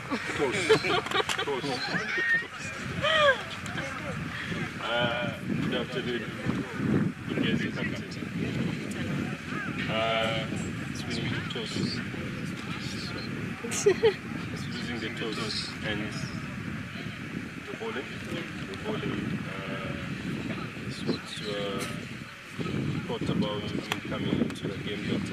Good afternoon, Ingenzi captain. It's winning the toss. It's losing the toss and the bowling. The bowling is what thought about coming into the game that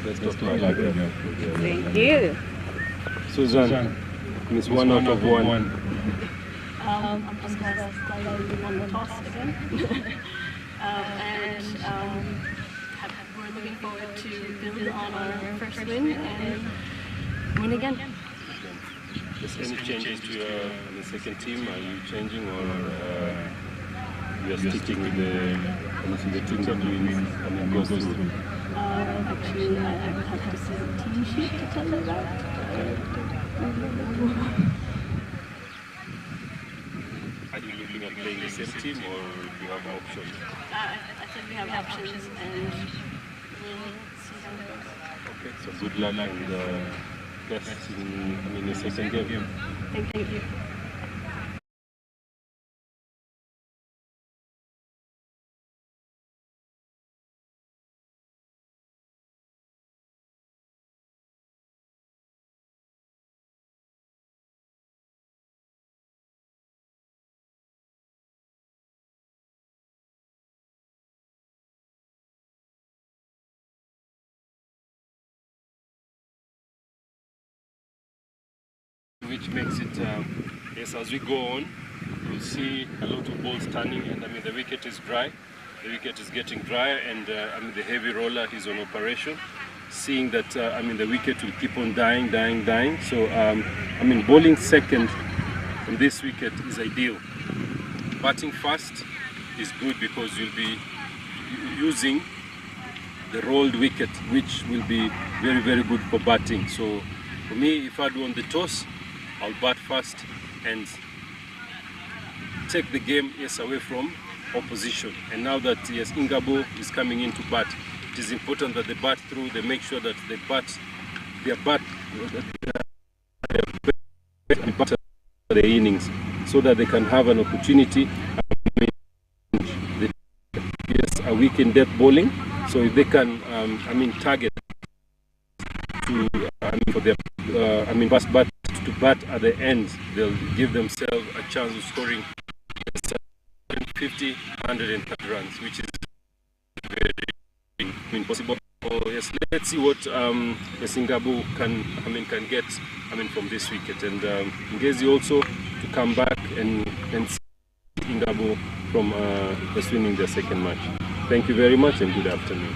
let's talk about it. Thank you. Susan, it's 1 out of 1. I'm just going to slightly on the toss again. We're looking forward to build on our first win and win again. Is any changes to the second team? Are you changing or you are sticking with the team that goes through? Actually, I would have to see the team sheet to tell you that. Are you looking at playing the same team or do you have options? I think we have options and we'll see how it goes. Okay, so good luck and best in the second game. Thank you. Which makes it, yes, as we go on, you'll see a lot of balls turning, and the wicket is dry. The wicket is getting dry, and the heavy roller is on operation. Seeing that, the wicket will keep on dying. So, bowling second on this wicket is ideal. Batting first is good because you'll be using the rolled wicket, which will be very, very good for batting. So, for me, if I'd won the toss, I'll bat first and take the game away from opposition. And now that Ingabo is coming in to bat, it is important that they bat through. They make sure that they bat the innings so that they can have an opportunity. A weak in depth bowling, so if they can, target to, for their, first bat to bat at the end, they'll give themselves a chance of scoring 50, 130 runs, which is very possible. So yes, let's see what Ingabo can get from this wicket, and Ingenzi also to come back and see Ingabo from winning their second match. Thank you very much and good afternoon.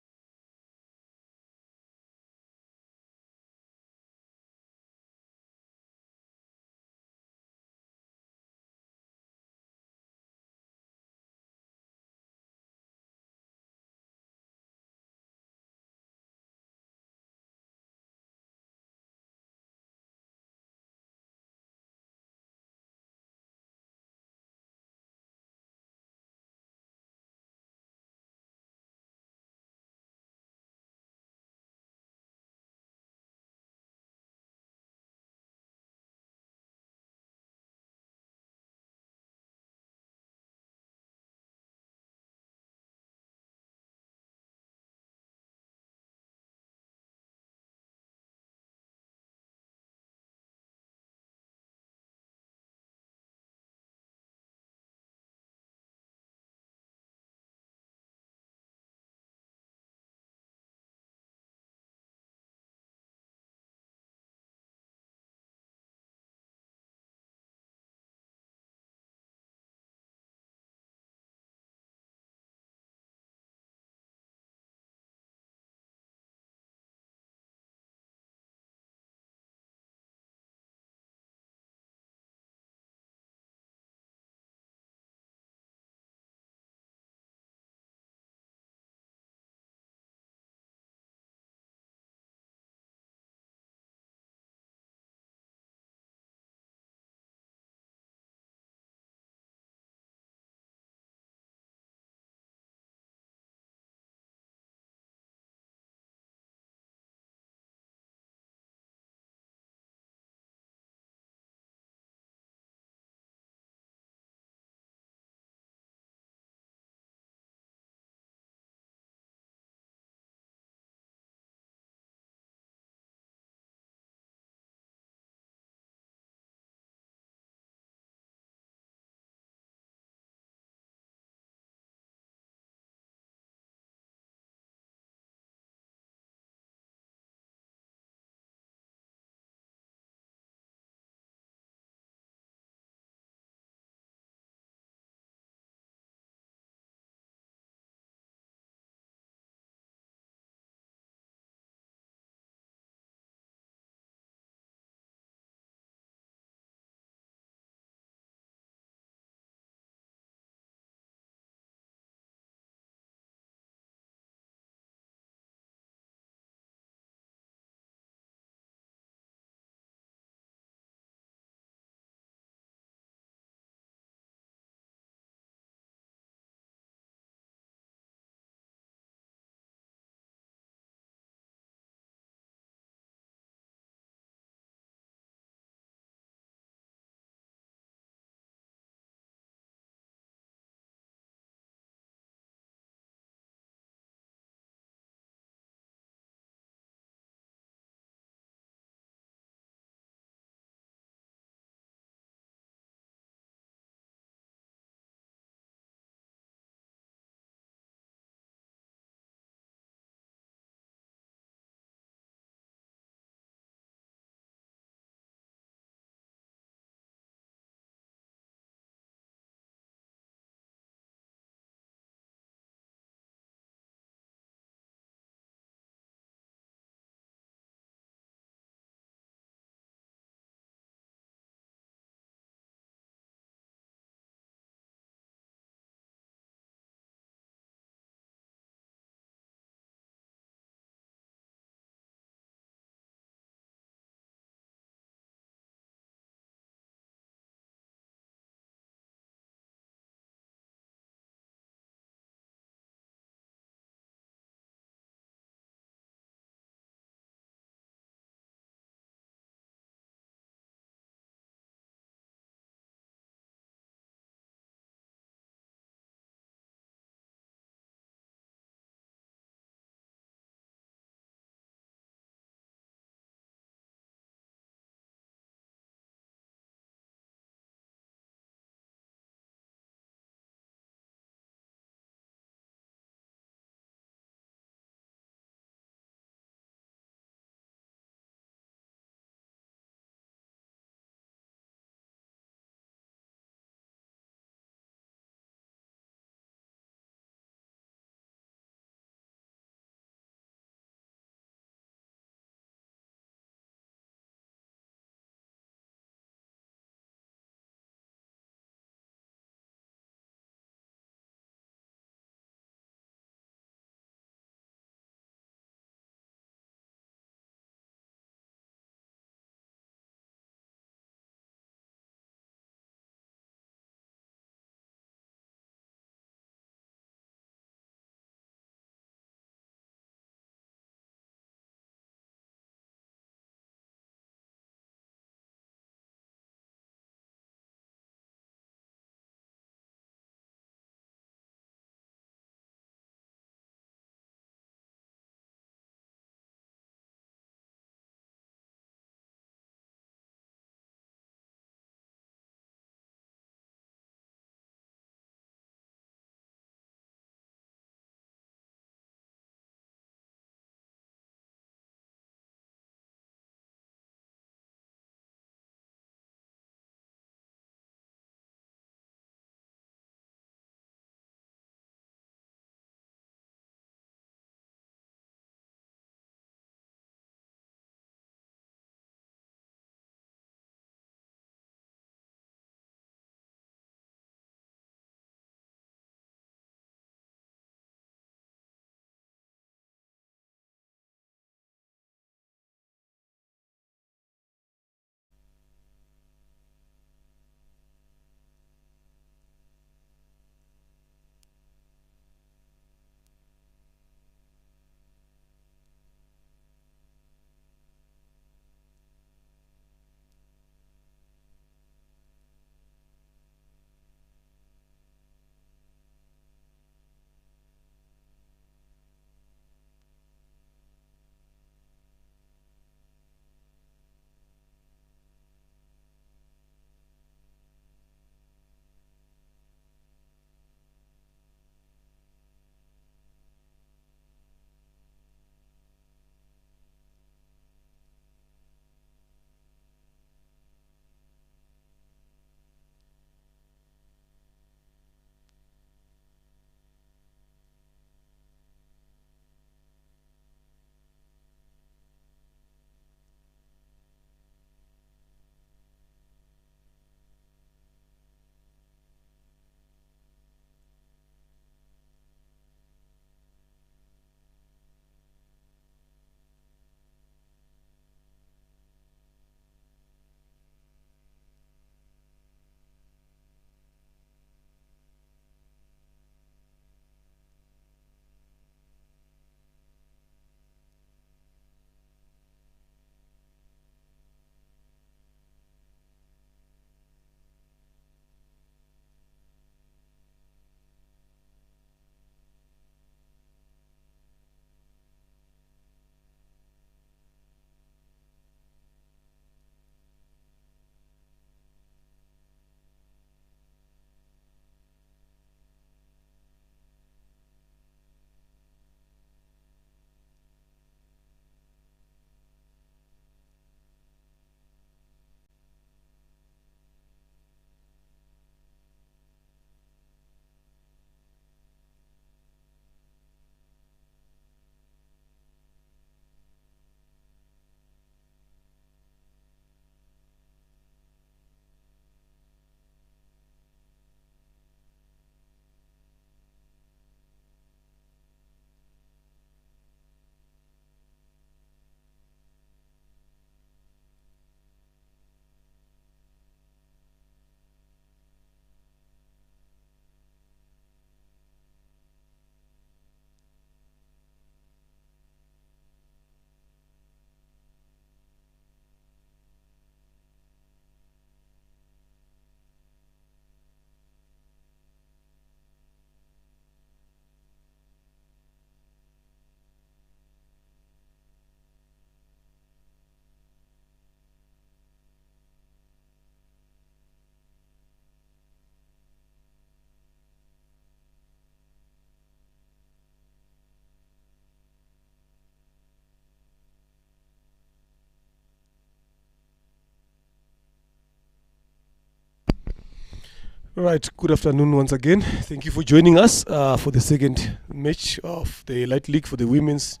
Right, good afternoon once again. Thank you for joining us for the second match of the Light League for the women's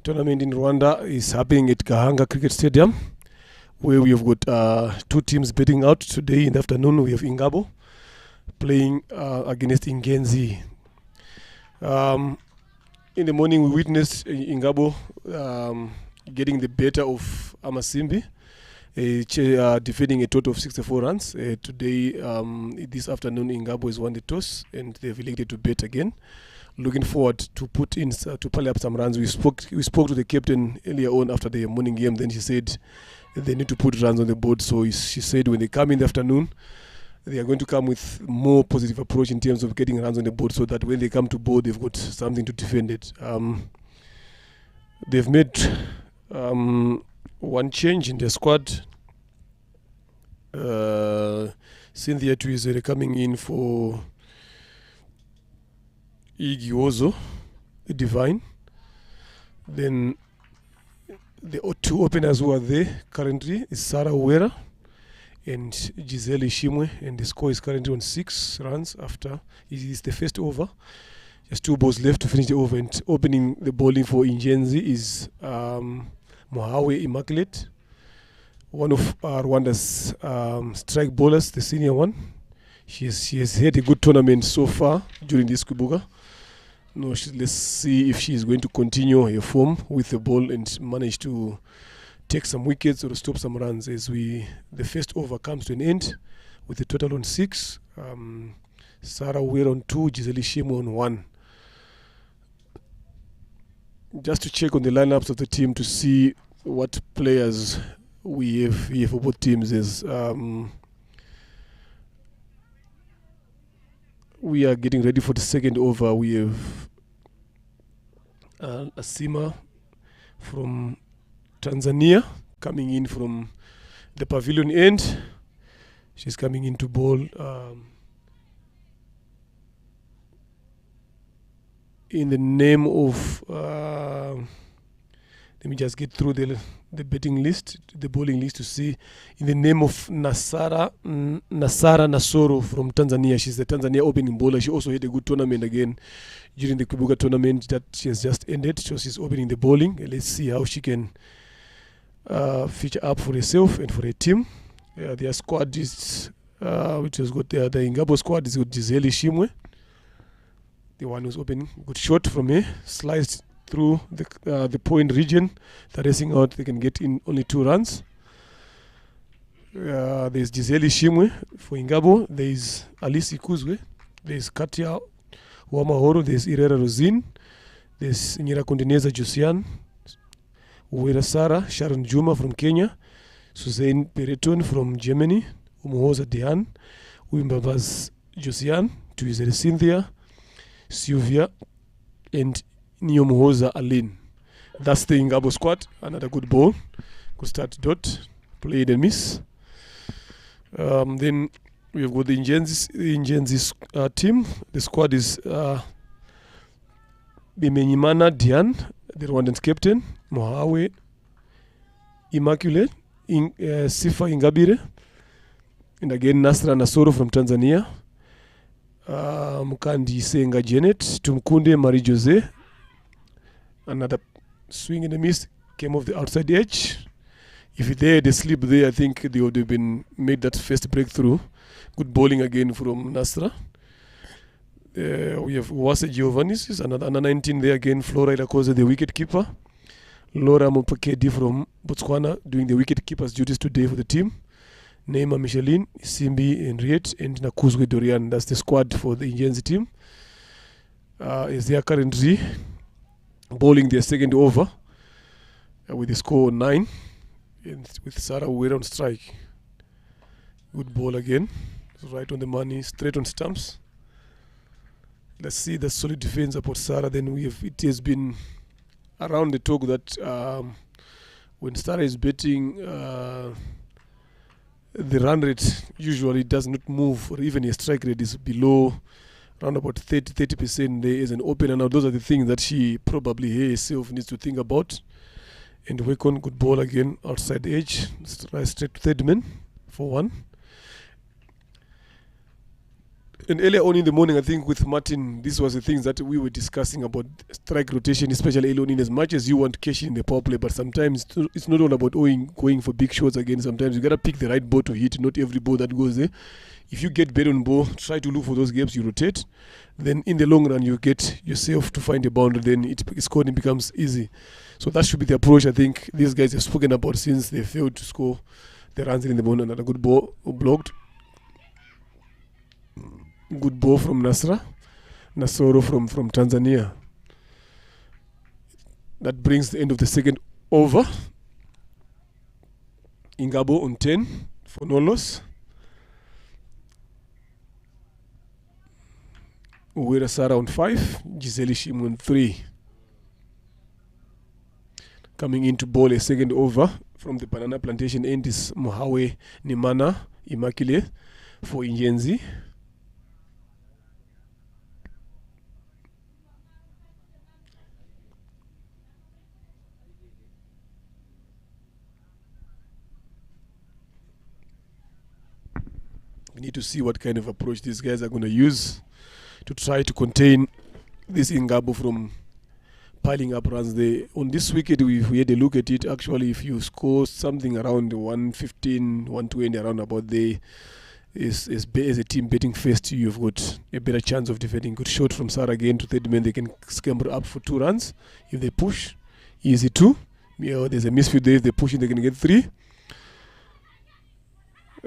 tournament in Rwanda. Is happening at Gahanga Cricket Stadium, where we have got two teams betting out today in the afternoon. We have Ingabo playing against Ingenzi. In the morning, we witnessed Ingabo getting the better of Amasimbi, defending a total of 64 runs. Today, this afternoon, Ingabo has won the toss and they've elected to bet again. Looking forward to put in to pile up some runs. We spoke to the captain earlier on after the morning game. Then she said they need to put runs on the board. So she said when they come in the afternoon, they are going to come with more positive approach in terms of getting runs on the board, so that when they come to board, they've got something to defend it. They've made one change in their squad. Cynthia Tuizere coming in for Igiozo, Divine. Then the two openers who are there currently is Sarah Uwera and Giselle Ishimwe, and the score is currently on 6 runs after it is the first over. Just 2 balls left to finish the over, and opening the bowling for Ingenzi is Mohawe Immaculate, one of Rwanda's strike bowlers, the senior one. She has had a good tournament so far during this Kubuga. Let's see if she is going to continue her form with the ball and manage to take some wickets or stop some runs as the first over comes to an end with a total on 6. Sarah Uwera on 2, Giselle Ishimwe on 1. Just to check on the lineups of the team to see what players we have here for both teams. Is we are getting ready for the second over. We have Asima from Tanzania coming in from the pavilion end. She's coming in to bowl in the name of let me just get through the betting list, the bowling list, to see in the name of Nasara Nasoro from Tanzania. She's the Tanzania opening bowler. She also had a good tournament again during the Kubuga tournament that she has just ended. So she's opening the bowling. Let's see how she can feature up for herself and for her team. Their squad is which has got the Ingabo squad is with Giselle Ishimwe, the one who's opening. Good shot from her, sliced through the point region. They're racing out. They can get in only 2 runs. There's Giselle Ishimwe for Ingabo. There's Alice Ikuzwe. There's Katia Wamahoro. There's Irera Rosine. There's Nyira Kondineza Josian. Uwera Sarah, Sharon Juma from Kenya, Suzanne Pereton from Germany, Umuhoza Diane, Wimbabaz Josian, Tuizere Cynthia, Sylvia, and Nyomuhoza Aline. That's the Ingabo squad. Another good ball. Good start, dot. Played and miss. Then we have got the Ingenzi team. The squad is Bimenyimana Diane, the Rwandan captain, Mohawe Immaculate, Sifa Ingabire, and again Nasra Nasoro from Tanzania, Mukandi Senga Janet, Tumkunde Marie Jose. Another swing and a miss, came off the outside edge. If they had a slip there, I think they would have been made that first breakthrough. Good bowling again from Nasra. We have Wase Giovannis, another 19 there again. Flora Ilakoze, the wicket keeper. Laura Mopakedi from Botswana doing the wicket keeper's duties today for the team. Neema Micheline, Simbi Henriette, and Nakuzwe Dorian. That's the squad for the Ingenzi team. Is they are currently bowling their second over with the score 9, and with Sarah Uwera on strike. Good ball again, right on the money, straight on stumps. Let's see the solid defense about Sarah. Then it has been around the talk that when Sarah is betting, the run rate usually does not move, or even a strike rate is below around about 30% there as an opener. Now those are the things that she probably herself needs to think about and work on. Good ball again, outside the edge, straight to third man for 1. And earlier on in the morning, I think with Martin, this was the things that we were discussing about strike rotation, especially early on. In as much as you want cash in the power play, but sometimes it's not all about going for big shots again. Sometimes you gotta pick the right ball to hit. Not every ball that goes there. If you get better on ball, try to look for those gaps. You rotate. Then in the long run, you get yourself to find a boundary. Then scoring becomes easy. So that should be the approach I think these guys have spoken about since they failed to score the runs in the morning. Another good ball blocked. Good ball from Nasoro from Tanzania. That brings the end of the second over. Ingabo on 10 for no loss. Uwera Sara on 5. Gisele Shim on 3. Coming into ball a second over from the Banana Plantation end is Mohawe Nimana Immaculate for Ingenzi. We need to see what kind of approach these guys are going to use to try to contain this Ingabo from piling up runs. On this wicket, we had a look at it. Actually, if you score something around 115, 120, around about there, as a team betting first, you've got a better chance of defending. Good shot from Sarah again to third man. They can scamper up for 2 runs. If they push, easy 2. There's a misfield there. If they push, they can get 3.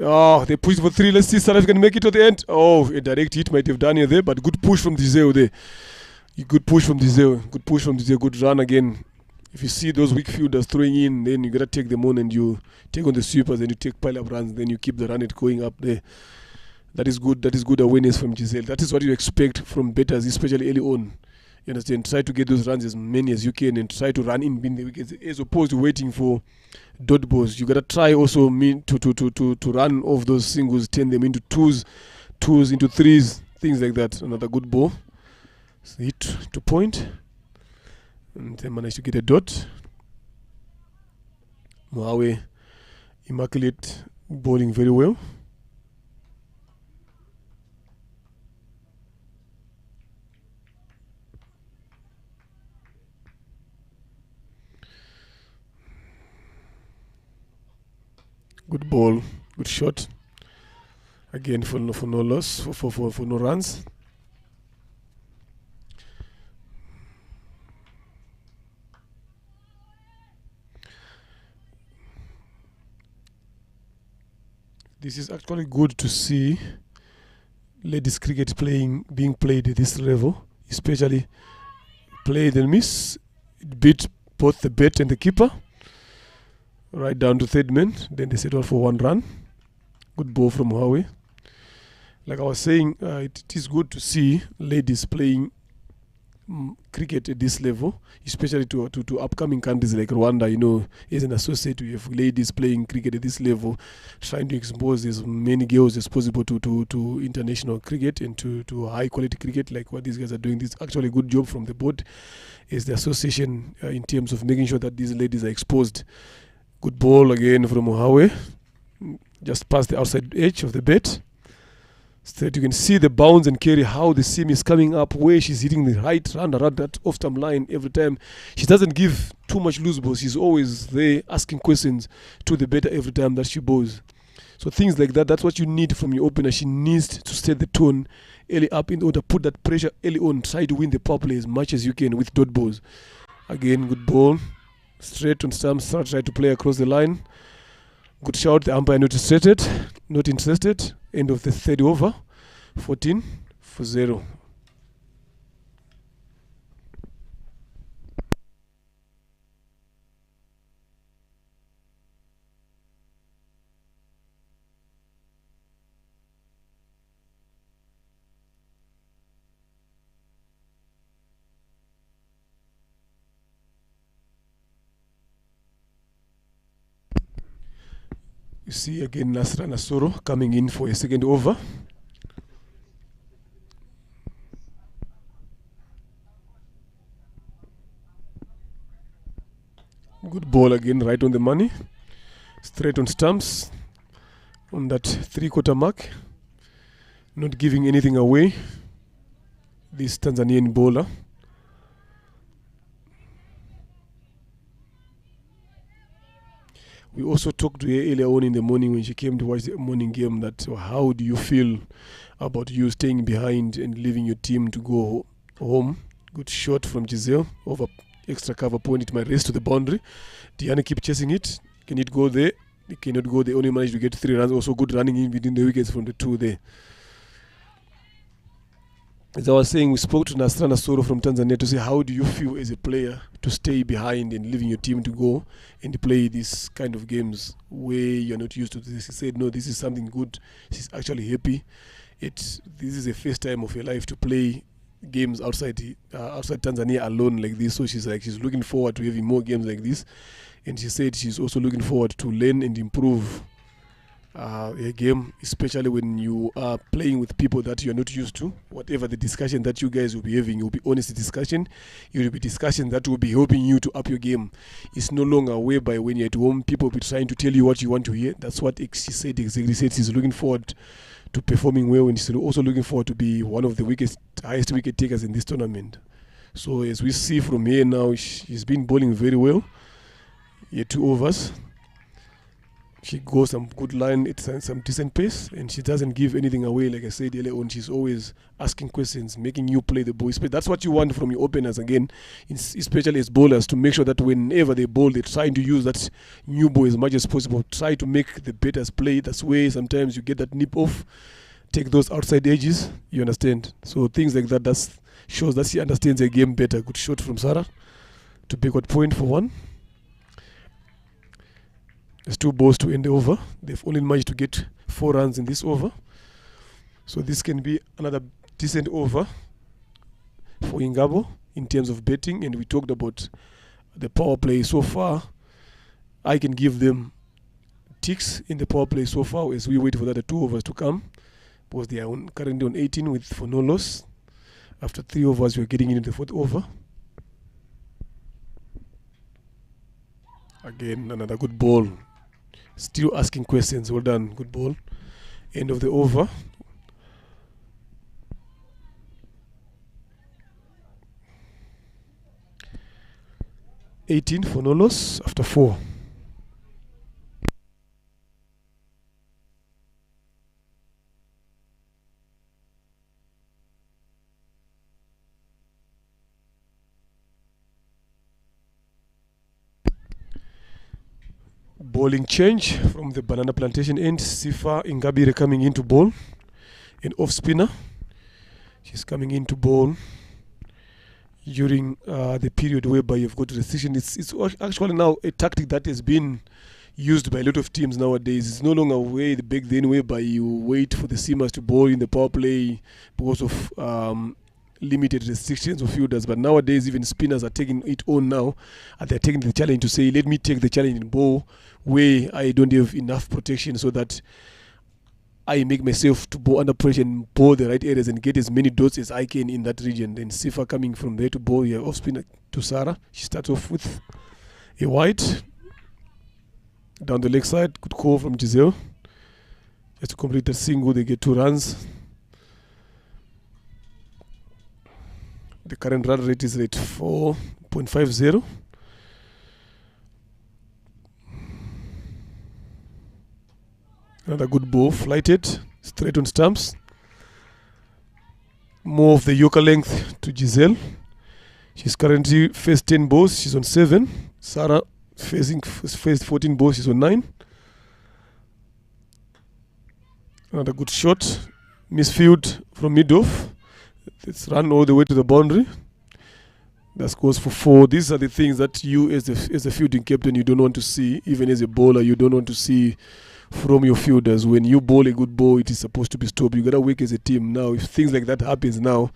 Oh, they pushed for 3. Let's see Sarah can make it to the end. Oh, a direct hit might have done it there, but good push from Dizeo there. Good push from Dizeo. Good run again. If you see those weak fielders throwing in, then you gotta take them on and you take on the sweepers and you take pile up runs, then you keep the run rate going up there. That is good. That is good awareness from Giselle. That is what you expect from batters, especially early on. You understand? Try to get those runs as many as you can and try to run in the wickets as opposed to waiting for dot balls. You gotta try also to run off those singles, turn them into twos into 3s, things like that. Another good ball. Hit to point. And they managed to get a dot. Moawe Immaculate bowling very well. Good ball, good shot. Again for no loss, for no runs. This is actually good to see ladies cricket being played at this level, especially played and miss. It beat both the bat and the keeper. Right down to third man, then they settle for 1 run. Good ball from Huawei. Like I was saying, it is good to see ladies playing cricket at this level, especially to upcoming countries like Rwanda. As an associate, we have ladies playing cricket at this level, trying to expose as many girls as possible to international cricket and to high quality cricket, like what these guys are doing. This is actually a good job from the board as the association in terms of making sure that these ladies are exposed. Good ball again from Mohawe, just past the outside edge of the bat. Straight, you can see the bounce and carry, how the seam is coming up, where she's hitting the right round around that off-stump line every time. She doesn't give too much loose balls. She's always there asking questions to the batter every time that she bowls. So things like that, that's what you need from your opener. She needs to set the tone early up in order to put that pressure early on. Try to win the power play as much as you can with dot balls. Again, good ball. Straight on stumps, try to play across the line. Good shout, the umpire not interested. End of the third over, 14-0. You see again Nasoro coming in for a second over. Good ball again, right on the money. Straight on stumps on that 3/4 mark. not giving anything away, this Tanzanian bowler. We also talked to her earlier on in the morning when she came to watch the morning game that how do you feel about you staying behind and leaving your team to go home. Good shot from Giselle over extra cover point. It might race to the boundary. Diana keep chasing it. Can it go there? It cannot go. They only managed to get 3 runs. Also good running in between the wickets from the 2 there. As I was saying, we spoke to Nasrana Soro from Tanzania to say, how do you feel as a player to stay behind and leaving your team to go and play these kind of games where you're not used to this? He said, no, this is something good. She's actually happy. This is the first time of her life to play games outside Tanzania alone like this. So she's looking forward to having more games like this. And she said she's also looking forward to learn and improve a game, especially when you are playing with people that you're not used to. Whatever the discussion that you guys will be having, it will be honest discussion. It will be discussion that will be helping you to up your game. It's no longer whereby when you're at home, people will be trying to tell you what you want to hear. That's what she said exactly. Said she's looking forward to performing well, and she's also looking forward to be one of the highest wicket takers in this tournament. So as we see from here now, she's been bowling very well. Here 2 overs. She goes some good line, it's some decent pace, and she doesn't give anything away. Like I said earlier on, she's always asking questions, making you play the ball. That's what you want from your openers again, especially as bowlers, to make sure that whenever they bowl, they're trying to use that new ball as much as possible. Try to make the batters play. That's where sometimes you get that nip off, take those outside edges, you understand? So things like that, that shows that she understands the game better. Good shot from Sarah to backward point for 1. There's 2 balls to end the over. They've only managed to get 4 runs in this over. So this can be another decent over for Ingabo in terms of betting. And we talked about the power play so far. I can give them ticks in the power play so far as we wait for the other 2 overs to come. Because they are currently on 18 for no loss. After 3 overs, we're getting into the 4th over. Again, another good ball. Still asking questions. Well done. Good ball. End of the over. $18 for no loss after 4. Bowling change from the banana plantation end. Sifa Ingabire coming into bowl. An off spinner. She's coming into bowl during the period whereby you've got restriction. It's actually now a tactic that has been used by a lot of teams nowadays. It's no longer way back then whereby you wait for the seamers to bowl in the power play because of limited restrictions of fielders. But nowadays even spinners are taking it on now, and they're taking the challenge to say, let me take the challenge in bowl where I don't have enough protection so that I make myself to bowl under pressure and bowl the right areas and get as many dots as I can in that region. Then Sifa coming from there to bowl here off spinner to Sarah. She starts off with a wide down the leg side. Good call from Giselle. Just to complete that single, they get 2 runs. The current run rate is at 4.50. Another good ball, flighted, straight on stumps. More of the yoker length to Giselle. She's currently faced 10 balls, she's on 7. Sarah faced 14 balls, she's on 9. Another good shot, misfield from mid-off. It's run all the way to the boundary. That goes for 4. These are the things that you as a fielding captain, you don't want to see. Even as a bowler, you don't want to see from your fielders. When you bowl a good ball, it is supposed to be stopped. You gotta work as a team. Now, if things like that happens now,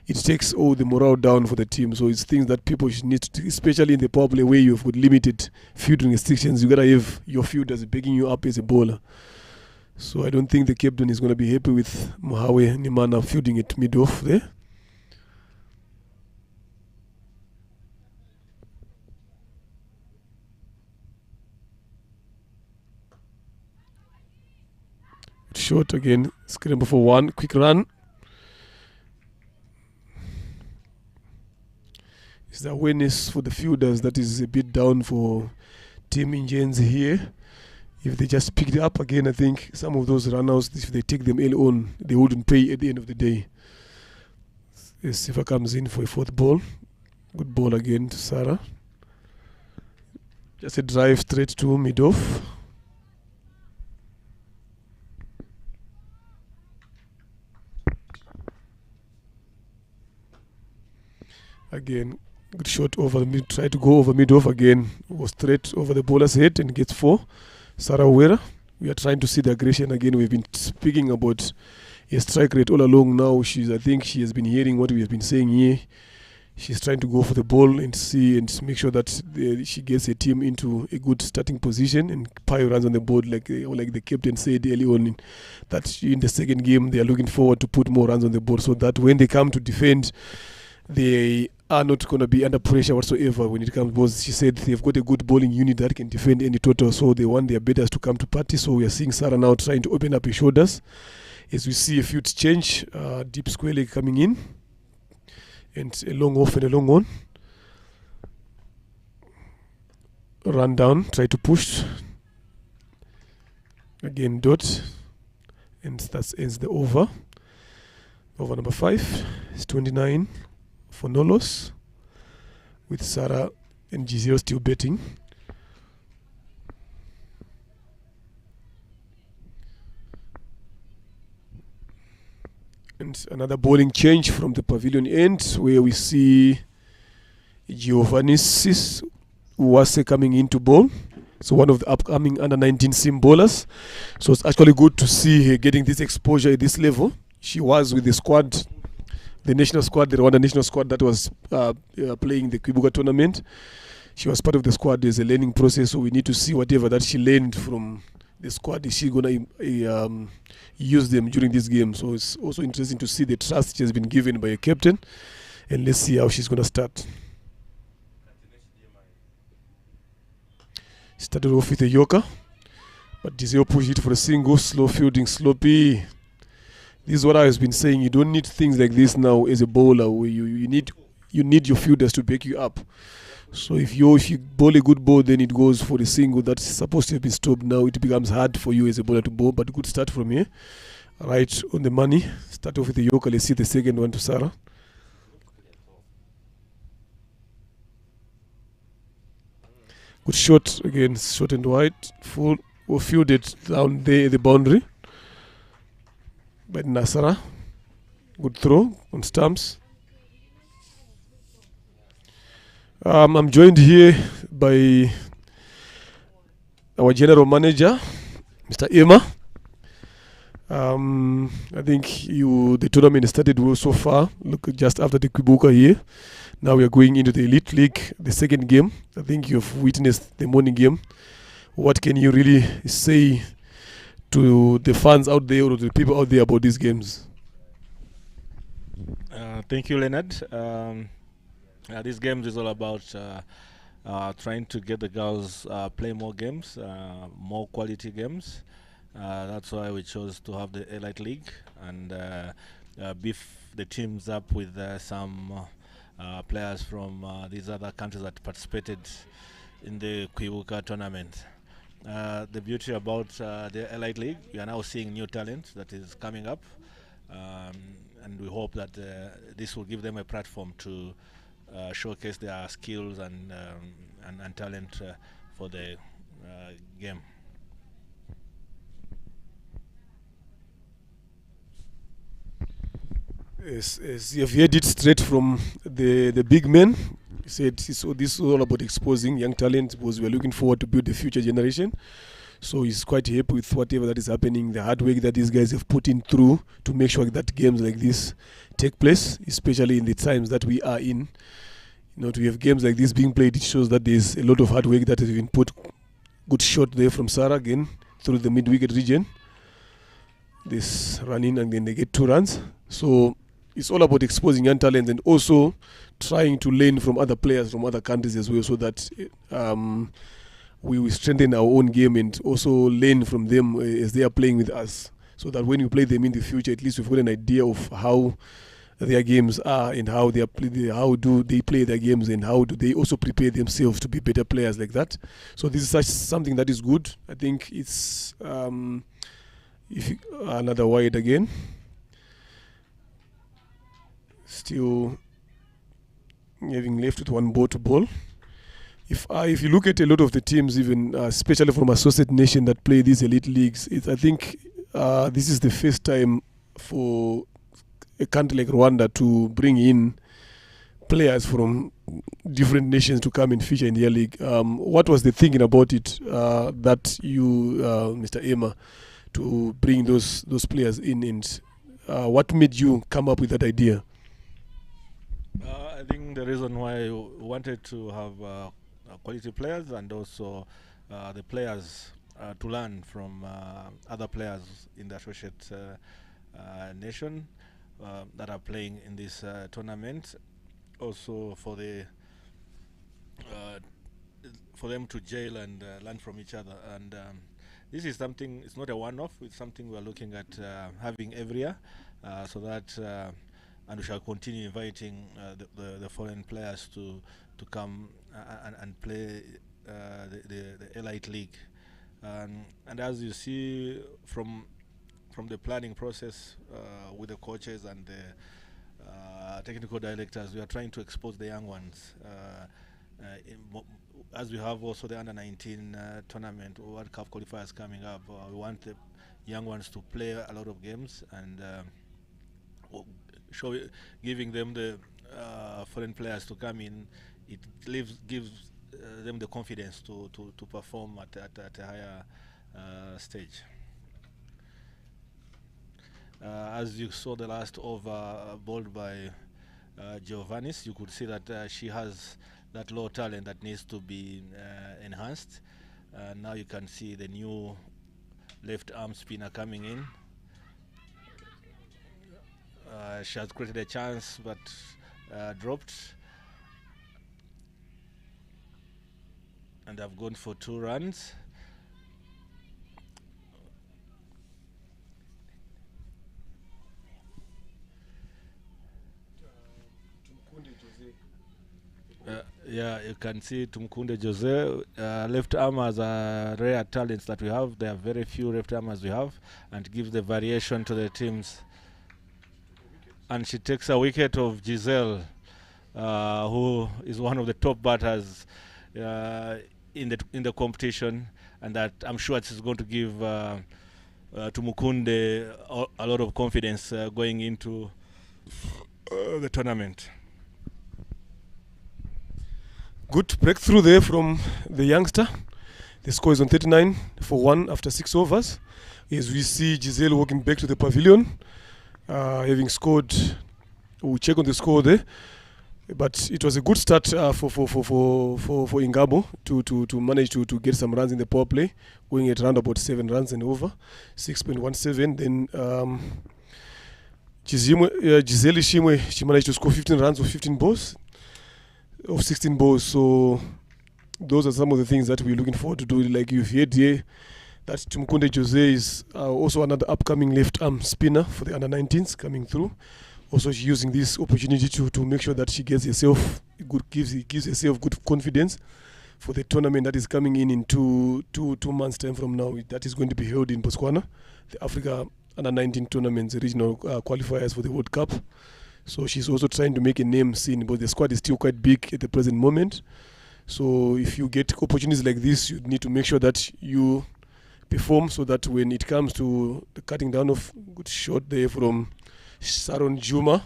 it takes all the morale down for the team. So it's things that people should need to, especially in the power play where you've got limited fielding restrictions. You gotta have your fielders backing you up as a bowler. So I don't think the captain is gonna be happy with Mohawe Nimana fielding it mid-off there. Short again, scramble for one, quick run. It's the awareness for the fielders that is a bit down for Team Ingenzi here. If they just pick it up again, I think some of those runouts, if they take them early on, they wouldn't pay at the end of the day. Sifa comes in for a fourth ball. Good ball again to Sarah. Just a drive straight to mid-off. Again, good shot over the mid, try to go over mid-off again. Was straight over the bowler's head and gets 4. Sarah Wera. We are trying to see the aggression again. We've been speaking about a strike rate all along now. I think she has been hearing what we have been saying here. She's trying to go for the ball and see and make sure that she gets a team into a good starting position and pile runs on the board, like the captain said early on, that in the second game they are looking forward to put more runs on the board so that when they come to defend, they are not going to be under pressure whatsoever when it comes, because she said they've got a good bowling unit that can defend any total, so they want their batters to come to party. So we are seeing Sarah now trying to open up her shoulders as we see a field change, deep square leg coming in and a long off and a long on. Run down, try to push again, dot, and that ends the over number 5. It's 29 for no loss, with Sarah and G0 still betting. And another bowling change from the pavilion end, where we see Giovannis Uwase coming into bowl. So one of the upcoming under-19 sim bowlers. So it's actually good to see her getting this exposure at this level. She was with the squad, the national squad, the Rwanda national squad that was playing the Kwibuka tournament. She was part of the squad. There's a learning process, so we need to see whatever that she learned from the squad, is she going to use them during this game. So it's also interesting to see the trust she has been given by a captain, and let's see how she's going to start. Started off with a yorker, but Dizeo pushed it for a single, slow fielding, sloppy. This is what I have been saying. You don't need things like this now as a bowler, where you need your fielders to back you up. So if you bowl a good ball, then it goes for the single that's supposed to have been stopped. Now it becomes hard for you as a bowler to bowl, but good start from here. Right on the money. Start off with the yorker. Let's see the second one to Sarah. Good shot again, short and wide, full, or fielded down there at the boundary by Nasara. Good throw on stumps. I'm joined here by our general manager, Mr. Emma. I think the tournament started well so far. Look, just after the Kwibuka here. Now we are going into the Elite League, the second game. I think you've witnessed the morning game. What can you really say to the fans out there or to the people out there about these games? Thank you, Leonard. These games is all about trying to get the girls play more games, more quality games. That's why we chose to have the Elite League and beef the teams up with some players from these other countries that participated in the Kwibuka tournament. The beauty about the Elite League, we are now seeing new talent that is coming up, and we hope that this will give them a platform to showcase their skills and talent for the game. Yes, you've heard it straight from the big men. He said this is all about exposing young talent, because we're looking forward to build the future generation. So he's quite happy with whatever that is happening, the hard work that these guys have put in through to make sure that games like this take place, especially in the times that we are in. To have games like this being played, it shows that there's a lot of hard work that has been put. Good shot there from Sarah again through the mid-wicket region. This run in and then they get 2 runs. So it's all about exposing young talent and also trying to learn from other players from other countries as well, so that we will strengthen our own game and also learn from them as they are playing with us. so that when you play them in the future, at least we've got an idea of how their games are and how how do they play their games and how do they also prepare themselves to be better players like that. So this is something that is good. I think it's another wide again. Still having left with one ball to ball. If you look at a lot of the teams, even especially from associate nation that play these elite leagues, I think this is the first time for a country like Rwanda to bring in players from different nations to come and feature in their league. What was the thinking about it that you, Mr. Emma, to bring those players in, and what made you come up with that idea? I think the reason why we wanted to have quality players and also the players to learn from other players in the associate nation that are playing in this tournament. Also for them to gel and learn from each other. And this is something, it's not a one-off, it's something we're looking at having every year, so that and we shall continue inviting the foreign players to come and play the elite league. And as you see from the planning process with the coaches and the technical directors, we are trying to expose the young ones. As we have also the under-19 tournament, World Cup qualifiers coming up, we want the young ones to play a lot of games and giving them the foreign players to come in. It gives them the confidence to perform at a higher stage. As you saw the last over bowled by Giovannis, you could see that she has that low talent that needs to be enhanced. Now you can see the new left arm spinner coming in. She has created a chance but dropped, and I've gone for 2 runs. Yeah, you can see Tumkunde Jose, left armers are rare talents that we have. There are very few left armers we have, and gives the variation to the teams. And she takes a wicket of Giselle, who is one of the top batters in the competition, and that I'm sure it's going to give Tumukunde a lot of confidence going into the tournament. Good breakthrough there from the youngster. The score is on 39 for 1 after 6 overs. As we see Giselle walking back to the pavilion, having scored. We'll check on the score there. But it was a good start for Ingabo to manage to get some runs in the power play, going at around about 7 runs and over, 6.17. Then Giselle Ishimwe, she managed to score 15 runs with 15 balls. Of 16 balls. So those are some of the things that we're looking forward to do. Like you've heard here, that Tumukunde Jose is also another upcoming left arm spinner for the under-19s coming through. Also, she's using this opportunity to make sure that she gets herself gives herself good confidence for the tournament that is coming in 2 months' time from now. That is going to be held in Botswana, the Africa under-19 tournaments, the regional qualifiers for the World Cup. So she's also trying to make a name seen, but the squad is still quite big at the present moment. So if you get opportunities like this, you need to make sure that you perform, so that when it comes to the cutting down of good shot there from Sharon Juma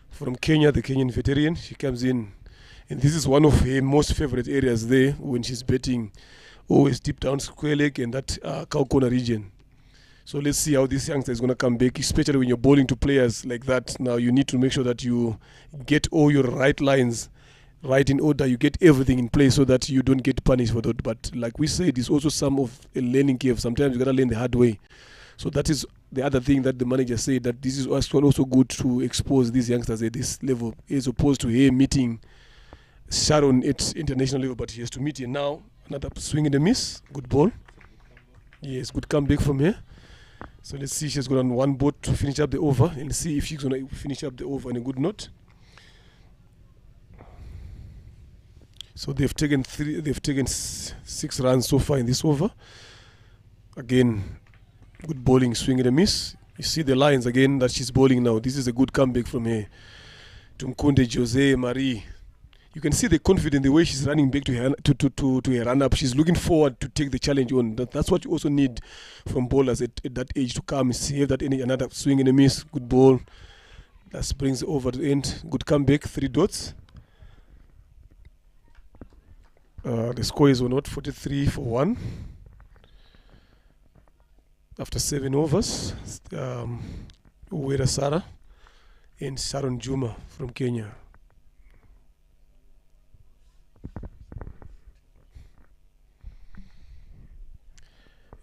from Kenya, the Kenyan veteran, she comes in. And this is one of her most favorite areas there when she's betting, always deep down square leg and that cow corner region. So let's see how this youngster is going to come back, especially when you're bowling to players like that. Now you need to make sure that you get all your right lines right in order, you get everything in place so that you don't get punished for that. But like we said, it's also some of a learning curve. Sometimes you got to learn the hard way. So that is the other thing that the manager said, that this is also good to expose these youngsters at this level, as opposed to here meeting Sharon at international level, but he has to meet here now. Another swing and a miss. Good ball. Yes, good comeback from here. So let's see, she's got on one boat to finish up the over, and see if she's gonna finish up the over on a good note. So they've taken 6 runs so far in this over. Again, good bowling, swing and a miss. You see the lines again that she's bowling now. This is a good comeback from her. Tumkunde Jose Marie. You can see the confidence, the way she's running back to her run-up. She's looking forward to take the challenge on. That's what you also need from bowlers at that age, to come, see that another swing and a miss. Good ball. That brings it over to the end. Good comeback, 3 dots. The score is not 43 for 1. After 7 overs, Uwera Sarah and Sharon Juma from Kenya.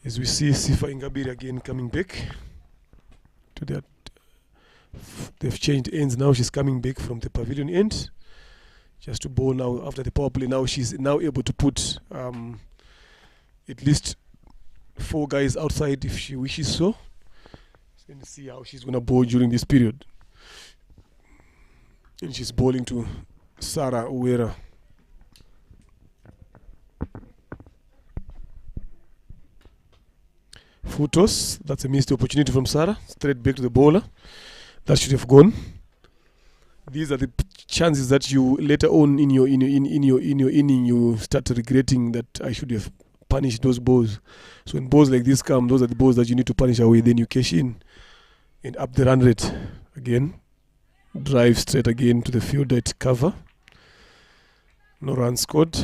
As we see Sifa Ingabiri again coming back to that. They've changed ends now. She's coming back from the pavilion end just to bowl now after the power play. Now she's now able to put at least 4 guys outside if she wishes so. And see how she's going to bowl during this period. And she's bowling to Sarah Uwera. Full toss. That's a missed opportunity from Sarah. Straight back to the bowler. That should have gone. These are the chances that you later on in your inning you start regretting that I should have punished those balls. So when balls like this come, those are the balls that you need to punish away. Then you cash in and up the run rate again. Drive straight again to the field at cover. No run scored.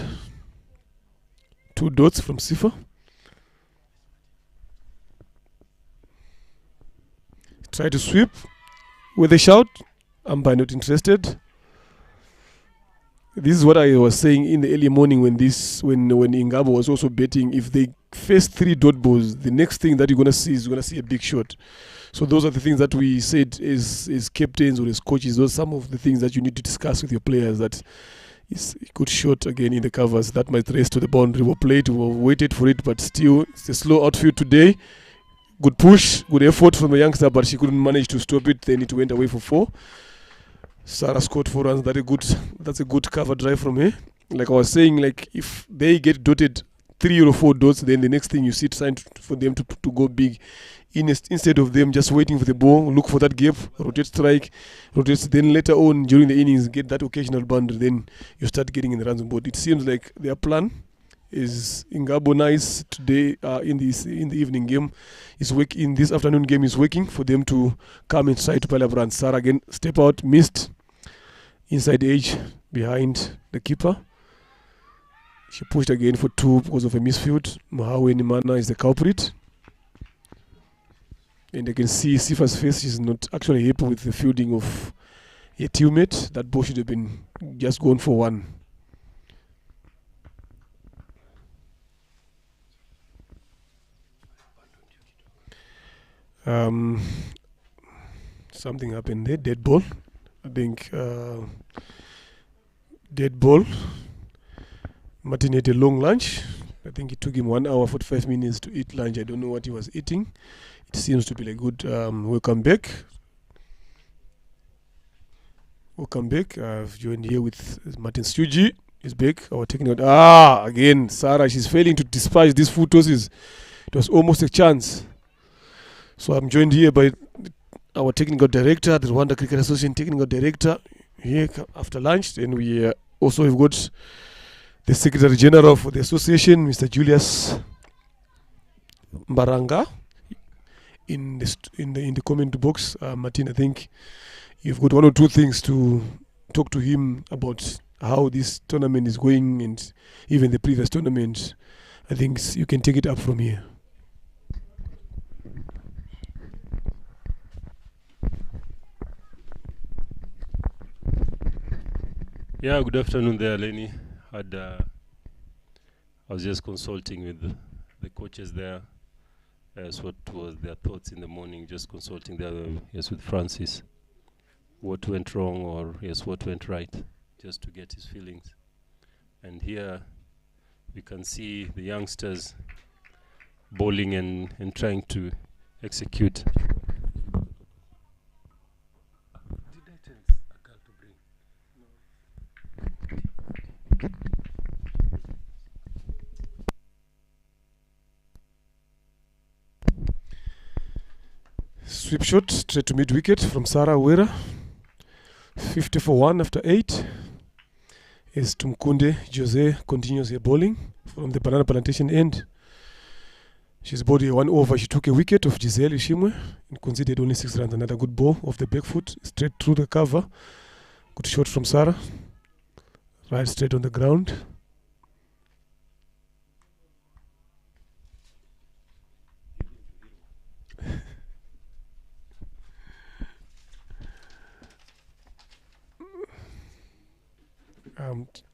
2 dots from Sifa. Try to sweep with a shout. Umpire not interested. This is what I was saying in the early morning when Ingabo was also betting. If they face 3 dot balls, the next thing that you're gonna see is a big shot. So those are the things that we said as captains or as coaches. Those are some of the things that you need to discuss with your players. That is a good shot again in the covers. That might race to the boundary. We'll play it. We'll waited for it, but still it's a slow outfield today. Good push, good effort from the youngster, but she couldn't manage to stop it. Then it went away for 4. Sarah scored 4 runs. That's a good cover drive from her. Like I was saying, like if they get dotted 3 or 4 dots, then the next thing you see trying for them to go big. Instead of them just waiting for the ball, look for that gap, rotate strike, rotate. Then later on during the innings, get that occasional boundary. Then you start getting in the runs on board. It seems like their plan is Ingabo nice today in the evening game. In this afternoon game is working for them to come and try to pile up runs. Sarah again step out, missed inside the edge behind the keeper. She pushed again for 2 because of a misfield. Mahawe Nimana is the culprit. And you can see Sifa's face. She's not actually happy with the fielding of a teammate. That ball should have been just gone for 1. Something happened there. Dead ball. I think dead ball. Martin had a long lunch. I think it took him 1 hour 45 minutes to eat lunch. I don't know what he was eating. It seems to be a good welcome back. Welcome back. I've joined here with Martin Stuji. He's back. Our technical. Again, Sarah. She's failing to dispatch these full tosses. It was almost a chance. So I'm joined here by our technical director, the Rwanda Cricket Association technical director, here after lunch. Then we also have got the Secretary General for the association, Mr. Julius Mbaranga, in the comment box. Martin, I think you've got 1 or 2 things to talk to him about how this tournament is going and even the previous tournament. I think you can take it up from here. Yeah, good afternoon there, Lenny. I was just consulting with the coaches there as what was their thoughts in the morning, just consulting there, with Francis. What went wrong or what went right, just to get his feelings. And here we can see the youngsters bowling and trying to execute. Sweep shot straight to mid wicket from Sarah Wera. 50 for 1 after 8. As Tumkunde Jose continues her bowling from the banana plantation end. She's bowled a 1 over. She took a wicket of Giselle Ishimwe and conceded only 6 runs. Another good ball off the back foot, straight through the cover. Good shot from Sarah. Right straight on the ground.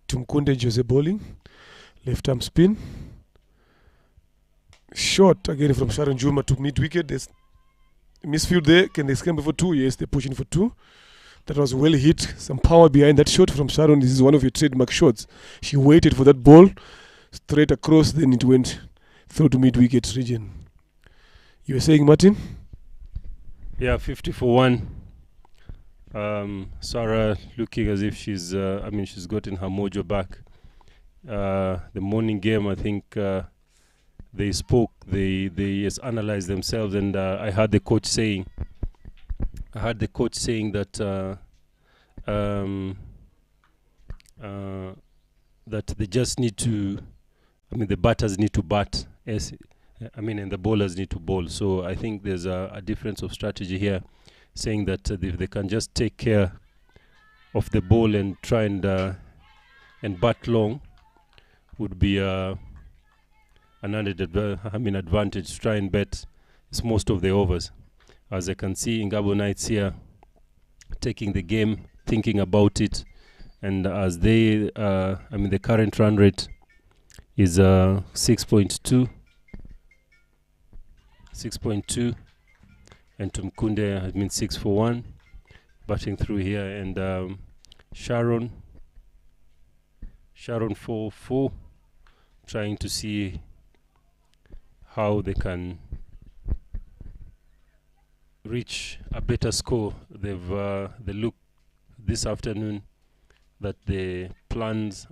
Tumkunde Jose bowling, left arm spin. Shot again from Sharon Juma to mid wicket. There's misfield there. Can they scramble for 2? Yes, they're pushing for 2. That was well hit. Some power behind that shot from Sharon. This is one of your trademark shots. She waited for that ball straight across, then it went through to mid wicket region. You were saying, Martin? Yeah, 50 for 1. Sarah looking as if she's she's gotten her mojo back. The morning game, I think they spoke, they analyzed themselves, and I heard the coach saying that that they just need to, the batters need to bat, and the bowlers need to bowl. So I think there's a difference of strategy here, saying that if they can just take care of the ball and try and bat long, would be an added advantage to try and bet most of the overs. As I can see, Ingabo Knights here taking the game, thinking about it, and as they, the current run rate is 6.2, and Tumkunde has been 6 for 1, batting through here, and Sharon 4-4, trying to see how they can reach a better score. They look this afternoon that the plans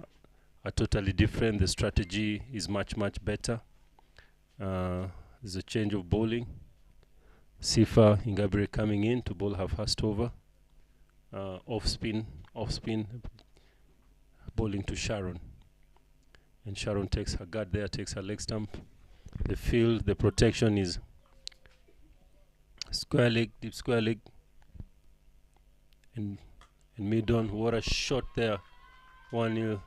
are totally different. The strategy is much better. There's a change of bowling. Sifa Ingabire coming in to bowl her first over. Off spin, bowling to Sharon. And Sharon takes her guard there, takes her leg stump. The field, the protection is square leg, deep square leg. And mid-on, what a shot there. 1-0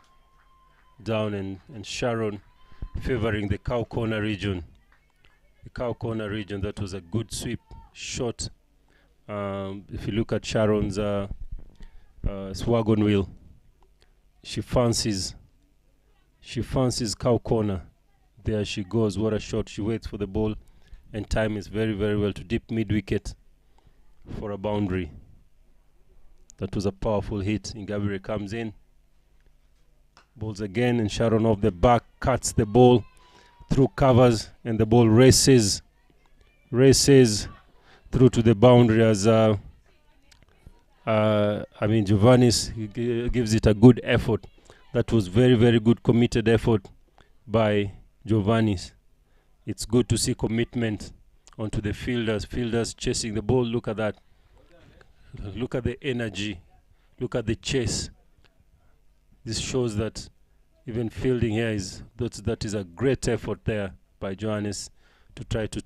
down, and Sharon favoring the cow corner region. The cow corner region, that was a good sweep shot. If you look at Sharon's swagon wheel, she fancies cow corner. There she goes. What a shot. She waits for the ball and time is very well to deep mid wicket for a boundary. That was a powerful hit. Ingabire comes in, bowls again, and Sharon off the back cuts the ball through covers, and the ball races through to the boundary as Giovannis gives it a good effort. That was very good committed effort by Giovannis. It's good to see commitment onto the fielders chasing the ball. Look at that. Look at the energy. Look at the chase. This shows that even fielding here that is a great effort there by Johannes to try to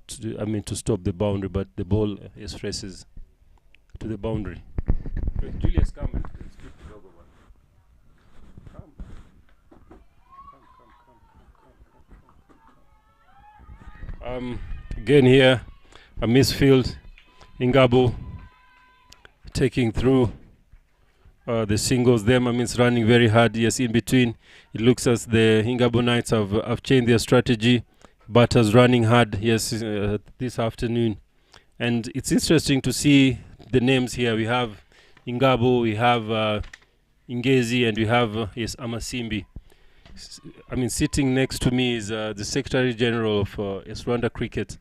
stop the boundary, but the ball is races to the boundary. Julius, come and speak to Dogo. Come. Again here, a misfield. Ingabo taking through the singles there. It's running very hard. Yes, in between, it looks as the Ingabo Knights have changed their strategy. Batters running hard, yes, this afternoon. And it's interesting to see the names here. We have Ingabo, we have Ingenzi, and we have Amasimbi. Sitting next to me is the Secretary General of Rwanda Cricket,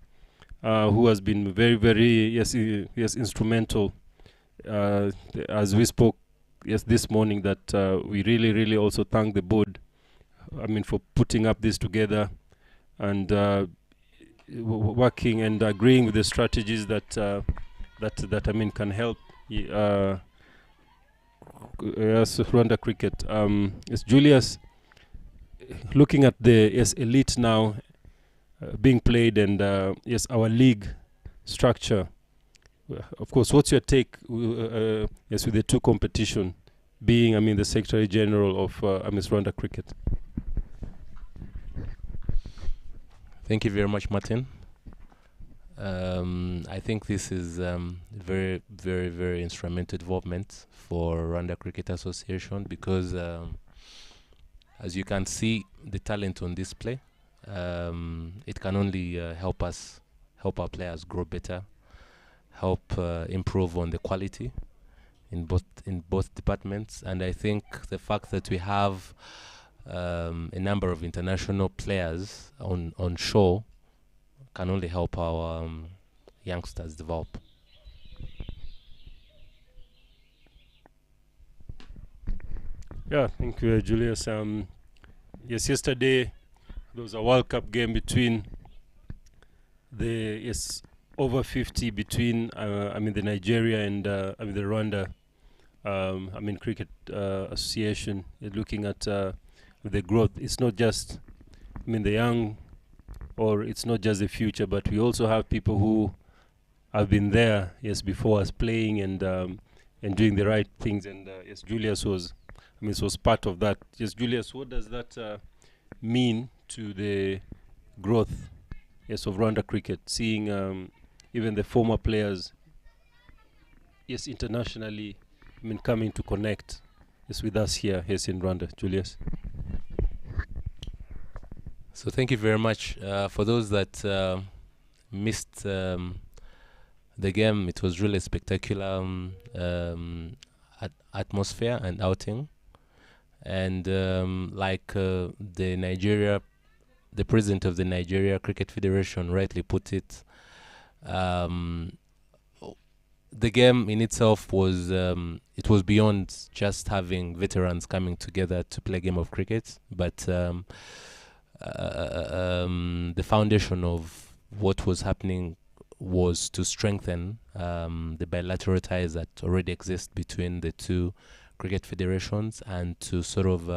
who has been very, very yes instrumental. As we spoke this morning, that we really, really also thank the board. I mean, for putting up this together and working and agreeing with the strategies that I mean can help Rwanda cricket. Yes, Julius, looking at the elite now being played and yes, our league structure. Of course, what's your take yes, with the two competition being, I mean, the Secretary General of Rwanda cricket? Thank you very much, Martin. I think this is very, very, very instrumental development for Rwanda Cricket Association because, as you can see, the talent on display, it can only help our players grow better, help improve on the quality in both departments. And I think the fact that we have a number of international players on show can only help our youngsters develop. Yeah, thank you, Julius. Yes, yesterday there was a World Cup game between the over 50 between the Nigeria and the Rwanda cricket association. Looking at the growth, it's not just the young, or it's not just the future, but we also have people who have been there before us playing and doing the right things. And yes, Julius was part of that. Yes, Julius, what does that mean to the growth of Rwanda cricket, seeing even the former players internationally coming to connect with us here in Rwanda? Julius? So thank you very much. For those that missed the game, it was really spectacular atmosphere and outing. And the president of the Nigeria Cricket Federation rightly put it, the game in itself was it was beyond just having veterans coming together to play a game of cricket, but the foundation of what was happening was to strengthen the bilateral ties that already exist between the two cricket federations and to sort of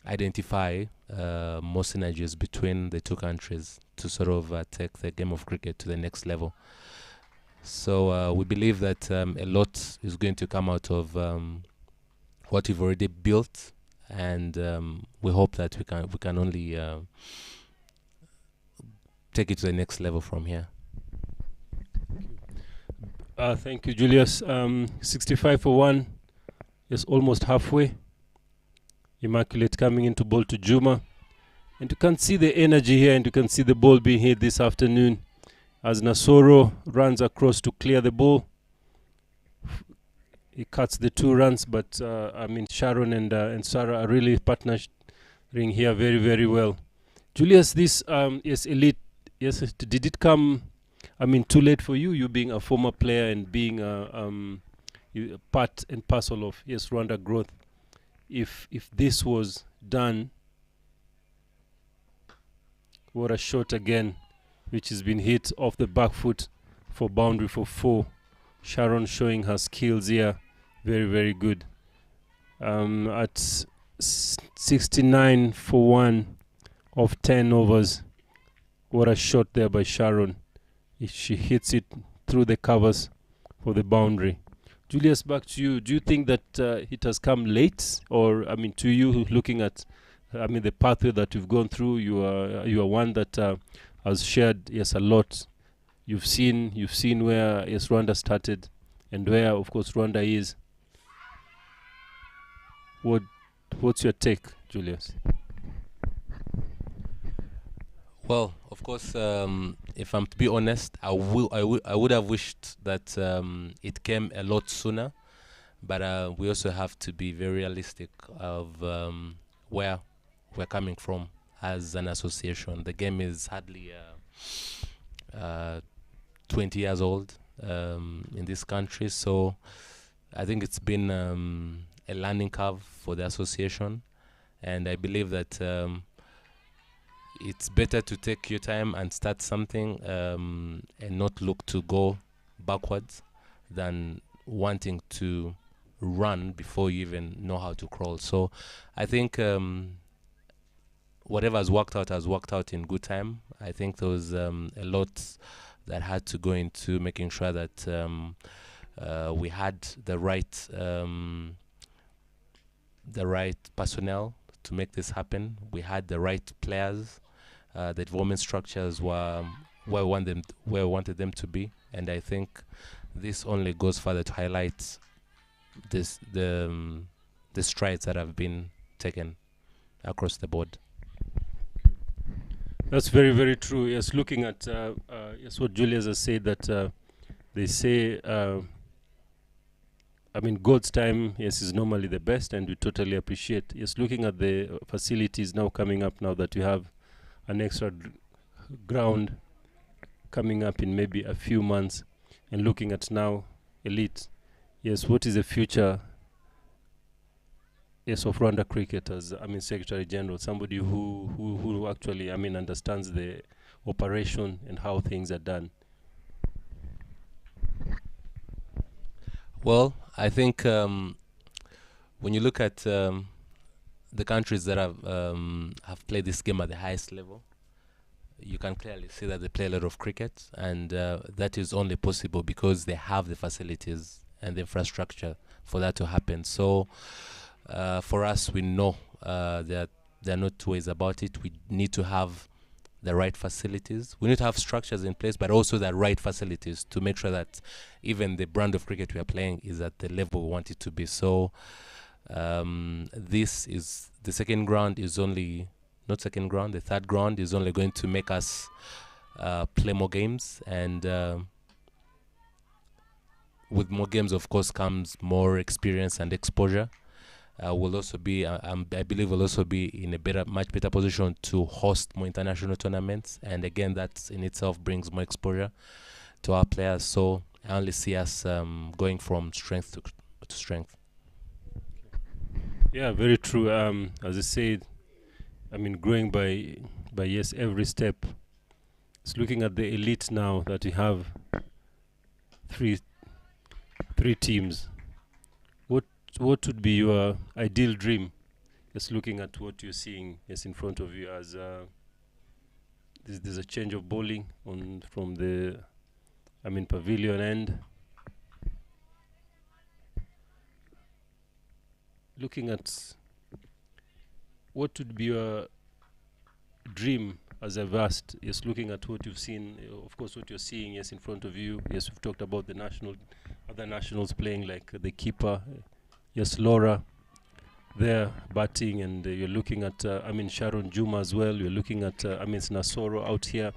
identify more synergies between the two countries to sort of take the game of cricket to the next level. So we believe that a lot is going to come out of what we've already built, and we hope that we can only take it to the next level from here. Thank you, Julius. 65 for 1. Yes, almost halfway. Immaculate coming into ball to Juma. And you can see the energy here, and you can see the ball being hit this afternoon as Nasoro runs across to clear the ball. He cuts the 2 runs, but Sharon and Sarah are really partnering here very, very well. Julius, this elite, did it come too late for you being a former player and being part and parcel of Rwanda growth? If this was done, what a shot again, which has been hit off the back foot for boundary for 4. Sharon showing her skills here, very, very good. At 69 for 1 of 10 overs, what a shot there by Sharon. She hits it through the covers for the boundary. Julius, back to you. Do you think that it has come late, or to you, looking at the pathway that you've gone through, you are one that has shared a lot. You've seen where Rwanda started and where, of course, Rwanda is. What's your take, Julius? Well, of course, if I'm to be honest, I would have wished that it came a lot sooner, but we also have to be very realistic of where we're coming from as an association. The game is hardly 20 years old in this country. So I think it's been a learning curve for the association, and I believe that it's better to take your time and start something and not look to go backwards than wanting to run before you even know how to crawl. So I think whatever has worked out in good time. I think there was a lot that had to go into making sure that we had the right personnel to make this happen. We had the right players. The development structures were where we wanted them to be, and I think this only goes further to highlight the strides that have been taken across the board. That's very, very true. Yes, looking at yes, what Julius has said, that they say, I mean, God's time, yes, is normally the best, and we totally appreciate. Yes, looking at the facilities now coming up, now that we have an extra ground coming up in maybe a few months, and looking at now elite, yes, what is the future, yes, of Rwanda cricket as, I mean, Secretary General, somebody who actually, I mean, understands the operation and how things are done? Well, I think when you look at the countries that have played this game at the highest level, you can clearly see that they play a lot of cricket, and that is only possible because they have the facilities and the infrastructure for that to happen. So for us, we know that there are no two ways about it. We need to have the right facilities. We need to have structures in place, but also the right facilities to make sure that even the brand of cricket we are playing is at the level we want it to be. So this is the second ground is only, not second ground, the third ground is only going to make us play more games, and with more games, of course, comes more experience and exposure. Will also be, I believe, will also be in a much better position to host more international tournaments, and again, that in itself brings more exposure to our players. So I only see us going from strength to strength. Yeah, very true. As I said, I mean, growing by yes, every step. It's looking at the elite now that we have three teams. What would be your ideal dream? Just looking at what you're seeing, yes, in front of you, as there's a change of bowling from the, I mean, pavilion end. Looking at what would be your dream as I've asked, yes, looking at what you've seen, of course, what you're seeing, yes, in front of you. Yes, we've talked about the other nationals playing, like the keeper. Yes, Laura there batting, and you're looking at, I mean, Sharon Juma as well. You're looking at, I mean, Nasoro out here.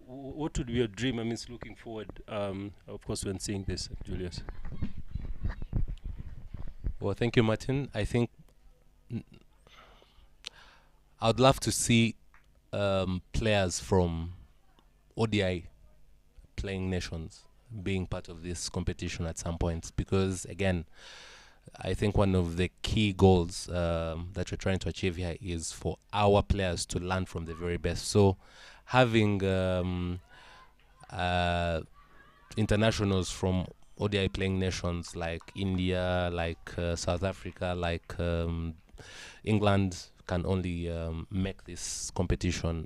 What would be your dream? I mean, it's looking forward, of course, when seeing this, Julius. Well, thank you, Martin. I think I'd love to see players from ODI playing nations being part of this competition at some point, because again, I think one of the key goals that we're trying to achieve here is for our players to learn from the very best. So having internationals from ODI playing nations like India, like South Africa, like England can only make this competition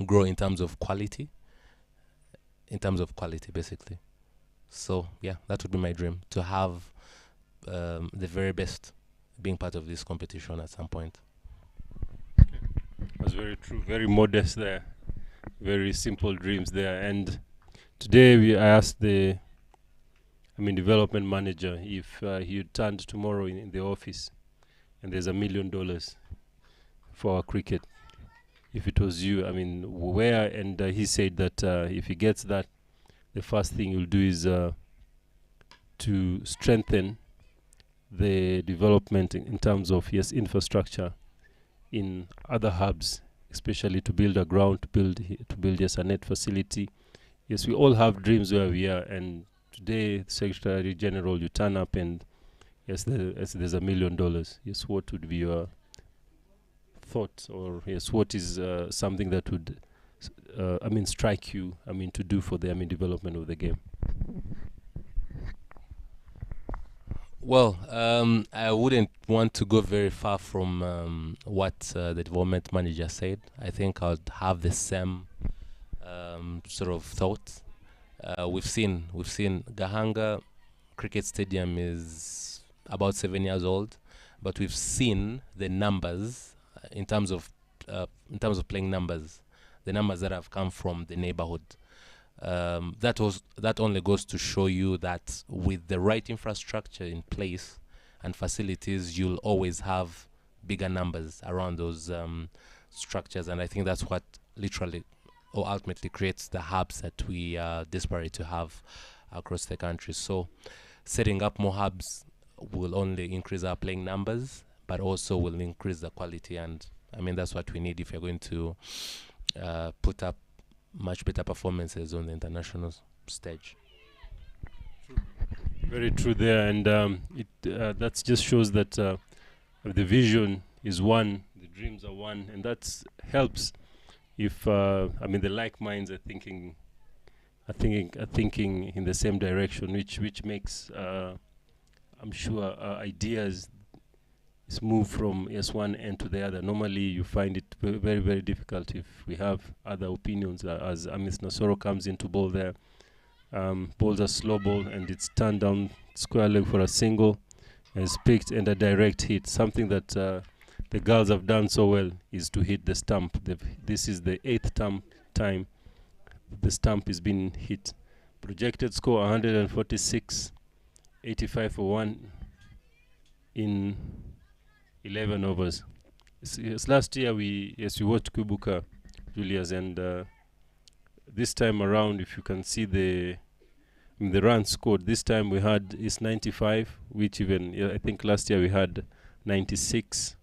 grow in terms of quality. Basically. So yeah, that would be my dream, to have the very best being part of this competition at some point. That's very true. Very modest there. Very simple dreams there. And today I asked the, I mean, development manager if he turned tomorrow in the office and there's $1 million for our cricket. If it was you, I mean, where? And he said that if he gets that, the first thing he'll do is to strengthen the development in terms of, yes, infrastructure in other hubs, especially to build a ground, to build yes, a net facility. Yes, we all have dreams where we are, and today, Secretary General, you turn up and yes, there's $1 million. Yes, what would be your thought, or yes, what is something that would, strike you, to do for the, development of the game? Well, I wouldn't want to go very far from what the development manager said. I think I'd have the same sort of thought. We've seen Gahanga Cricket Stadium is about 7 years old, but we've seen the numbers in terms of playing numbers, the numbers that have come from the neighborhood. That only goes to show you that with the right infrastructure in place and facilities, you'll always have bigger numbers around those structures, and I think that's what literally or ultimately creates the hubs that we are desperate to have across the country. So setting up more hubs will only increase our playing numbers, but also will increase the quality, and that's what we need if you're going to put up much better performances on the international stage. Very true there, and that just shows that the vision is one, the dreams are one, and that helps if the like minds are thinking in the same direction, which makes I'm sure ideas is move from one end to the other. Normally you find it very, very difficult if we have other opinions, as Amis Nasoro comes into ball there. Balls are slow ball and it's turned down square leg for a single and it's picked and a direct hit. Something that the girls have done so well is to hit the stump. This is the 8th time the stump is being hit. Projected score 146, 85 for 1 in 11 overs. Yes, last year we watched Kubuka, Julius, and this time around, if you can see the runs scored, this time we had is 95, which even I think last year we had 96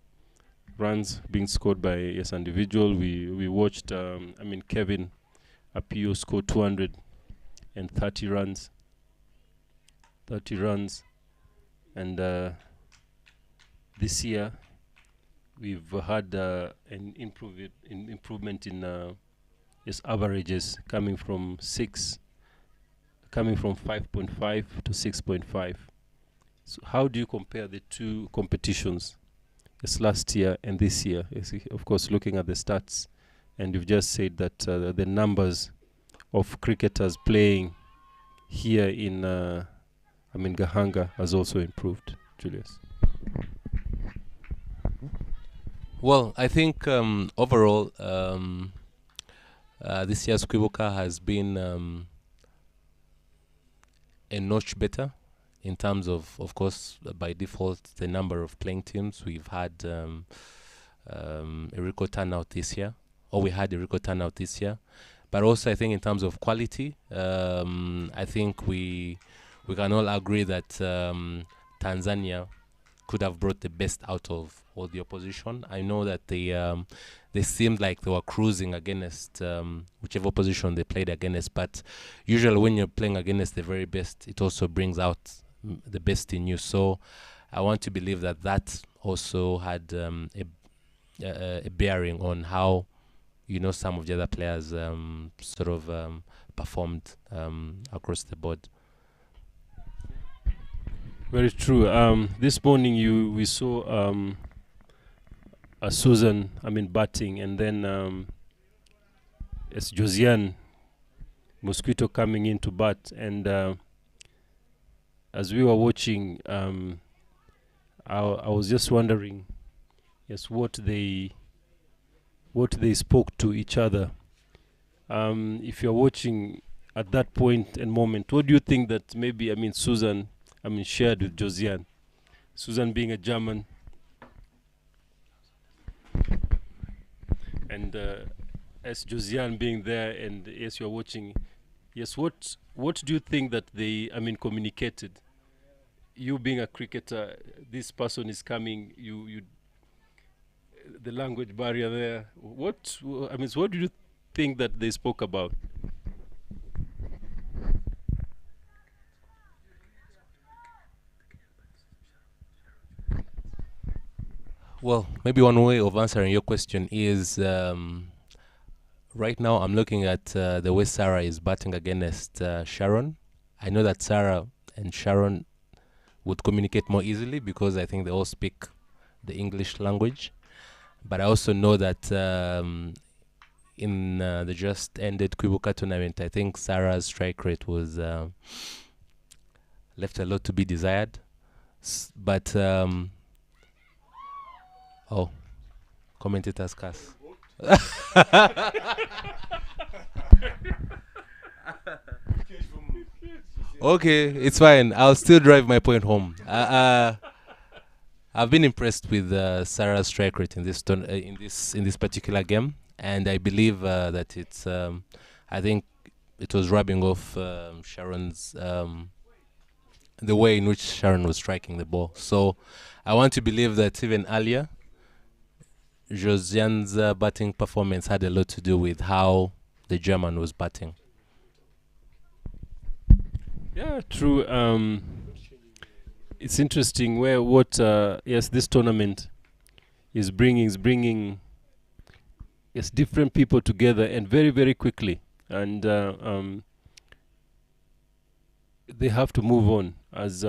runs being scored by individual. We watched Kevin Apio scored 230 runs, and this year we've had an improvement in averages coming from 5.5 to 6.5. So how do you compare the two competitions, last year and this year? Of course, looking at the stats, and you've just said that the numbers of cricketers playing here in Gahanga has also improved. Julius. Well, I think overall this year's Kwibuka has been a notch better in terms of course, by default, the number of playing teams. We've had a record turnout this year, or we had a record turnout this year. But also, I think in terms of quality, I think we can all agree that Tanzania could have brought the best out of all the opposition. I know that they seemed like they were cruising against whichever opposition they played against, but usually when you're playing against the very best, it also brings out the best in you. So I want to believe that also had a bearing on how some of the other players performed across the board. Very true. This morning we saw Susan, batting, and then it's Josiane Mosquito coming in to bat. And as we were watching, I was just wondering, what they spoke to each other. If you're watching at that point and moment, what do you think that maybe Susan shared with Josiane? Susan being a German, and as Josiane being there, and as you're watching, what do you think that they communicated? You being a cricketer, this person is coming. You the language barrier there. I mean, so what do you think that they spoke about? Well, maybe one way of answering your question is right now I'm looking at the way Sarah is batting against Sharon. I know that Sarah and Sharon would communicate more easily because I think they all speak the English language. But I also know that in the just ended Kwibuka tournament, I think Sarah's strike rate was left a lot to be desired. But oh, commentators curse. Okay, it's fine. I'll still drive my point home. I've been impressed with Sarah's strike rate in this in this particular game, and I believe that it's. I think it was rubbing off Sharon's the way in which Sharon was striking the ball. So I want to believe that even earlier, Josiane's batting performance had a lot to do with how the German was batting. Yeah, true. It's interesting where yes, this tournament is bringing yes, different people together and very, very quickly, and they have to move on as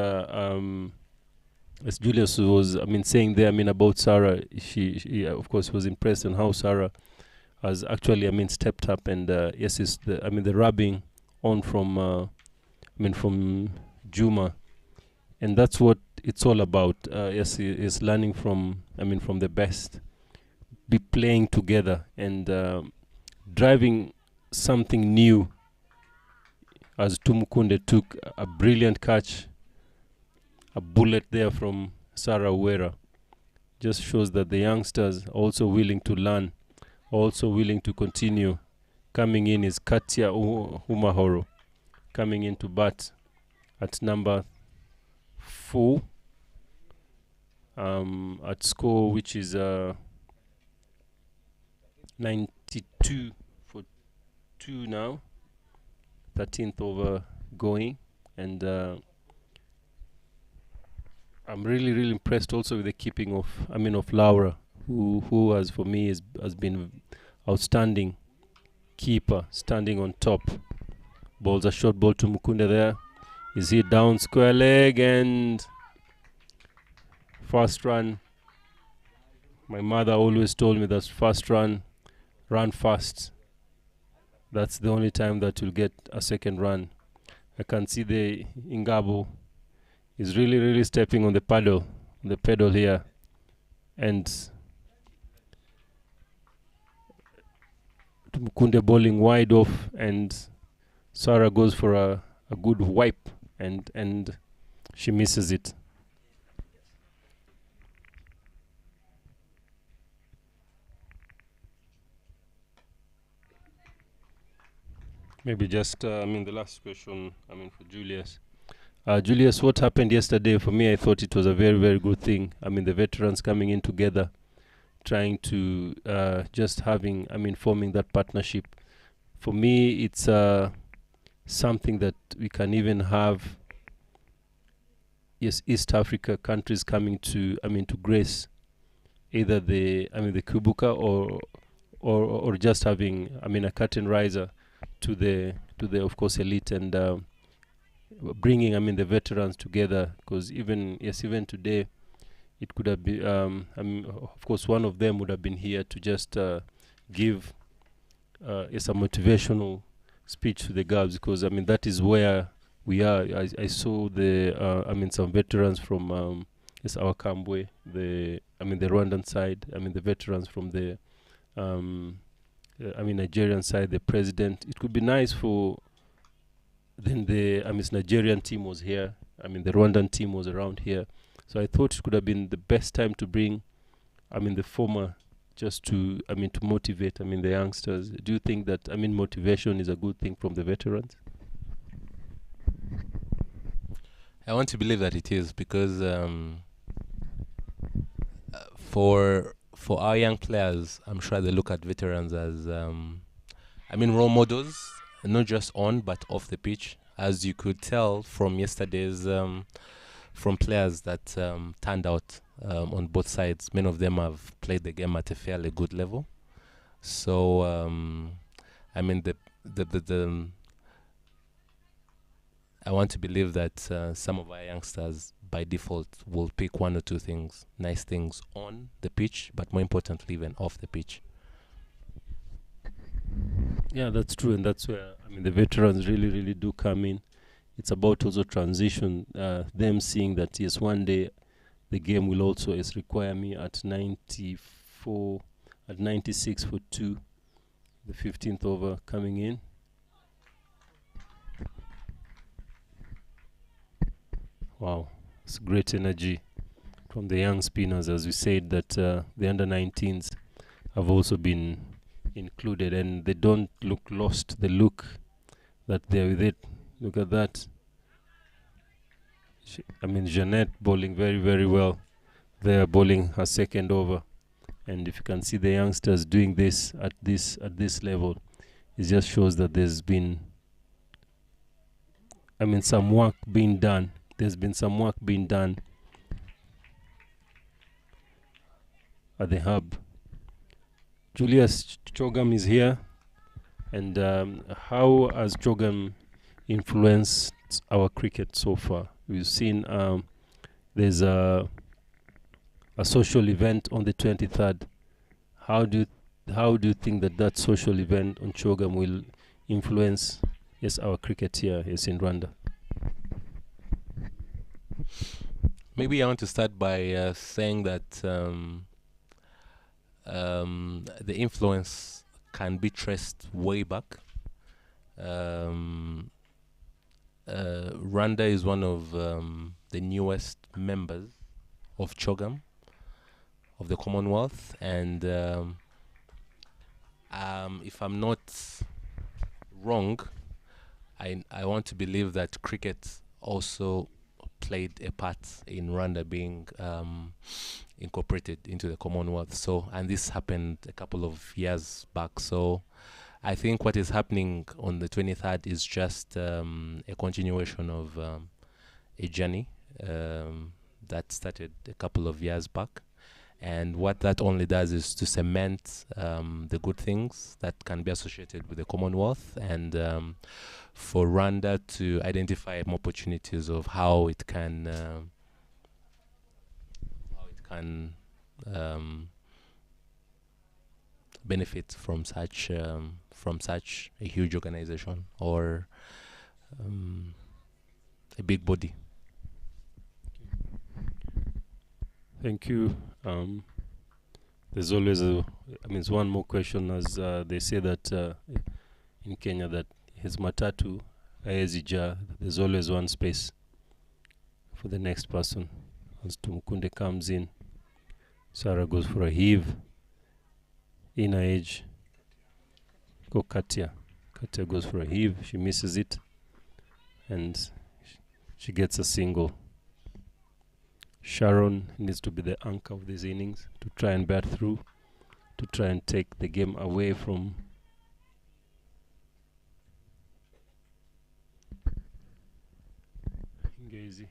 Julius was saying there about Sarah. She of course was impressed on how Sarah has actually stepped up, and yes, it's the rubbing on from from Juma, and that's what it's all about. Yes, is learning from from the best, be playing together and driving something new. As Tumukunde took a brilliant catch, a bullet there from Sarah Uwera, just shows that the youngsters are also willing to learn, also willing to continue. Coming in is Katia Humahoro, coming in to bat at number 4 at score, which is 92 for 2 now, 13th over going, and I'm really impressed also with the keeping of of Laura, who has for me has been outstanding keeper, standing on top. Ball's a short ball to Mukunde there. Is he down square leg and first run? My mother always told me that first run fast. That's the only time that you'll get a second run. I can see the Ingabo is really stepping on the pedal here, and Mukunde bowling wide off, and Sarah goes for a good wipe, and she misses it. Maybe just the last question for Julius. Julius, what happened yesterday? For me, I thought it was a very good thing. The veterans coming in together, trying to just having forming that partnership. For me, it's something that we can even have, yes, East Africa countries coming to to grace either the the Kubuka or just having a curtain riser to the of course elite, and bringing the veterans together, because even today it could have been of course one of them would have been here to just give yes, a motivational speech to the girls, because that is where we are. I saw the some veterans from yes, our Kambwe, the the Rwandan side, the veterans from the Nigerian side, the president. It could be nice for then the Nigerian team was here, the Rwandan team was around here, so I thought it could have been the best time to bring the former, just to to motivate the youngsters. Do you think that motivation is a good thing from the veterans? I want to believe that it is, because for for our young players, I'm sure they look at veterans as, role models, not just on but off the pitch. As you could tell from yesterday's, from players that turned out on both sides, many of them have played the game at a fairly good level. So, I want to believe that some of our youngsters, by default, will pick one or two things, nice things on the pitch, but more importantly, even off the pitch. Yeah, that's true, and that's where the veterans really do come in. It's about also transition, them seeing that yes, one day the game will also require me at 94, at 96 for 2, the 15th over coming in. Wow, it's great energy from the young spinners. As we said, that the under-19s have also been included, and they don't look lost. They look that they're with it. Look at that. Jeanette bowling very well. They are bowling her second over, and if you can see the youngsters doing this at this level, it just shows that there's been some work being done. There's been some work being done at the hub. Julius, CHOGM is here, and how has CHOGM influenced our cricket so far? We've seen there's a social event on the 23rd. How do you think that social event on CHOGM will influence our cricket here in Rwanda? Maybe I want to start by saying that the influence can be traced way back. Rwanda is one of the newest members of CHOGM, of the Commonwealth, and if I'm not wrong, I want to believe that cricket also played a part in Rwanda being incorporated into the Commonwealth. So, and this happened a couple of years back. So, I think what is happening on the 23rd is just a continuation of a journey that started a couple of years back. And what that only does is to cement the good things that can be associated with the Commonwealth, and for Rwanda to identify more opportunities of how it can benefit from such a huge organization or a big body. Thank you. There's always one more question, as they say that in Kenya that his matatu haezija, there's always one space for the next person. As Tumukunde comes in, Sarah goes for a heave. Inner edge, go Katia. Katia goes for a heave, she misses it, and she gets a single. Sharon needs to be the anchor of these innings to try and bat through, to try and take the game away from Ingezi.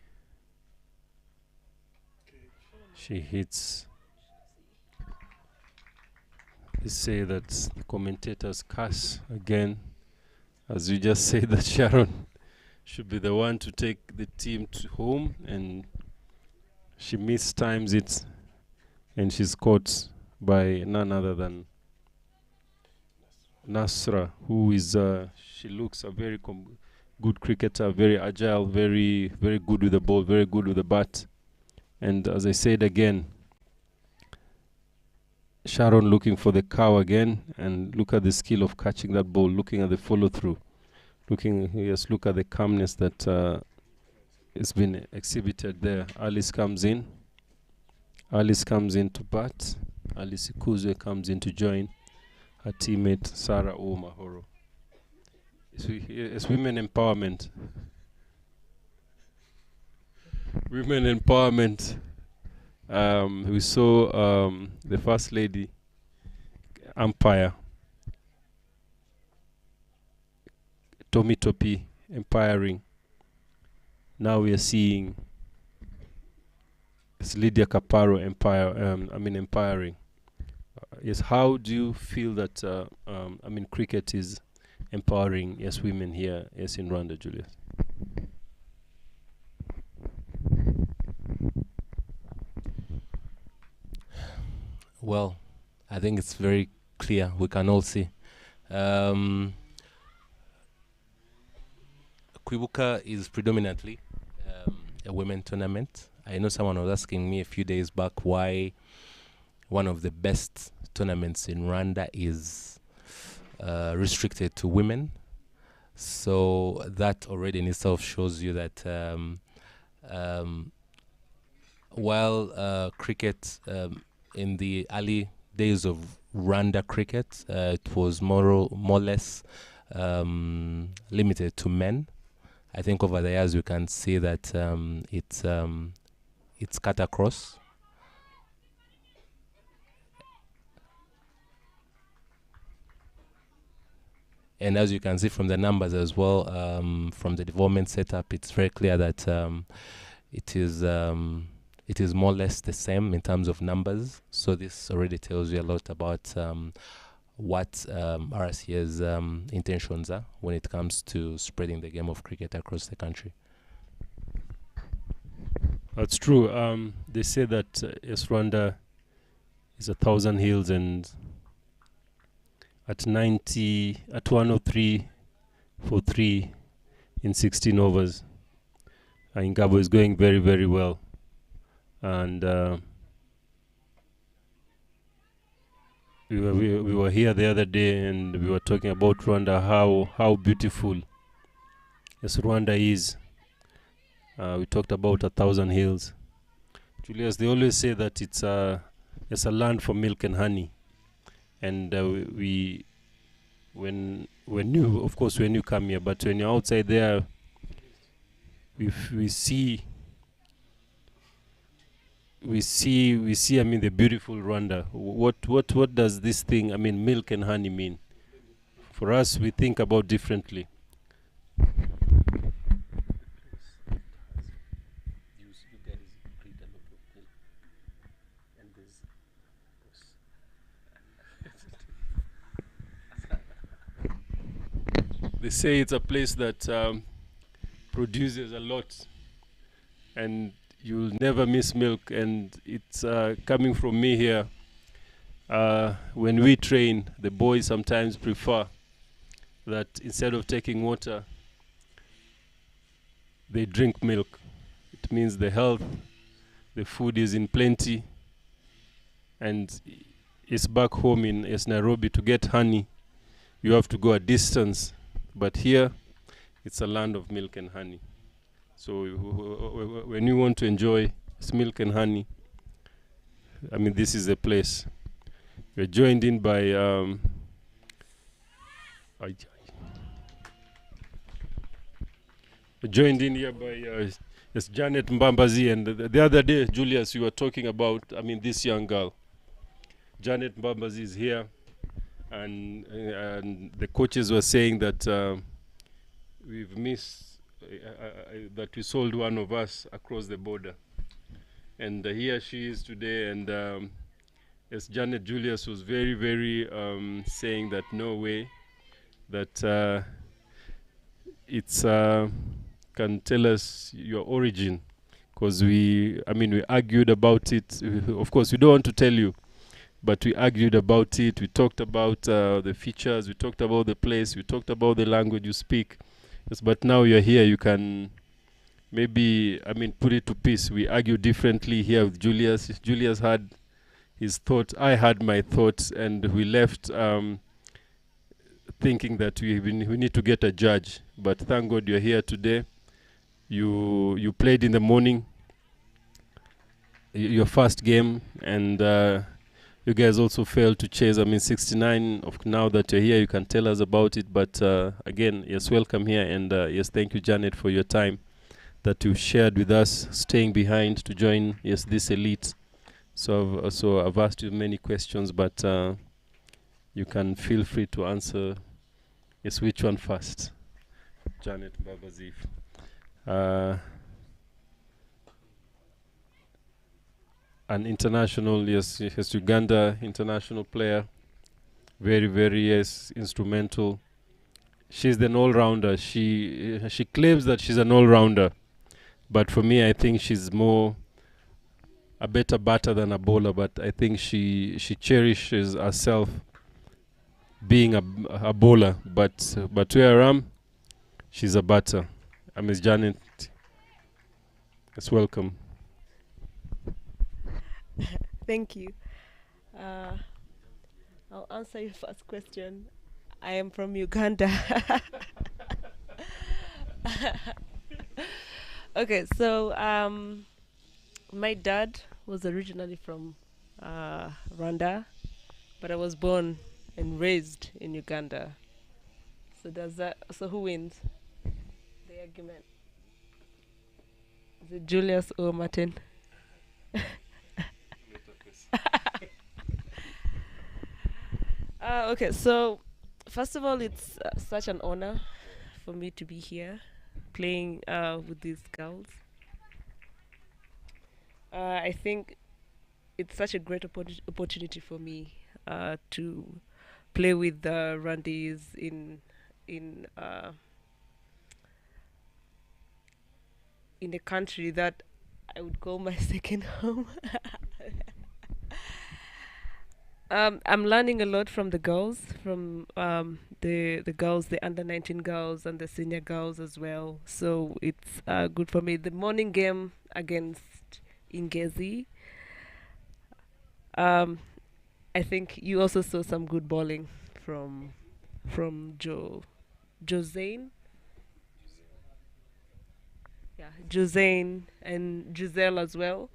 She hits. They say that the commentators curse again, as you just say that Sharon should be the one to take the team to home, and she mistimes it, and she's caught by none other than Nasra, who is she looks a very good cricketer, very agile, very good with the ball, very good with the bat. And as I said again, Sharon looking for the cow again, and look at the skill of catching that ball, looking at the follow through, look at the calmness that it's been exhibited there. Alice comes in to bat. Alice Ikuzwe comes in to join her teammate Sarah Omahoro. It's women empowerment. Women empowerment. we saw the First Lady umpire, Tommy Topi, umpiring. Now we are seeing Lydia Caparo umpiring. Yes, how do you feel that cricket is empowering women here in Rwanda, Julius? Well, I think it's very clear. We can all see. Kwibuka is predominantly a women tournament. I know someone was asking me a few days back why one of the best tournaments in Rwanda is restricted to women. So that already in itself shows you that while cricket in the early days of Rwanda cricket, it was more or less limited to men. I think over the years we can see that it's cut across. And as you can see from the numbers as well, from the development setup, it's very clear that it is more or less the same in terms of numbers. So this already tells you a lot about what RCA's intentions are when it comes to spreading the game of cricket across the country. That's true. They say that Rwanda is 1,000 hills, and at 103 for 3 in 16 overs, Ingabo is going very, very well. And we were here the other day, and we were talking about Rwanda, how beautiful Rwanda is. We talked about 1,000 hills. Julius, they always say that it's a land for milk and honey. And when you come here, but when you're outside there, we see the beautiful Rwanda. What does this thing, milk and honey, mean? For us, we think about differently. They say it's a place that produces a lot, and you'll never miss milk. And it's coming from me here. When we train, the boys sometimes prefer that instead of taking water, they drink milk. It means the health, the food is in plenty, and it's back home in Nairobi. To get honey, you have to go a distance. But here, it's a land of milk and honey. So when you want to enjoy milk and honey, this is the place. We're joined in by Janet Mbambazi. And the other day, Julius, you were talking about this young girl. Janet Mbambazi is here. And the coaches were saying that we've missed, that we sold one of us across the border. And here she is today. And as Janet, Julius was very, very saying that no way, that it's can tell us your origin, because we argued about it. Of course, we don't want to tell you, but we argued about it. We talked about the features. We talked about the place. We talked about the language you speak. Yes, but now you're here. You can maybe, put it to peace. We argue differently here with Julius. Julius had his thought. I had my thoughts. And we left thinking that we need to get a judge. But thank God you're here today. You played in the morning, your first game. And you guys also failed to chase. 69. Now that you're here, you can tell us about it. But again, yes, welcome here. And yes, thank you, Janet, for your time that you shared with us, staying behind to join, yes, this elite So I've asked you many questions, but you can feel free to answer. Yes, which one first? Janet Babazif. An international, yes, Uganda international player. Very, very, yes, instrumental. She's an all-rounder. She claims that she's an all-rounder, but for me, I think she's more a better batter than a bowler. But I think she cherishes herself being a bowler. But where I am, she's a batter. Miss Janet, yes, welcome. Thank you. I'll answer your first question. I am from Uganda. Okay, so my dad was originally from Rwanda, but I was born and raised in Uganda. So so who wins the argument? Is it Julius or Martin? Okay, so first of all, it's such an honor for me to be here playing with these girls. I think it's such a great opportunity for me to play with the Rwandese in a country that I would call my second home. I'm learning a lot from the girls, from the girls, the under-19 girls and the senior girls as well. So it's good for me. The morning game against Ingenzi, I think you also saw some good bowling from Josane. Yeah, Josane and Giselle as well.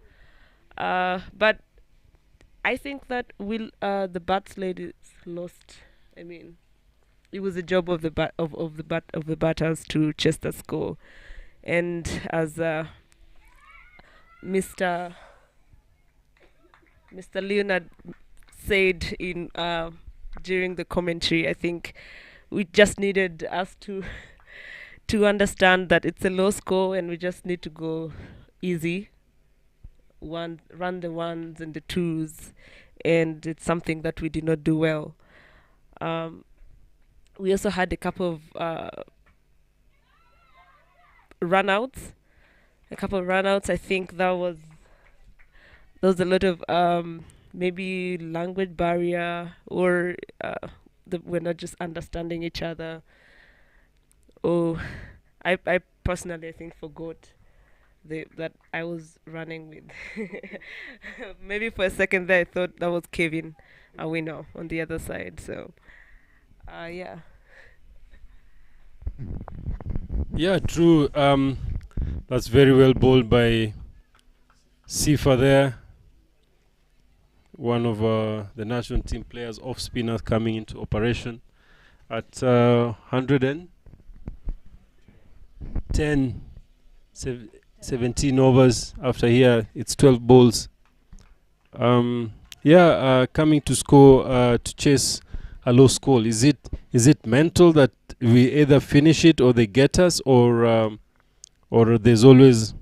But I think that the bats ladies lost. I mean, it was the job of the batters to chase the score, and as Mr. Leonard said in during the commentary, I think we just needed us to understand that it's a low score and we just need to go easy. Run the ones and the twos, and it's something that we did not do well. We also had a couple of runouts. I think there was a lot of maybe language barrier, or we're not just understanding each other. Oh, I personally, I think, forgot that I was running with. Maybe for a second there I thought that was Kevin Awino on the other side. So yeah. Yeah, true. That's very well bowled by Sifa there. One of the national team players, off spinners coming into operation at 110, 17 overs. After here, it's 12 balls. Coming to score to chase a low score. Is it mental that we either finish it or they get us, or there's always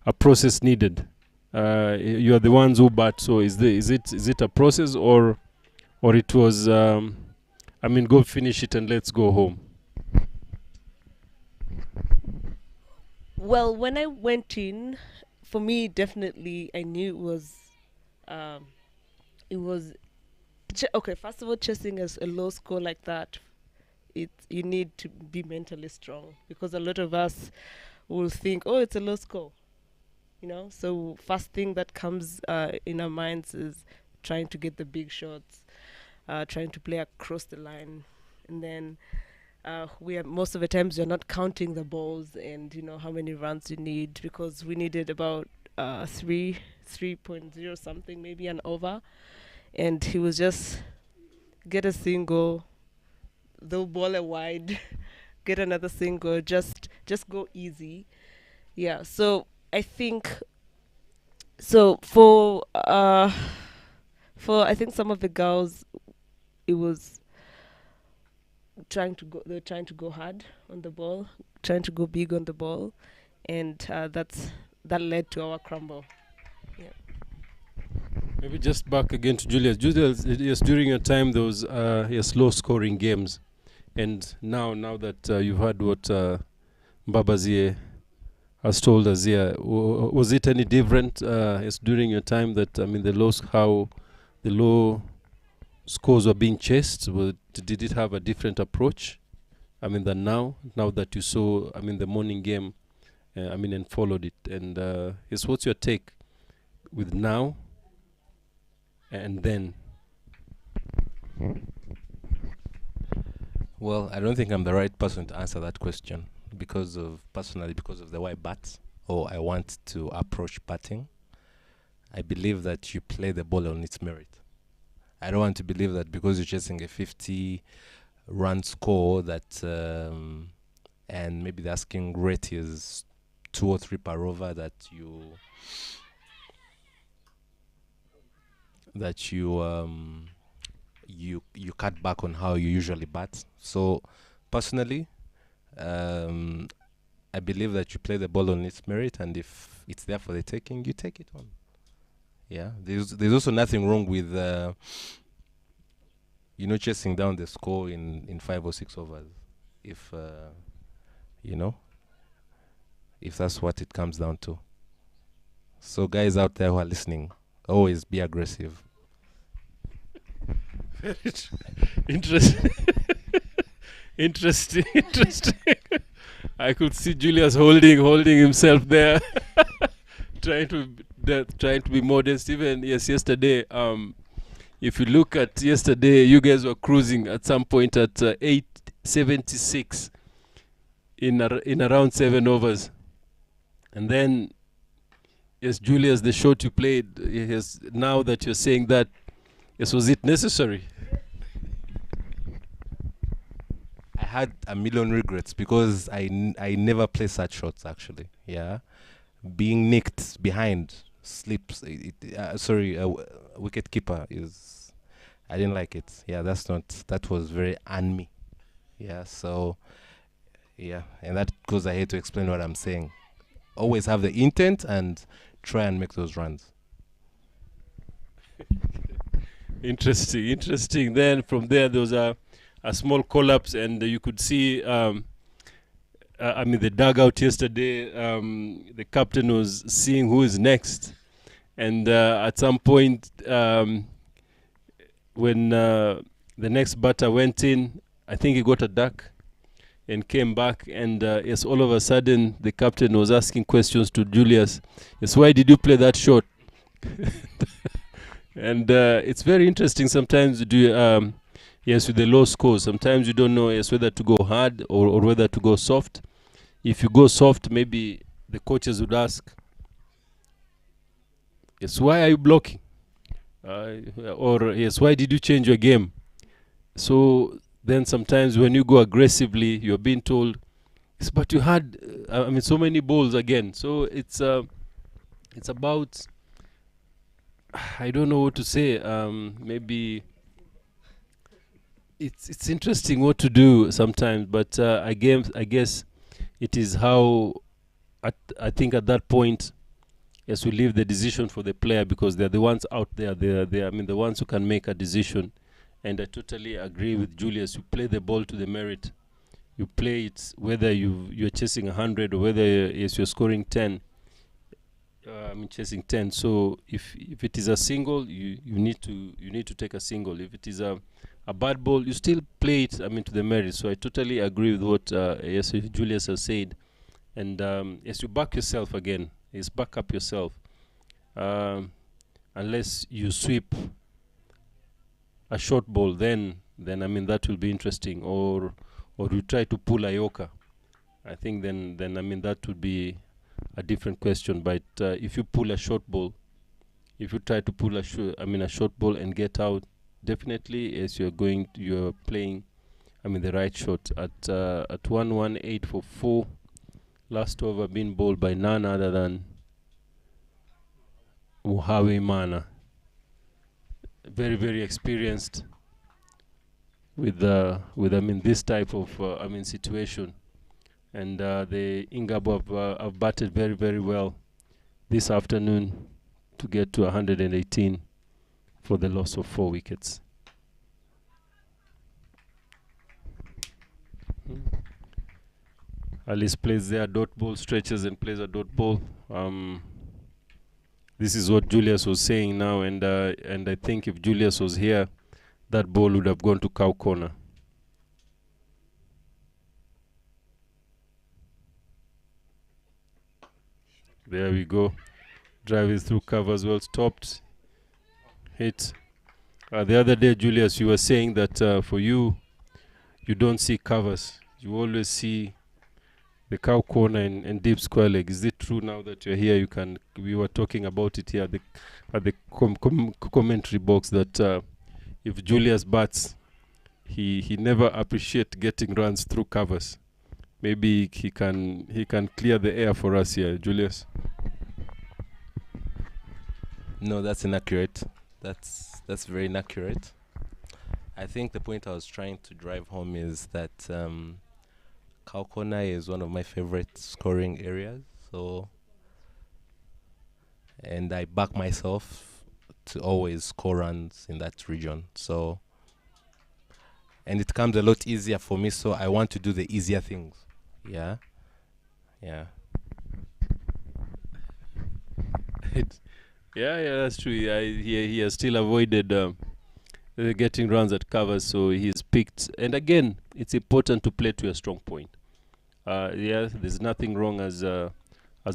a process needed? You are the ones who bat. So is it a process, or it was go finish it and let's go home? Well, when I went in, for me, definitely, I knew it was okay. First of all, chasing a low score like that, you need to be mentally strong, because a lot of us will think, oh, it's a low score, So first thing that comes in our minds is trying to get the big shots, trying to play across the line, and then most of the times you're not counting the balls and how many runs you need, because we needed about 3.0 something, maybe an over, and he was just get a single, they'll ball a wide, get another single, just go easy. Yeah, so I think So for I think some of the girls, it was they were trying to go hard on the ball, trying to go big on the ball, and that led to our crumble. Maybe just back again to Julius. Julius, yes, during your time there was yes, low scoring games, and now that you've heard what Mbabazie has told us here, was it any different yes, during your time that how the low scores were being chased? Did it have a different approach? Than now that you saw the morning game, and followed it, and yes, what's your take with now and then? Well, I don't think I'm the right person to answer that question because of the way I bat, or I want to approach batting. I believe that you play the ball on its merit. I don't want to believe that because you're chasing a 50-run score that and maybe the asking rate is 2 or 3 per over that you cut back on how you usually bat. So personally, I believe that you play the ball on its merit, and if it's there for the taking, you take it on. Yeah, there's also nothing wrong with chasing down the score in 5 or 6 overs, if if that's what it comes down to. So guys out there who are listening, always be aggressive. Interesting. Interesting. I could see Julius holding himself there, trying to be modest. Even yesterday. If you look at yesterday, you guys were cruising at some point at 876 in around 7 overs, and then yes, Julius, the shot you played. Yes, now that you're saying that, yes, was it necessary? I had a million regrets because I never play such shots actually. Yeah, being nicked behind slips. Wicket keeper is. I didn't like it. Yeah, that was very me. Yeah, so yeah, and that goes ahead to explain what I'm saying. Always have the intent and try and make those runs. Interesting. Then from there was a small collapse, and you could see the dugout yesterday. The captain was seeing who is next, and at some point when the next batter went in, I think he got a duck and came back, and yes, all of a sudden the captain was asking questions to Julius. Yes, why did you play that shot? And it's very interesting sometimes with the low scores. Sometimes you don't know whether to go hard or whether to go soft. If you go soft, maybe the coaches would ask, yes, why are you blocking? Or yes, why did you change your game? So then sometimes when you go aggressively, you're being told, yes, but you had so many balls again. So it's about, I don't know what to say. Maybe it's interesting what to do sometimes, but I guess it is how I think at that point, yes, we leave the decision for the player, because they're the ones out there. They're the ones who can make a decision. And I totally agree with Julius. You play the ball to the merit. You play it whether you're chasing 100 or whether you're scoring 10. Chasing 10. So if it is a single, you need to take a single. If it is a bad ball, you still play it to the merit. So I totally agree with what Julius has said. And you back yourself again. Yes, back up yourself. Unless you sweep a short ball, then that will be interesting. Or you try to pull a yorker. I think then that would be a different question. But if you pull a short ball, if you try to pull a short ball and get out, definitely as you're playing the right shot. At 118 for 4, last over being bowled by none other than Muhawe Mana. Very, very experienced with this type of situation. And the Ingabo have batted very, very well this afternoon to get to 118 for the loss of 4 wickets. Alice plays their dot ball, stretches and plays a dot ball. This is what Julius was saying now, and I think if Julius was here, that ball would have gone to cow corner. There we go. Driving through covers, well stopped. Hit. The other day, Julius, you were saying that for you, you don't see covers. You always see the cow corner and deep square leg. Is it true now that you're here? We were talking about it here at the commentary box that if Julius bats, he never appreciate getting runs through covers. Maybe he can clear the air for us here, Julius. No, that's inaccurate. That's very inaccurate. I think the point I was trying to drive home is that cow corner is one of my favorite scoring areas. So, and I back myself to always score runs in that region. So, and it comes a lot easier for me. So I want to do the easier things. Yeah. Yeah, that's true. He has still avoided getting runs at covers, so he's picked. And again, it's important to play to your strong point. There's nothing wrong as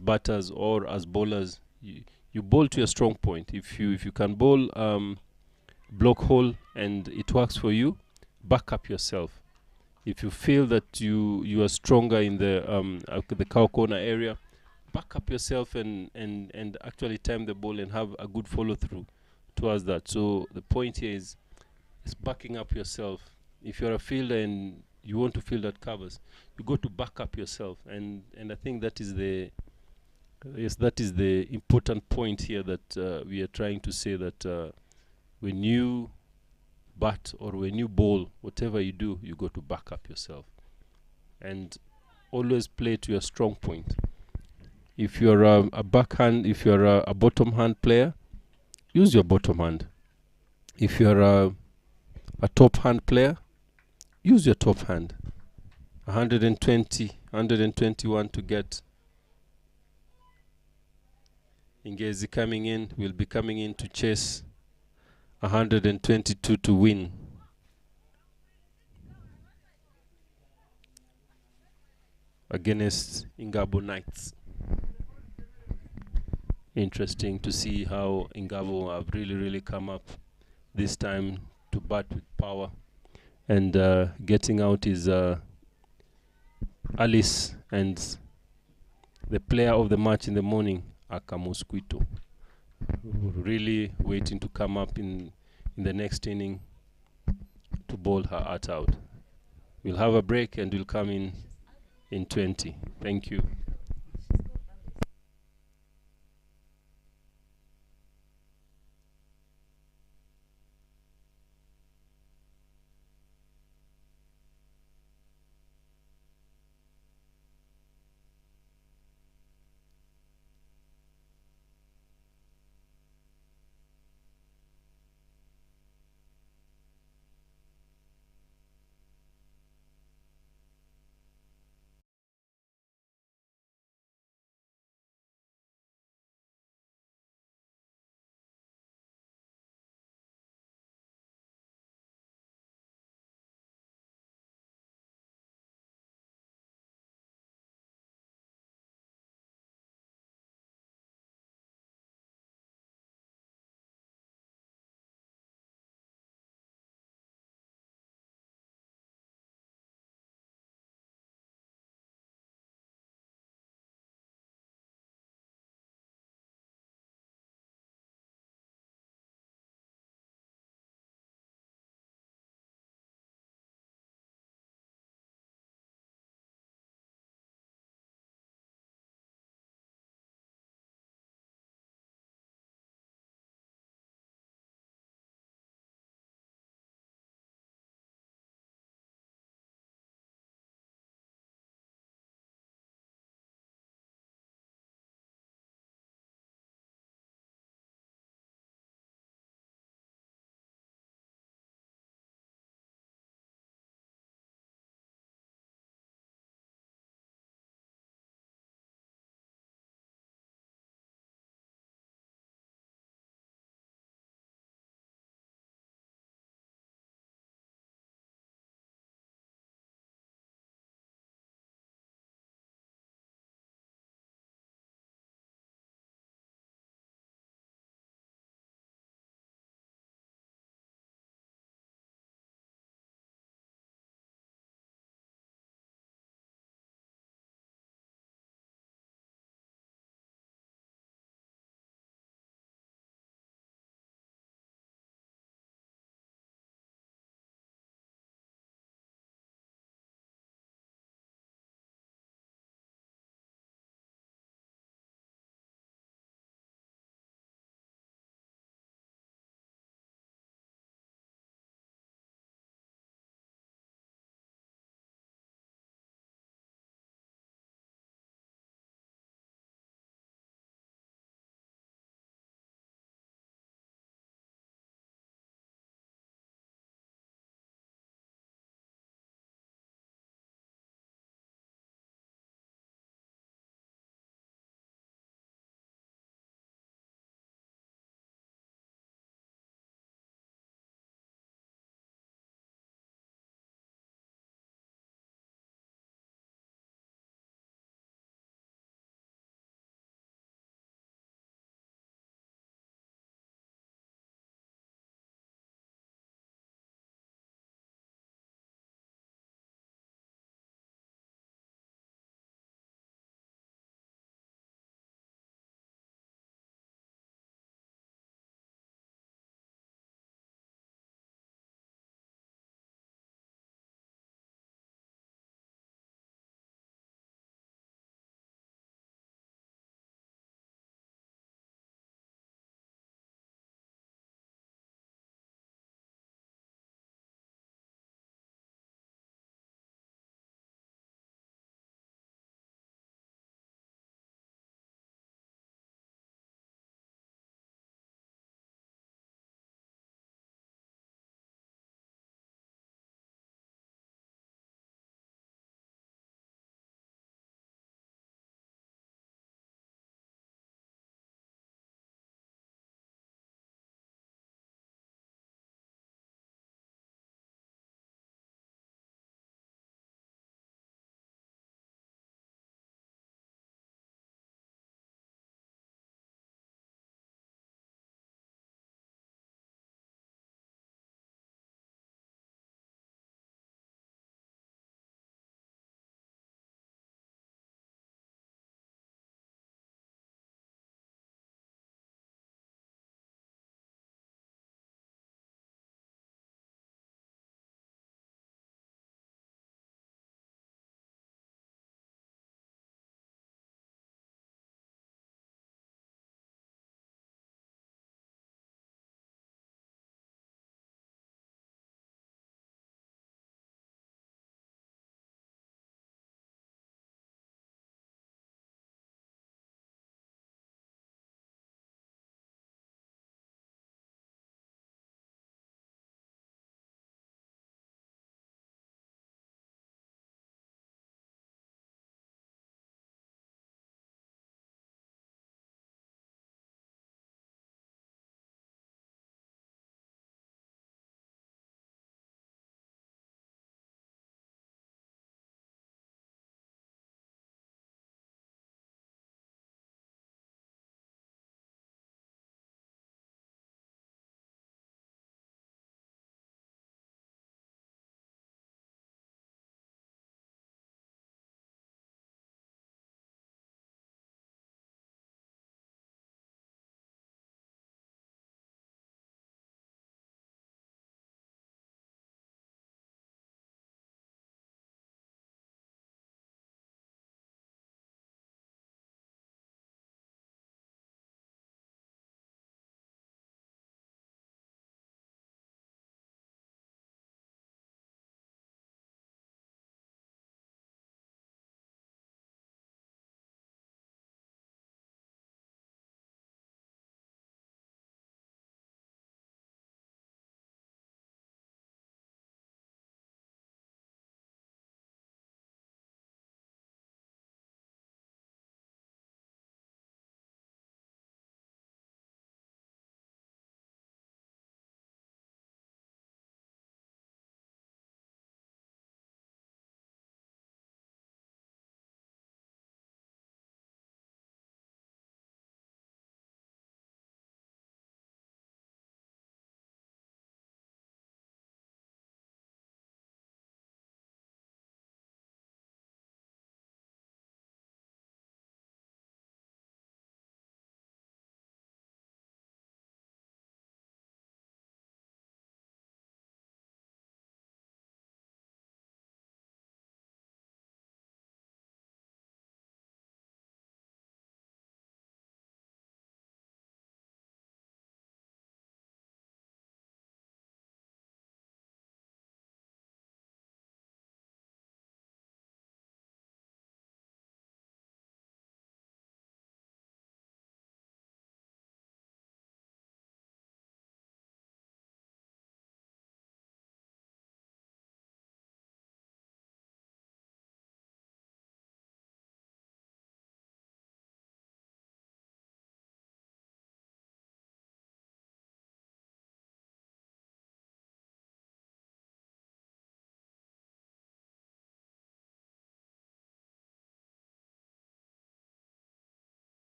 batters or as bowlers. You bowl to your strong point. If you can bowl block hole and it works for you, back up yourself. If you feel that you are stronger in the cow corner area, back up yourself and actually time the ball and have a good follow through towards that. So the point here is backing up yourself. If you're a fielder and you want to field at covers, you go to back up yourself, and I think that is the important point here that we are trying to say, that when you bat or when you bowl, whatever you do, you go to back up yourself and always play to your strong point. If you're a backhand, if you're a bottom hand player, use your bottom hand. If you're a top hand player, use your top hand. 120, 121 to get. Ingezi coming in, will be coming in to chase 122 to win. Against Ingabo Knights. Interesting to see how Ingabo have really come up this time to bat with power. And getting out is Alice, and the player of the match in the morning, Akamusquito. Really waiting to come up in the next inning to bowl her heart out. We'll have a break and we'll come in 20. Thank you.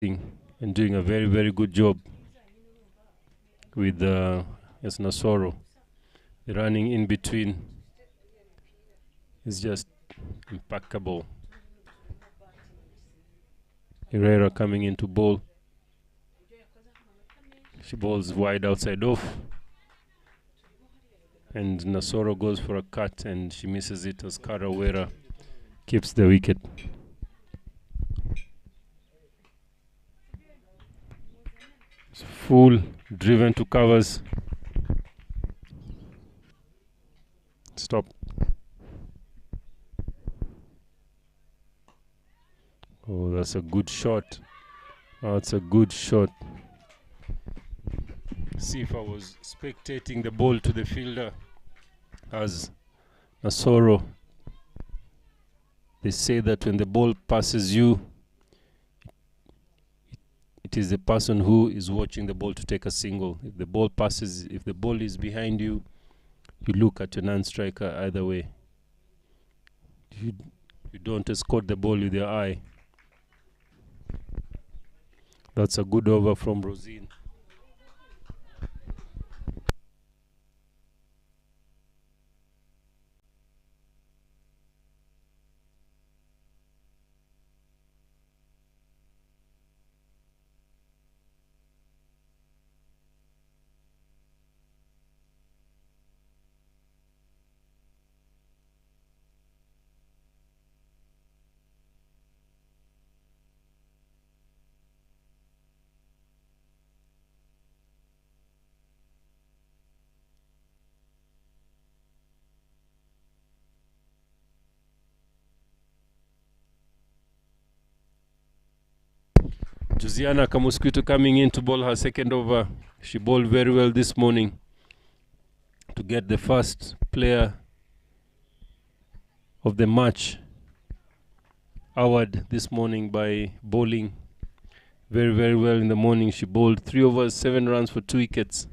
and doing a very, very good job with Nasoro. The running in between is just impeccable. Herrera coming into ball. She bowls wide outside off. And Nasoro goes for a cut and she misses it as Karawera keeps the wicket. It's full, driven to covers. Stop. Oh, that's a good shot. That's a good shot. See if I was spectating the ball to the fielder as Nasoro. They say that when the ball passes you, it is the person who is watching the ball to take a single. If the ball passes, if the ball is behind you, you look at your non-striker either way. You don't escort the ball with your eye. That's a good over from Rosine. Josiana Kamusquito coming in to bowl her second over. She bowled very well this morning to get the first player of the match award this morning by bowling very, very well in the morning. She bowled 3 overs, 7 runs for 2 wickets.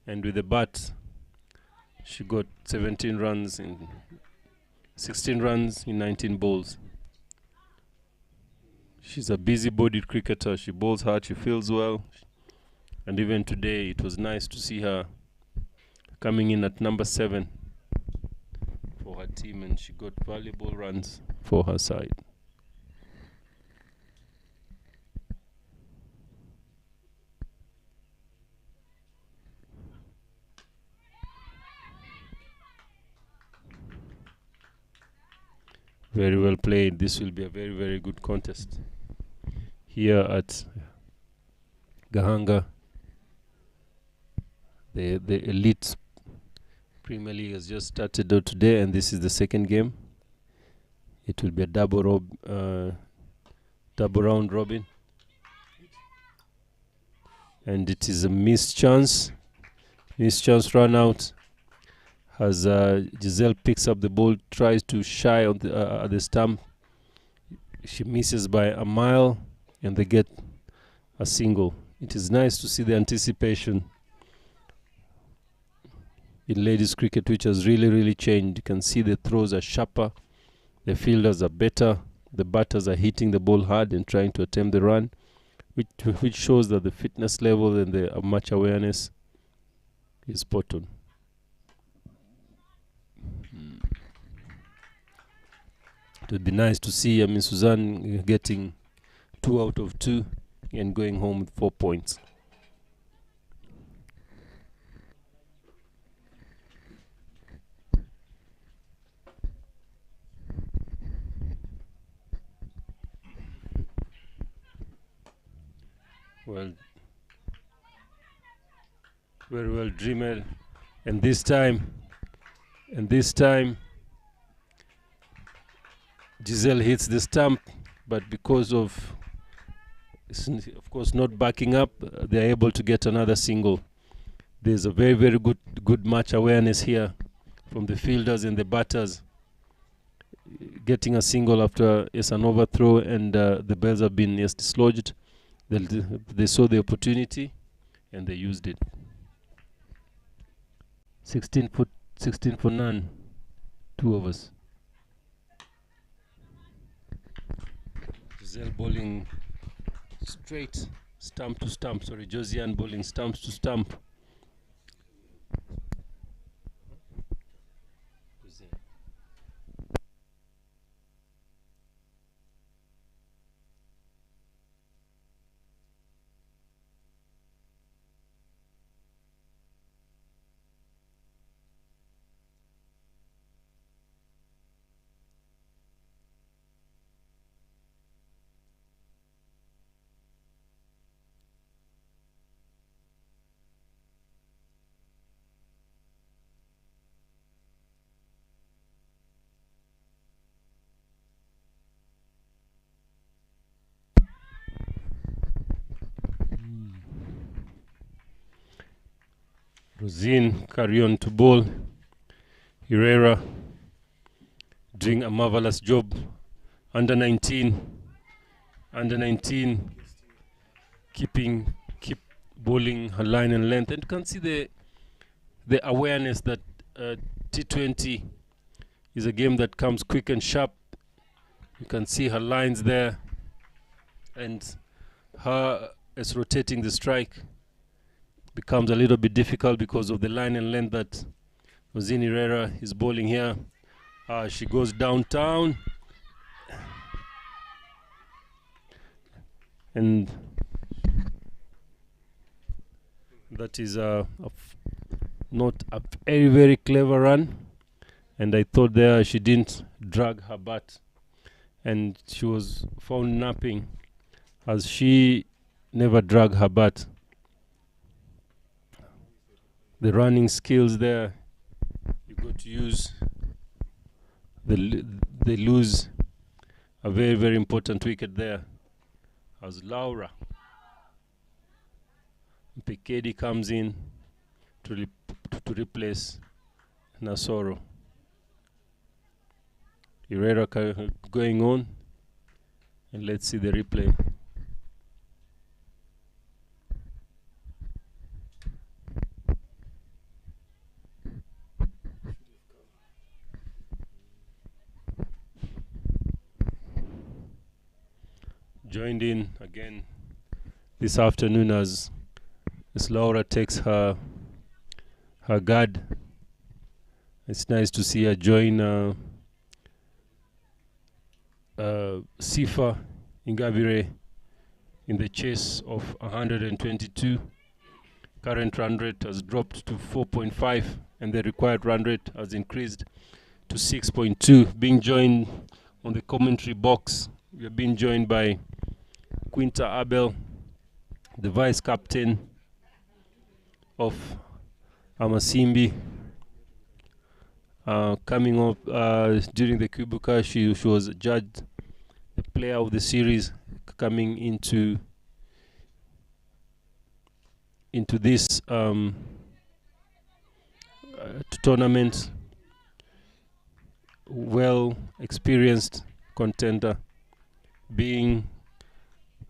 And with the bat, she got 17 runs in 16 runs in 19 bowls. She's a busy-bodied cricketer. She bowls hard, she feels well. And even today, it was nice to see her coming in at number 7 for her team, and she got valuable runs for her side. Very well played. This will be a very, very good contest here at Gahanga. The Elite Premier League has just started out today, and this is the second game. It will be a double round robin, and it is a missed chance run out as Giselle picks up the ball, tries to shy on at the stump. She misses by a mile, and they get a single. It is nice to see the anticipation in ladies cricket, which has really, really changed. You can see the throws are sharper, the fielders are better, the batters are hitting the ball hard and trying to attempt the run, which shows that the fitness level and the match awareness is spot on. It would be nice to see Suzanne getting 2 out of 2 and going home with 4 points. Well, very well, Dreamer, and this time Giselle hits the stump, but because of course not backing up, they're able to get another single. There's a very, very good match awareness here from the fielders and the batters, getting a single after an overthrow, and the bells have been dislodged. They saw the opportunity and they used it. 16 for none, 2 overs. Giselle bowling straight, stump to stump. Sorry, Josiane bowling stumps to stump. Rosine carry on to bowl. Herrera doing a marvelous job. Under 19, keep bowling her line and length, and you can see the awareness that T20 is a game that comes quick and sharp. You can see her lines there, and her as rotating the strike becomes a little bit difficult because of the line and length that Rosine Herrera is bowling here. She goes downtown, and that is not a very, very clever run. And I thought there she didn't drag her bat, and she was found napping as she never dragged her bat. The running skills there, you got to use. They lose a very, very important wicket there as Laura Pikedi comes in to replace Nasoro. Herrera going on, and let's see the replay. Joined in again this afternoon as Laura takes her guard. It's nice to see her join Sifa Ingabire in the chase of 122. Current run rate has dropped to 4.5, and the required run rate has increased to 6.2. Being joined on the commentary box, we are being joined by Quinta Abel, the vice captain of Amasimbi. Coming up during the Kubuka, she was judged the player of the series, coming into this tournament. Well experienced contender, being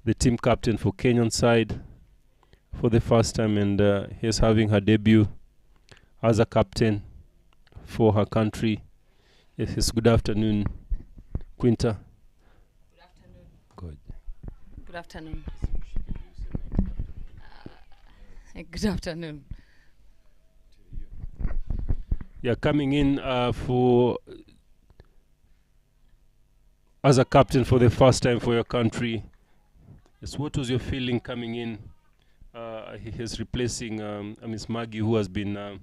the team captain for Kenyan side for the first time, and he's having her debut as a captain for her country. Yes, good afternoon, Quinta. Good afternoon. Good. Good afternoon. Good afternoon. Yeah, coming in for as a captain for the first time for your country. Yes, what was your feeling coming in? He's replacing Miss Maggie, who has been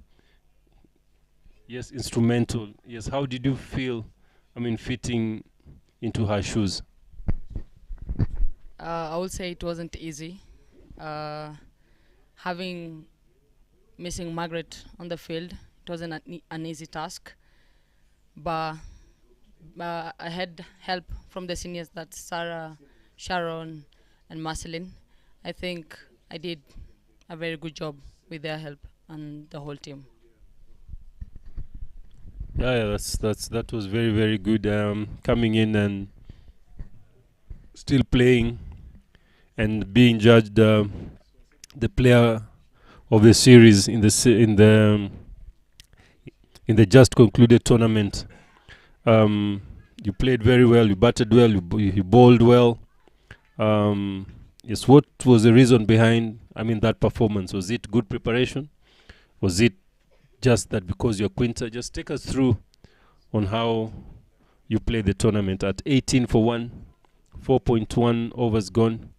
instrumental. Yes, how did you feel? Fitting into her shoes. I would say it wasn't easy. Having missing Margaret on the field, it wasn't an easy task. But I had help from the seniors, that's Sarah, Sharon, and Marceline. I think I did a very good job with their help and the whole team. Yeah, that was very, very good. Coming in and still playing and being judged the player of the series in the just concluded tournament. You played very well. You batted well. You bowled well. yes, what was the reason behind, that performance? Was it good preparation? Was it just that because you're Quinta? Just take us through on how you played the tournament at 18 for 1, 4.1 overs gone.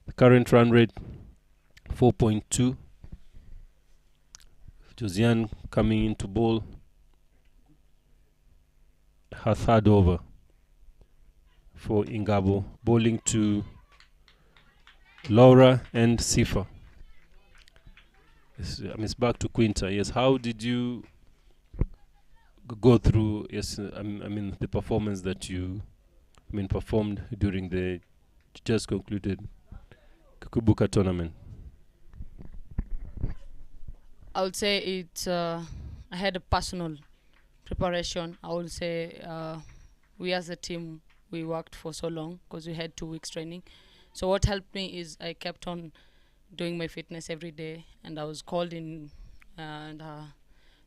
The current run rate, 4.2. Josiane coming into bowl, her third over for Ingabo, bowling to Laura and Sifa. Yes, it's back to Quinta. Yes, how did you go through? Yes, the performance that you, performed during the just concluded Kukubuka tournament. I would say it's I had a personal preparation. I would say we as a team, we worked for so long because we had 2 weeks training. So what helped me is I kept on doing my fitness every day, and I was called in the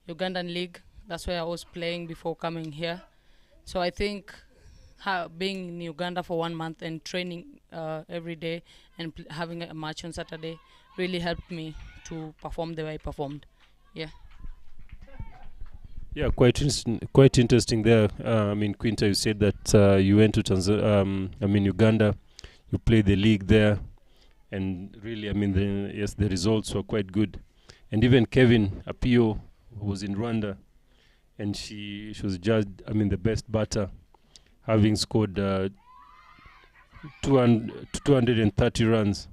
Ugandan league. That's where I was playing before coming here. So I think being in Uganda for 1 month and training every day and having a match on Saturday really helped me to perform the way I performed. Yeah. Yeah, quite interesting there. Quinta, you said that you went to Uganda. You played the league there, and really, the results were quite good. And even Kevin Apio, who was in Rwanda, and she was judged, the best batter, having scored 230 runs.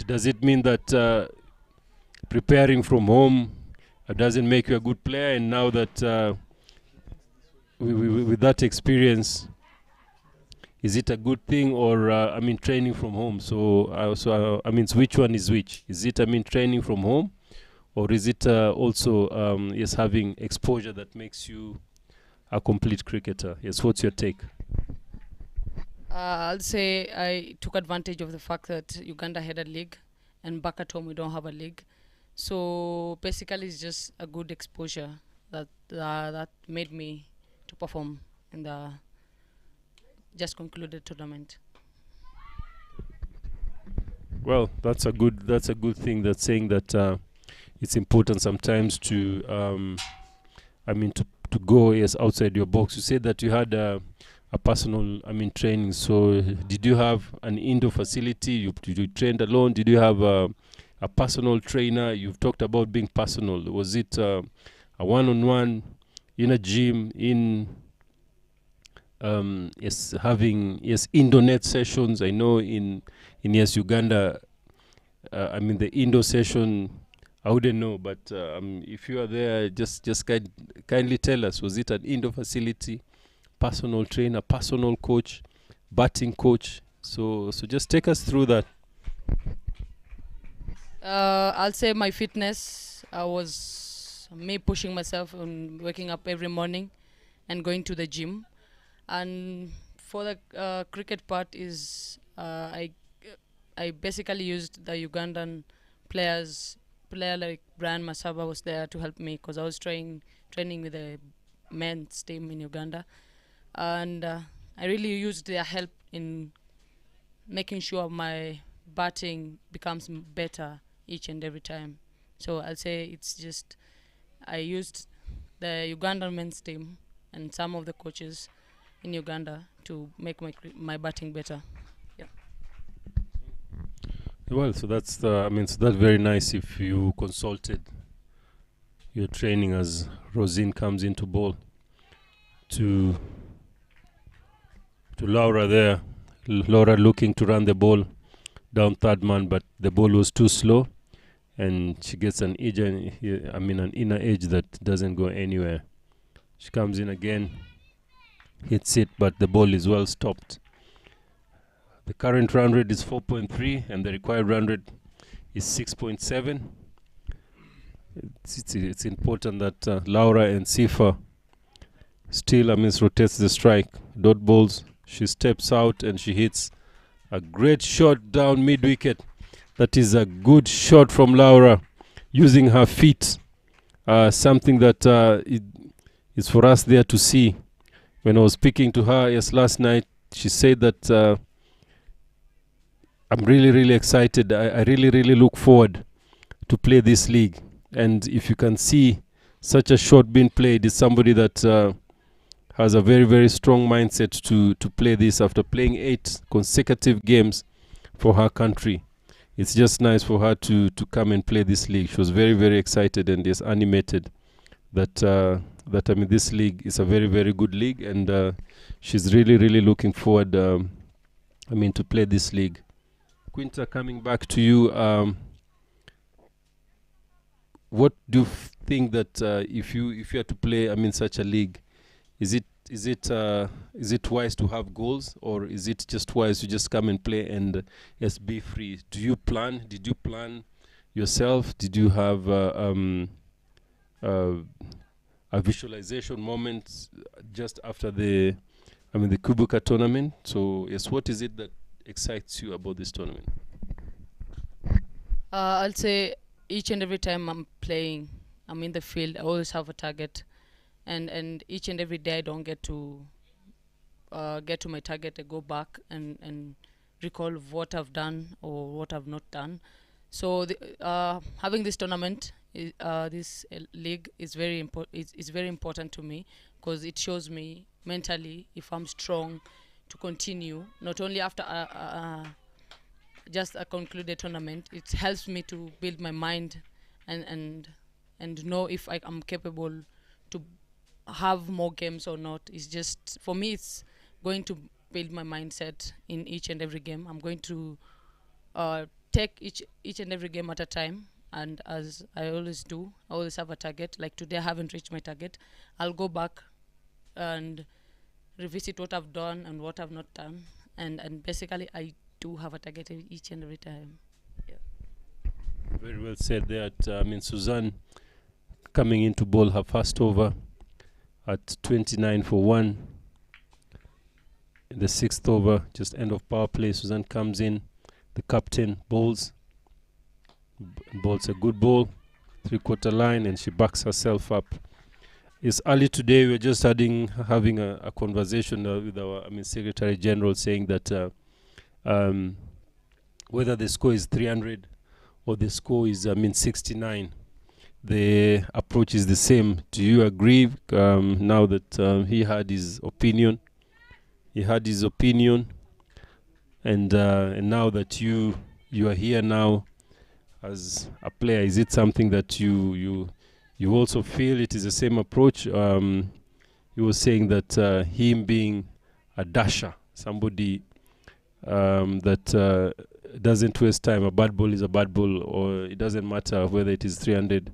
Does it mean that preparing from home doesn't make you a good player? And now that with that experience, is it a good thing, or training from home? So which one is which? Is it training from home, or is it also having exposure that makes you a complete cricketer? Yes, what's your take? I'll say I took advantage of the fact that Uganda had a league, and back at home we don't have a league. So basically, it's just a good exposure that made me to perform in the just concluded tournament. Well, that's a good thing. That's saying that it's important sometimes to to go outside your box. You said that you had a personal training. So did you have an indoor facility? You trained alone? Did you have a personal trainer? You've talked about being personal. Was it a one-on-one in a gym, in having indoor net sessions? I know in Uganda, the indoor session, I wouldn't know, but if you are there, just kindly tell us, was it an indoor facility, personal trainer, personal coach, batting coach? So just take us through that. I'll say my fitness was me pushing myself and waking up every morning and going to the gym. And for the cricket part is I basically used the Ugandan player like Brian Masaba was there to help me because I was training with the men's team in Uganda, and I really used their help in making sure my batting becomes better each and every time. So I'll say it's just I used the Ugandan men's team and some of the coaches in Uganda to make my batting better. Yeah. Well, so that's so that's very nice if you consulted your training as Rosine comes into ball to Laura there. Laura looking to run the ball down third man, but the ball was too slow, and she gets an inner edge that doesn't go anywhere. She comes in again, hits it, but the ball is well stopped. The current run rate is 4.3 and the required run rate is 6.7. It's important that Laura and Sifa still rotates the strike. Dot balls, she steps out and she hits a great shot down mid-wicket. That is a good shot from Laura using her feet. Something that is for us there to see. When I was speaking to her last night, she said that I'm really, really excited. I really, really look forward to play this league. And if you can see such a shot being played, is somebody that has a very, very strong mindset to play this after playing 8 consecutive games for her country. It's just nice for her to come and play this league. She was very, very excited and is animated that this league is a very, very good league, and she's really, really looking forward to play this league. Quinta, coming back to you, what do you think that if you had to play such a league, is it wise to have goals, or is it just wise to just come and play and just be free? Did you plan yourself? Did you have a visualization moment just after the Kubuka tournament? So yes, what is it that excites you about this tournament? I'll say each and every time I'm playing, I'm in the field, I always have a target, and each and every day I don't get to my target. I go back and recall what I've done or what I've not done. So having this tournament, this league is very important. It's very important to me because it shows me mentally if I'm strong to continue. Not only after just a concluded tournament, it helps me to build my mind and know if I'm capable to have more games or not. It's just, for me, it's going to build my mindset in each and every game. I'm going to take each and every game at a time, and as I always do, I always have a target. Like today I haven't reached my target, I'll go back and revisit what I've done and what I've not done, and basically I do have a target each and every time. Very well said there. Suzanne coming in to bowl her first over at 29 for 1. In the 6th over, just end of power play, Suzanne comes in. The captain bowls a good ball, 3/4 line, and she backs herself up. It's early today. We're just having a conversation with our Secretary General, saying that whether the score is 300 or the score is 69, the approach is the same. Do you agree? Now that he had his opinion, and now that you are here now as a player, is it something that you also feel it is the same approach? You were saying that him being a dasher, somebody that doesn't waste time, a bad ball is a bad ball, or it doesn't matter whether it is 300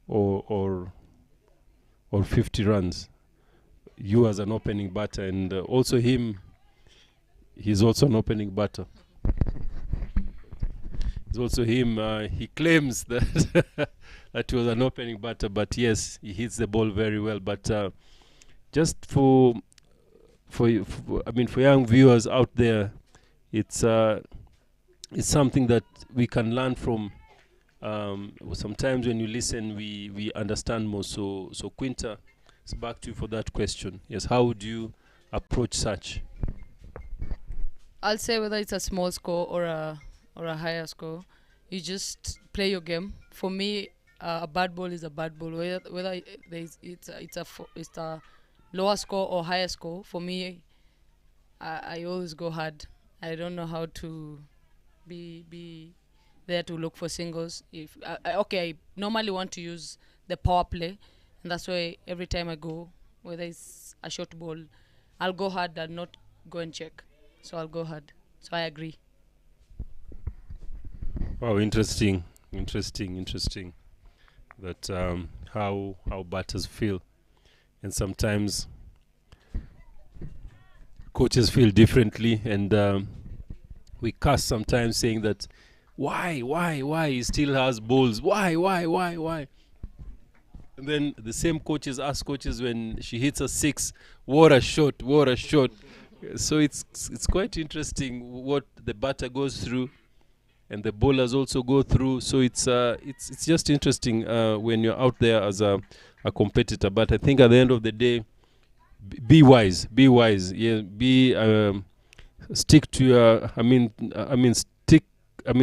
or 50 runs. You as an opening batter, and also he's also an opening batter. It's also him. He claims that that he was an opening batter, but yes, he hits the ball very well. But just for young viewers out there, it's something that we can learn from. Sometimes when you listen, we understand more. So Quinta, it's back to you for that question. Yes, how would you approach such? I'll say whether it's a small score or a higher score, you just play your game. For me, a bad ball is a bad ball. Whether it's a lower score or higher score, for me, I always go hard. I don't know how to be there to look for singles. If I normally want to use the power play, and that's why every time I go, whether it's a short ball, I'll go hard and not go and check. So I'll go hard. So I agree. Wow, interesting. That how batters feel, and sometimes coaches feel differently, and we curse sometimes, saying that why he still has balls, why, and then the same coaches ask coaches when she hits a 6, what a shot. So it's quite interesting what the batter goes through, and the bowlers also go through. So it's just interesting when you're out there as a competitor. But I think at the end of the day, be wise. Yeah, be stick to your.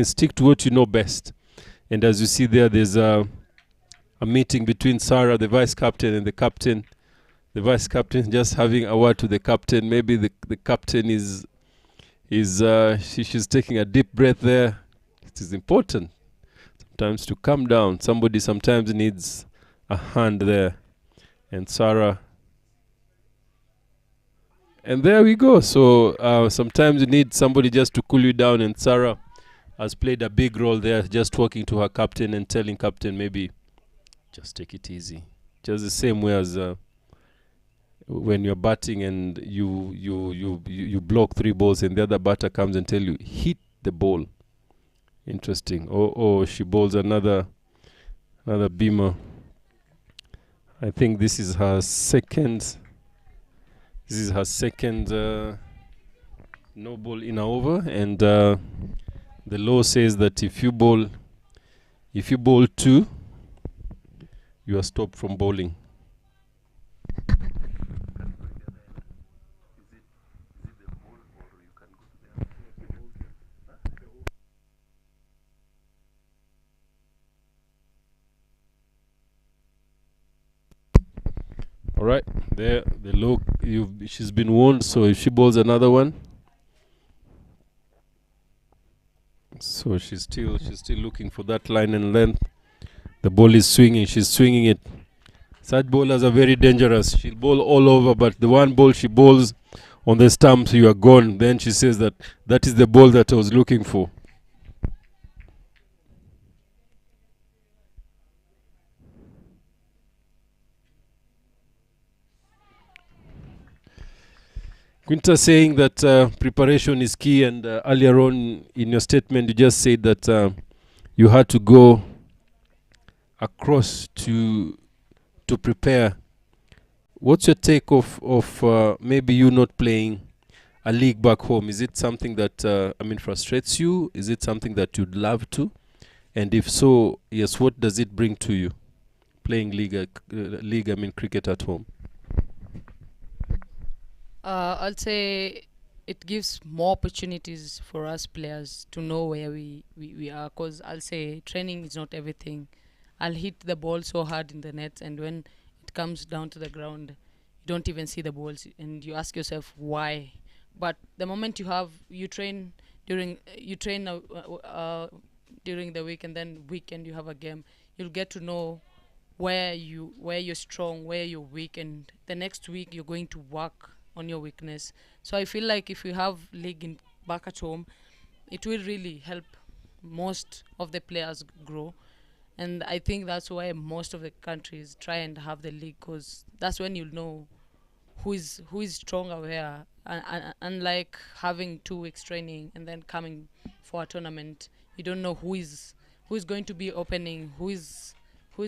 Stick to what you know best. And as you see there, there's a meeting between Sarah, the vice captain, and the captain. The vice captain just having a word to the captain. Maybe the captain she's taking a deep breath there. It is important sometimes to calm down. Somebody sometimes needs a hand there. And Sarah. And there we go. So sometimes you need somebody just to cool you down. And Sarah has played a big role there, just talking to her captain and telling captain maybe just take it easy. Just the same way as when you're batting and you block 3 balls and the other batter comes and tell you hit the ball. Interesting. Oh, she bowls another beamer. I think this is her second. This is her second no ball in a over, and the law says that if you bowl 2, you are stopped from bowling. All right, there the low. She's been warned. So if she bowls another one, so she's still looking for that line and length. The ball is swinging. She's swinging it. Such bowlers are very dangerous. She'll bowl all over, but the one ball she bowls on the stumps, you are gone. Then she says that is the ball that I was looking for. Quinta saying that preparation is key, and earlier on in your statement you just said that you had to go across to prepare. What's your take of maybe you not playing a league back home? Is it something that frustrates you? Is it something that you'd love to? And if so, yes, what does it bring to you playing cricket at home? I'll say it gives more opportunities for us players to know where we are, because I'll say training is not everything. I'll hit the ball so hard in the net, and when it comes down to the ground, you don't even see the balls, and you ask yourself why. But the moment you train during the week, and then weekend you have a game, you'll get to know where you're strong, where you're weak, and the next week you're going to work on your weakness. So I feel like if we have league back at home, it will really help most of the players grow. And I think that's why most of the countries try and have the league, because that's when you'll know who is stronger where. And unlike having 2 weeks training and then coming for a tournament, you don't know who is going to be opening, who is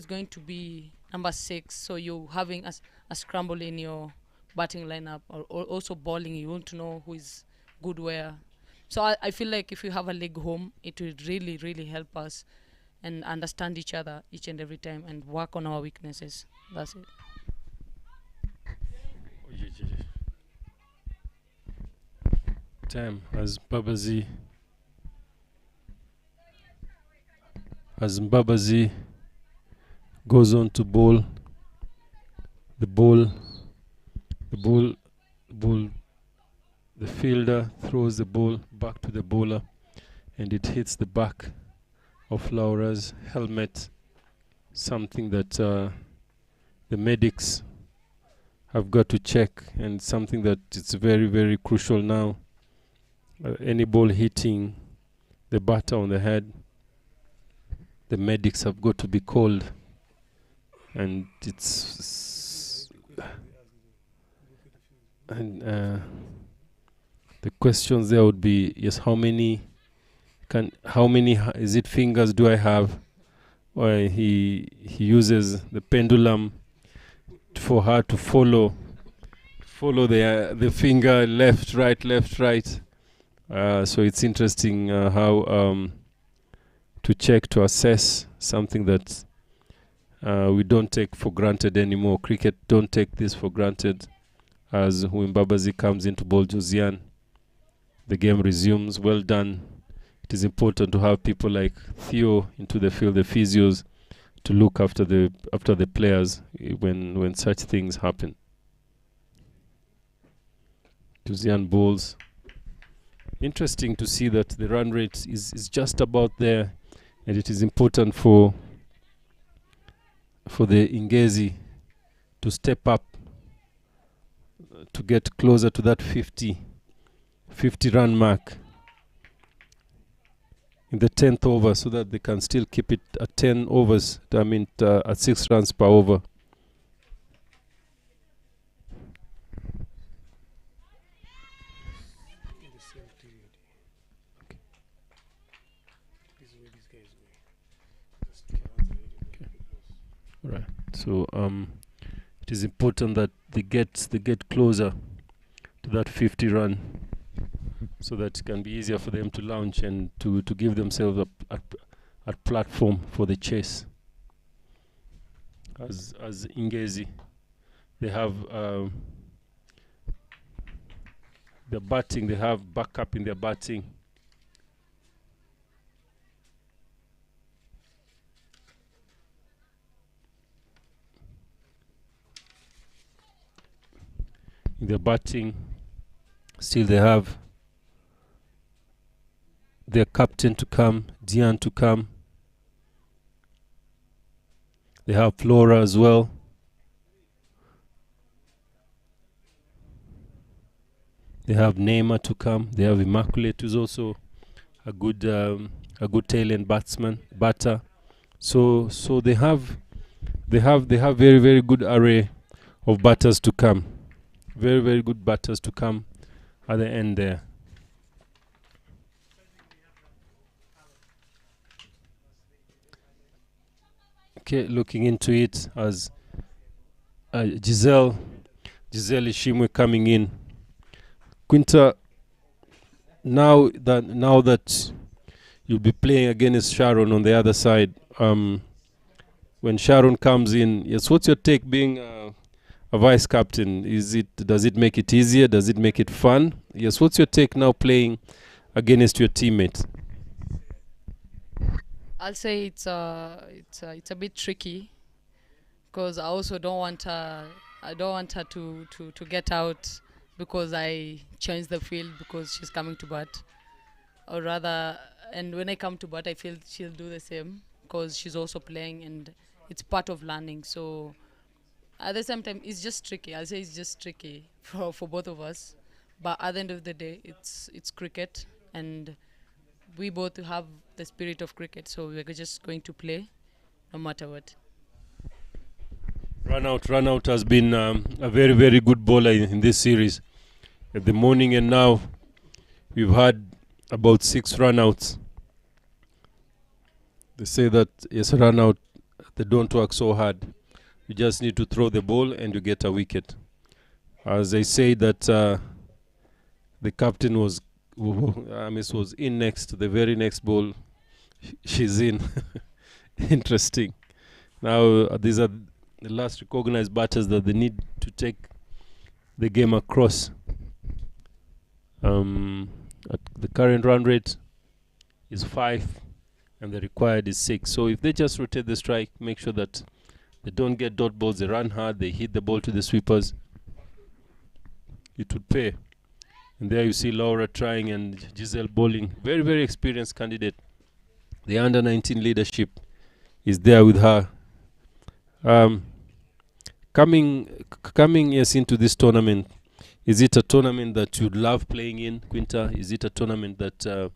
going to be number 6. So you're having a scramble in your batting lineup, or also bowling. You want to know who is good where. So I feel like if you have a league home, it will really, really help us and understand each other each and every time and work on our weaknesses. That's it. Time as Mbabazi goes on to bowl. The fielder throws the ball back to the bowler, and it hits the back of Laura's helmet, something that the medics have got to check, and something that it's very, very crucial now. Any ball hitting the batter on the head, the medics have got to be called, and the questions there would be, yes, how many is it fingers do I have? Or he uses the pendulum for her to follow the finger left, right. So it's interesting how to check, to assess something that we don't take for granted anymore. Cricket don't take this for granted. As Mbabazi comes into bowl Josiane, the game resumes. Well done. It is important to have people like Theo into the field, the physios, to look after the players when such things happen. Tuzian balls. Interesting to see that the run rate is just about there, and it is important for the Ingenzi to step up to get closer to that 50 run mark in the 10th over, so that they can still keep it at 10 overs, at 6 runs per over. Right. So it is important that they get closer to that 50 run, so that it can be easier for them to launch and to give themselves a platform for the chase. As Ingezi, they have their batting, they have backup in their batting. In their batting, still they have their captain to come, Dian to come. They have Flora as well. They have Neymar to come. They have Immaculate, who's also a good tail end batter. So they have very, very good array of batters to come. Very, very good batters to come at the end there. Okay, looking into it as Giselle Ishimwe coming in. Quinta, now that you'll be playing against Sharon on the other side, when Sharon comes in, yes, what's your take being a vice captain? Does it make it easier? Does it make it fun? Yes, what's your take now playing against your teammates? I'll say it's a bit tricky, because I also don't want her to get out because I changed the field because she's coming to bat, or rather, and when I come to bat, I feel she'll do the same because she's also playing and it's part of learning. So at the same time, it's just tricky. I'll say it's just tricky for both of us, but at the end of the day, it's cricket, and we both have the spirit of cricket, so we're just going to play no matter what. Run out has been a very, very good bowler in this series. At the morning and now, we've had about 6 run outs. They say that, yes, run out, they don't work so hard. You just need to throw the ball and you get a wicket. As I say that the captain was in next, the very next ball, she's in. Interesting. Now, these are the last recognized batters that they need to take the game across. At the current run rate is 5 and the required is 6. So if they just rotate the strike, make sure that they don't get dot balls, they run hard, they hit the ball to the sweepers, it would pay. And there you see Laura trying and Giselle bowling. Very, very experienced candidate. The under-19 leadership is there with her. Coming yes into this tournament, is it a tournament that you'd love playing in, Quinta? Is it a tournament that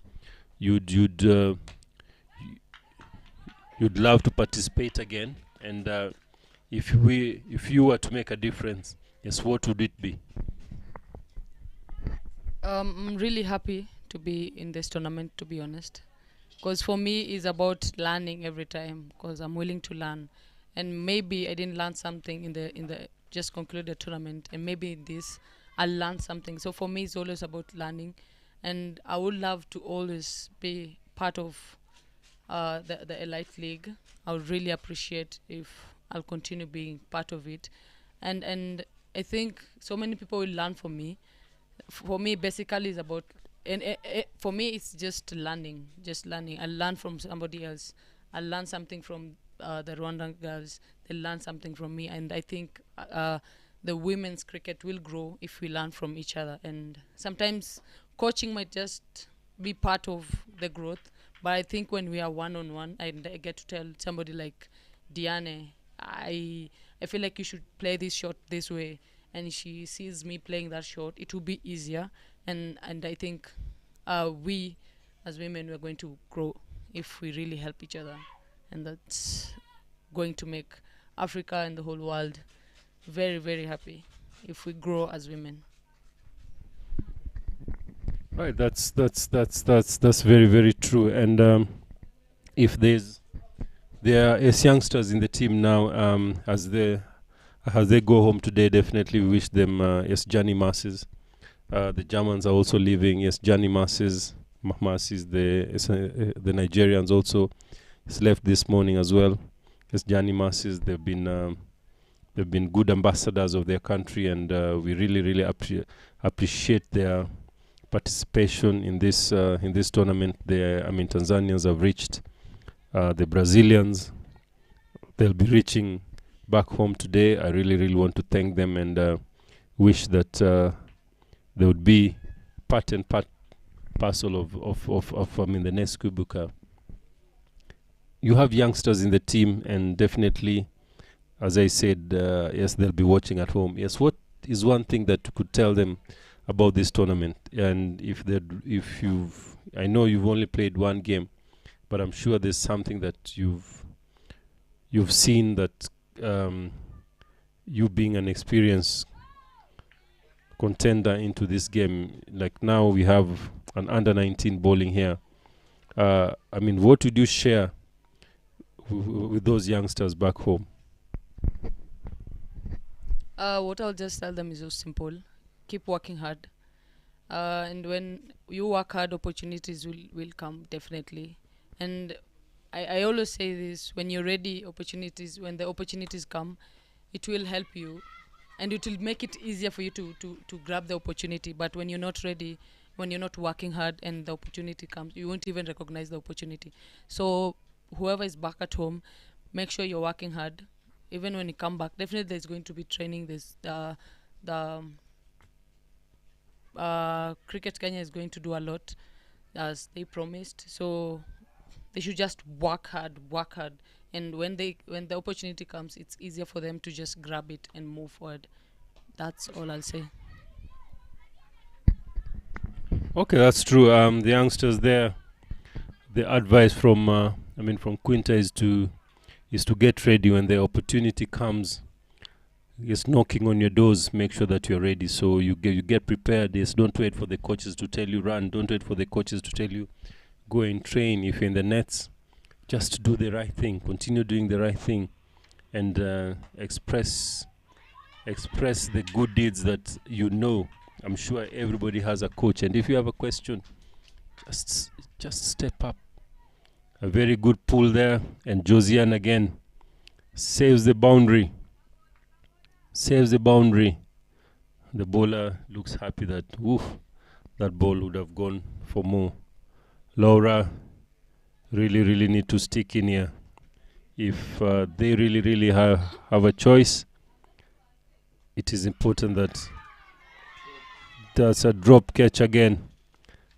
you'd love to participate again? And if you were to make a difference, yes, what would it be? I'm really happy to be in this tournament, to be honest, because for me it's about learning every time, because I'm willing to learn, and maybe I didn't learn something in the just concluded tournament, and maybe in this I'll learn something. So for me it's always about learning, and I would love to always be part of the Elite League. I would really appreciate if I'll continue being part of it, and I think so many people will learn from me. For me, basically, it's about for me, it's just learning. I learn from somebody else. I learn something from the Rwandan girls. They learn something from me, and I think the women's cricket will grow if we learn from each other. And sometimes coaching might just be part of the growth, but I think when we are one-on-one, and I get to tell somebody like Diane, I feel like you should play this shot this way, and she sees me playing that shot, it will be easier. And I think we as women, we're going to grow if we really help each other, and that's going to make Africa and the whole world very, very happy if we grow as women. Right, that's very, very true. And if there are youngsters in the team now, as they go home today, definitely wish them journey masses. The Germans are also leaving. Yes, journey masses. The Nigerians also is left this morning as well. Yes, journey masses. They've been good ambassadors of their country, and we really appreciate their participation in this tournament. Tanzanians have reached. The Brazilians, they'll be reaching back home today. I really want to thank them, and wish that they would be part and parcel of the next Kubuka. You have youngsters in the team, and definitely, as I said, yes, they'll be watching at home. Yes, what is one thing that you could tell them about this tournament? And I know you've only played one game, but I'm sure there's something that you've seen that you being an experienced contender into this game. Like now we have an under-19 bowling here. What would you share with those youngsters back home? What I'll just tell them is so simple. Keep working hard. And when you work hard, opportunities will come, definitely. And I always say this, when you're ready, when the opportunities come, it will help you, and it will make it easier for you to grab the opportunity. But when you're not ready, when you're not working hard and the opportunity comes, you won't even recognize the opportunity. So whoever is back at home, make sure you're working hard. Even when you come back, definitely there's going to be training. There's Cricket Kenya is going to do a lot, as they promised. So they should just work hard, and when the opportunity comes, it's easier for them to just grab it and move forward. That's all I'll say. Okay, that's true. The youngsters there, the advice from Quinta is to get ready when the opportunity comes. Yes, knocking on your doors, make sure that you're ready. So you get prepared. Yes, don't wait for the coaches to tell you run. Don't wait for the coaches to tell you go and train. If you're in the nets, just do the right thing. Continue doing the right thing, and express the good deeds that you know. I'm sure everybody has a coach, and if you have a question, just step up. A very good pull there, and Josiane again saves the boundary. The bowler looks happy that that ball would have gone for more. Laura really need to stick in here. If they really have a choice, it is important that that's a drop catch again.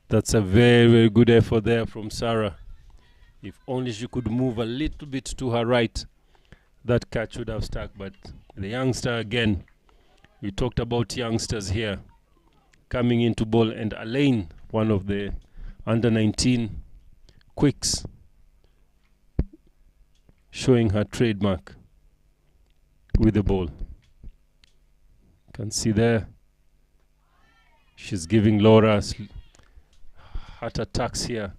That's a very good effort there from Sarah. If only she could move a little bit to her right, that catch would have stuck. But the youngster again, we talked about youngsters here coming into ball, and Elaine, one of the under-19 quicks, showing her trademark with the ball. You can see there, she's giving Laura heart attacks here.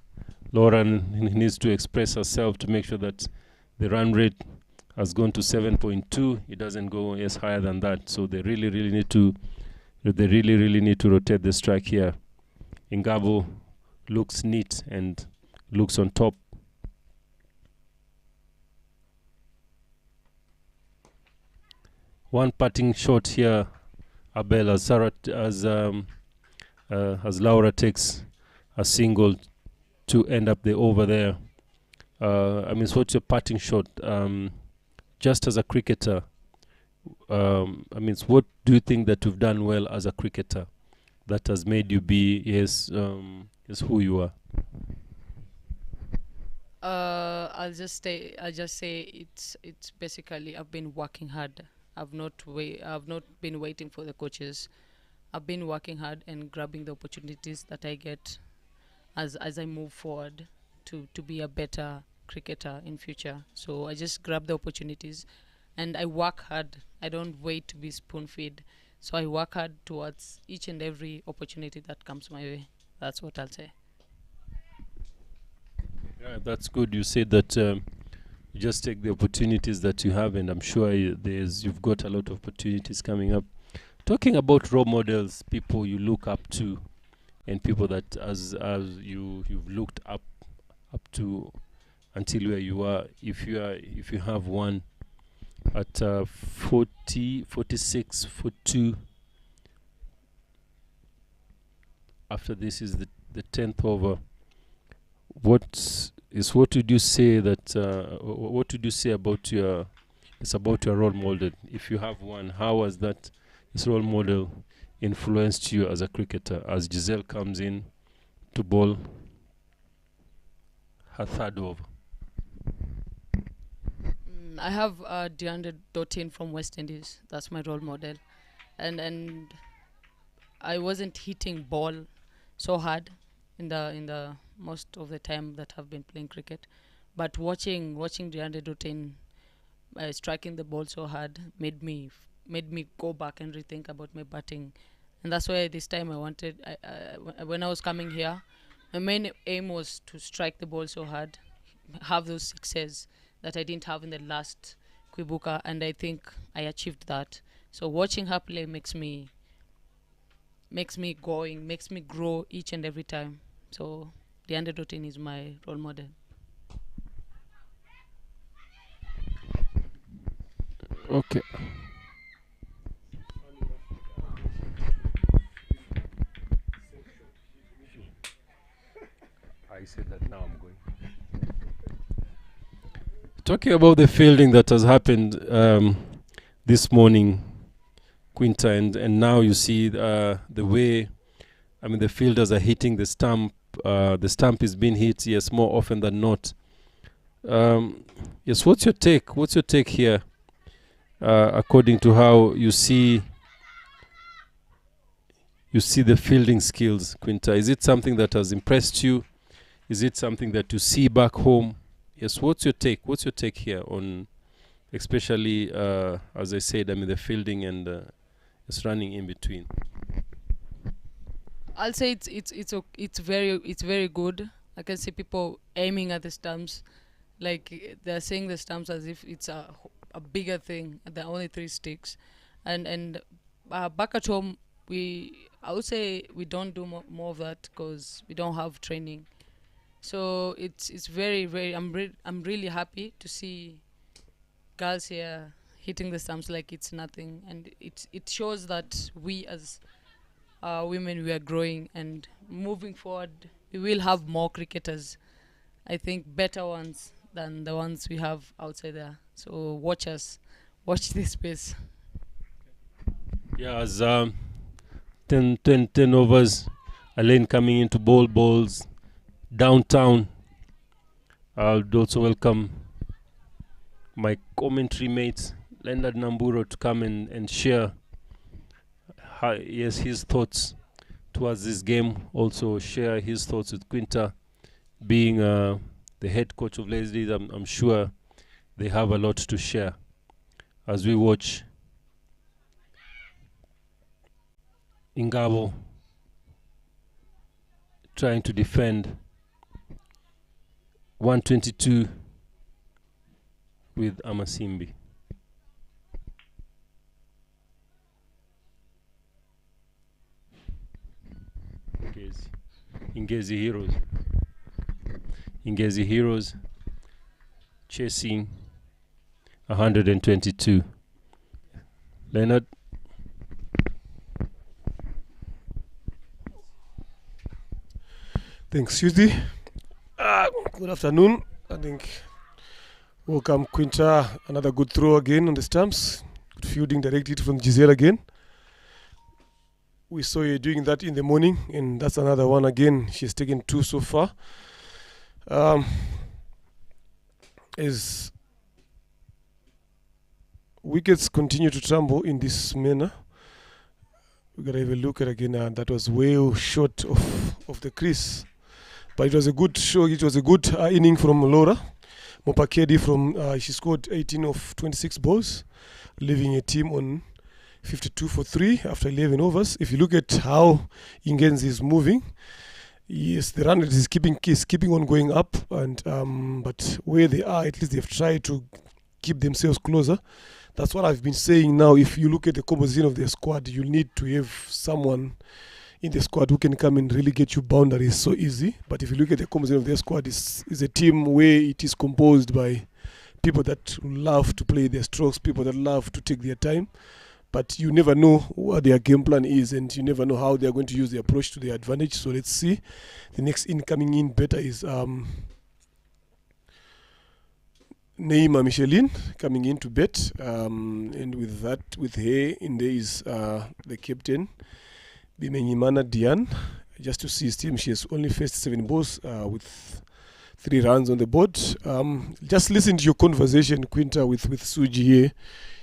Laura needs to express herself to make sure that the run rate has gone to 7.2. It doesn't go as higher than that. So they really need to rotate the strike here. Ingabo looks neat and looks on top. One putting shot here, Abel, as Laura takes a single to end up the over there. I mean, so what's your parting shot? Just as a cricketer, I mean, so what do you think that you've done well as a cricketer that has made you be who you are? I'll just say it's basically I've been working hard. I've not been waiting for the coaches. I've been working hard and grabbing the opportunities that I get as I move forward to be a better cricketer in future. So I just grab the opportunities and I work hard. I don't wait to be spoon fed. So I work hard towards each and every opportunity that comes my way. That's what I'll say. Yeah, that's good. You said that you just take the opportunities that you have, and I'm sure you've got a lot of opportunities coming up. Talking about role models, people you look up to, and people that as you've looked up to until where you are. If you have one at 46 foot 2. After this is the 10th over. What would you say about your role model? If you have one, how has this role model influenced you as a cricketer? As Giselle comes in to bowl her third over. I have DeAndre from West Indies. That's my role model, and I wasn't hitting ball so hard in the most of the time that I've been playing cricket, but watching DeAndre striking the ball so hard made me go back and rethink about my batting, and that's why this time when I was coming here, my main aim was to strike the ball so hard, have those sixes that I didn't have in the last Kwibuka, and I think I achieved that. So watching her play makes me grow each and every time. So DeAndre is my role model. Okay. I said that, now I'm going. Talking about the fielding that has happened this morning, Quinta, and now you see the way, I mean, the fielders are hitting the stump. The stump is being hit, yes, more often than not. Yes, what's your take? What's your take here, according to how you see the fielding skills, Quinta? Is it something that has impressed you? Is it something that you see back home? Yes, what's your take? What's your take here on, especially as I said, I mean, the fielding and it's running in between? I'll say it's very good. I can see people aiming at the stumps, like they're saying the stumps as if it's a bigger thing. There are only 3 sticks, and back at home I would say we don't do more of that because we don't have training. So it's very I'm really happy to see girls here hitting the stumps like it's nothing, and it shows that we as women, we are growing, and moving forward we will have more cricketers, I think better ones than the ones we have outside there. So watch this space. Yeah, as 10 overs, a lane coming into balls downtown. I'll also welcome my commentary mate Leonard Namburo to come and share his thoughts towards this game. Also share his thoughts with Quinta, being the head coach of Leslie. I'm sure they have a lot to share as we watch Ingabo trying to defend 122 with Amasimbi. Ingezi Heroes chasing 122. Leonard. Thanks, Tuesday. Good afternoon. I think welcome Quinta. Another good throw again on the stumps. Good fielding directed from Giselle again. We saw you doing that in the morning, and that's another one again. She's taken 2 so far. As wickets continue to tumble in this manner, we gotta have a look at again. That was way short of the crease, but it was a good show. It was a good inning from Laura Mopakedi. She scored 18 of 26 balls, leaving a team on 52 for 3 after 11 overs. If you look at how Ingenzi is moving, yes, the run rate is keeping on going up, and but where they are, at least they've tried to keep themselves closer. That's what I've been saying now. If you look at the composition of their squad, you need to have someone in the squad who can come and really get you boundaries so easy. But if you look at the composition of their squad, is a team where it is composed by people that love to play their strokes, people that love to take their time. But you never know what their game plan is, and you never know how they are going to use the approach to their advantage. So let's see. The next incoming in better is Neima Micheline coming in to bet. And with that, with her in there is the captain, Bimenyimana Diane. Just to see his team, she has only faced 7 balls with 3 runs on the board. Just listen to your conversation, Quinta, with Suji here.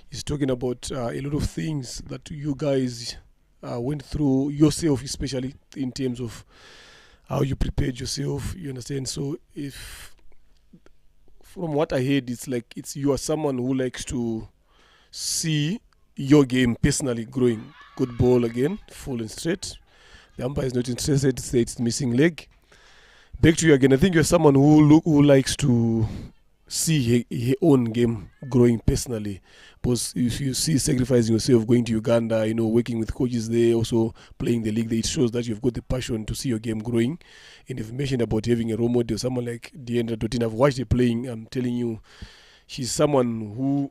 He's talking about a lot of things that you guys went through yourself, especially in terms of how you prepared yourself. You understand? So if from what I heard, it's like you are someone who likes to see your game personally growing. Good ball again, full and straight. The umpire is not interested, say it's missing leg. Back to you again. I think you're someone who likes to see her own game growing personally. Because if you see sacrificing yourself, going to Uganda, working with coaches there, also playing the league there, it shows that you've got the passion to see your game growing. And if you mentioned about having a role model, someone like Deandra Dotin, I've watched her playing. I'm telling you, she's someone who,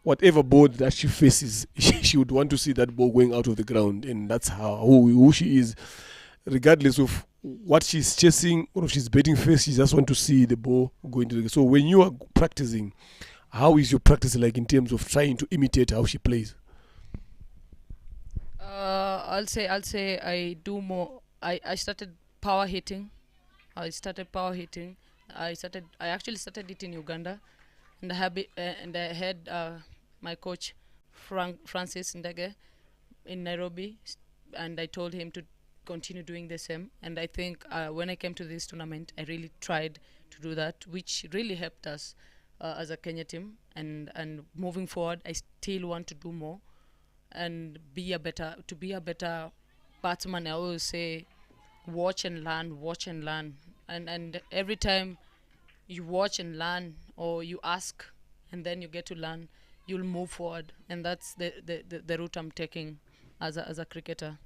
whatever board that she faces, she would want to see that ball going out of the ground. And that's who she is, regardless of what she's chasing or if she's betting first. She just wants to see the ball going to the. So when you are practicing, how is your practice like in terms of trying to imitate how she plays? I'll say I do more. I started power hitting. I actually started it in Uganda, and I had my coach Francis Ndege in Nairobi, and I told him to continue doing the same. And I think when I came to this tournament, I really tried to do that, which really helped us as a Kenya team. And moving forward, I still want to do more and be a better batsman. I always say, watch and learn. And every time you watch and learn, or you ask and then you get to learn, you'll move forward. And that's the route I'm taking as a cricketer.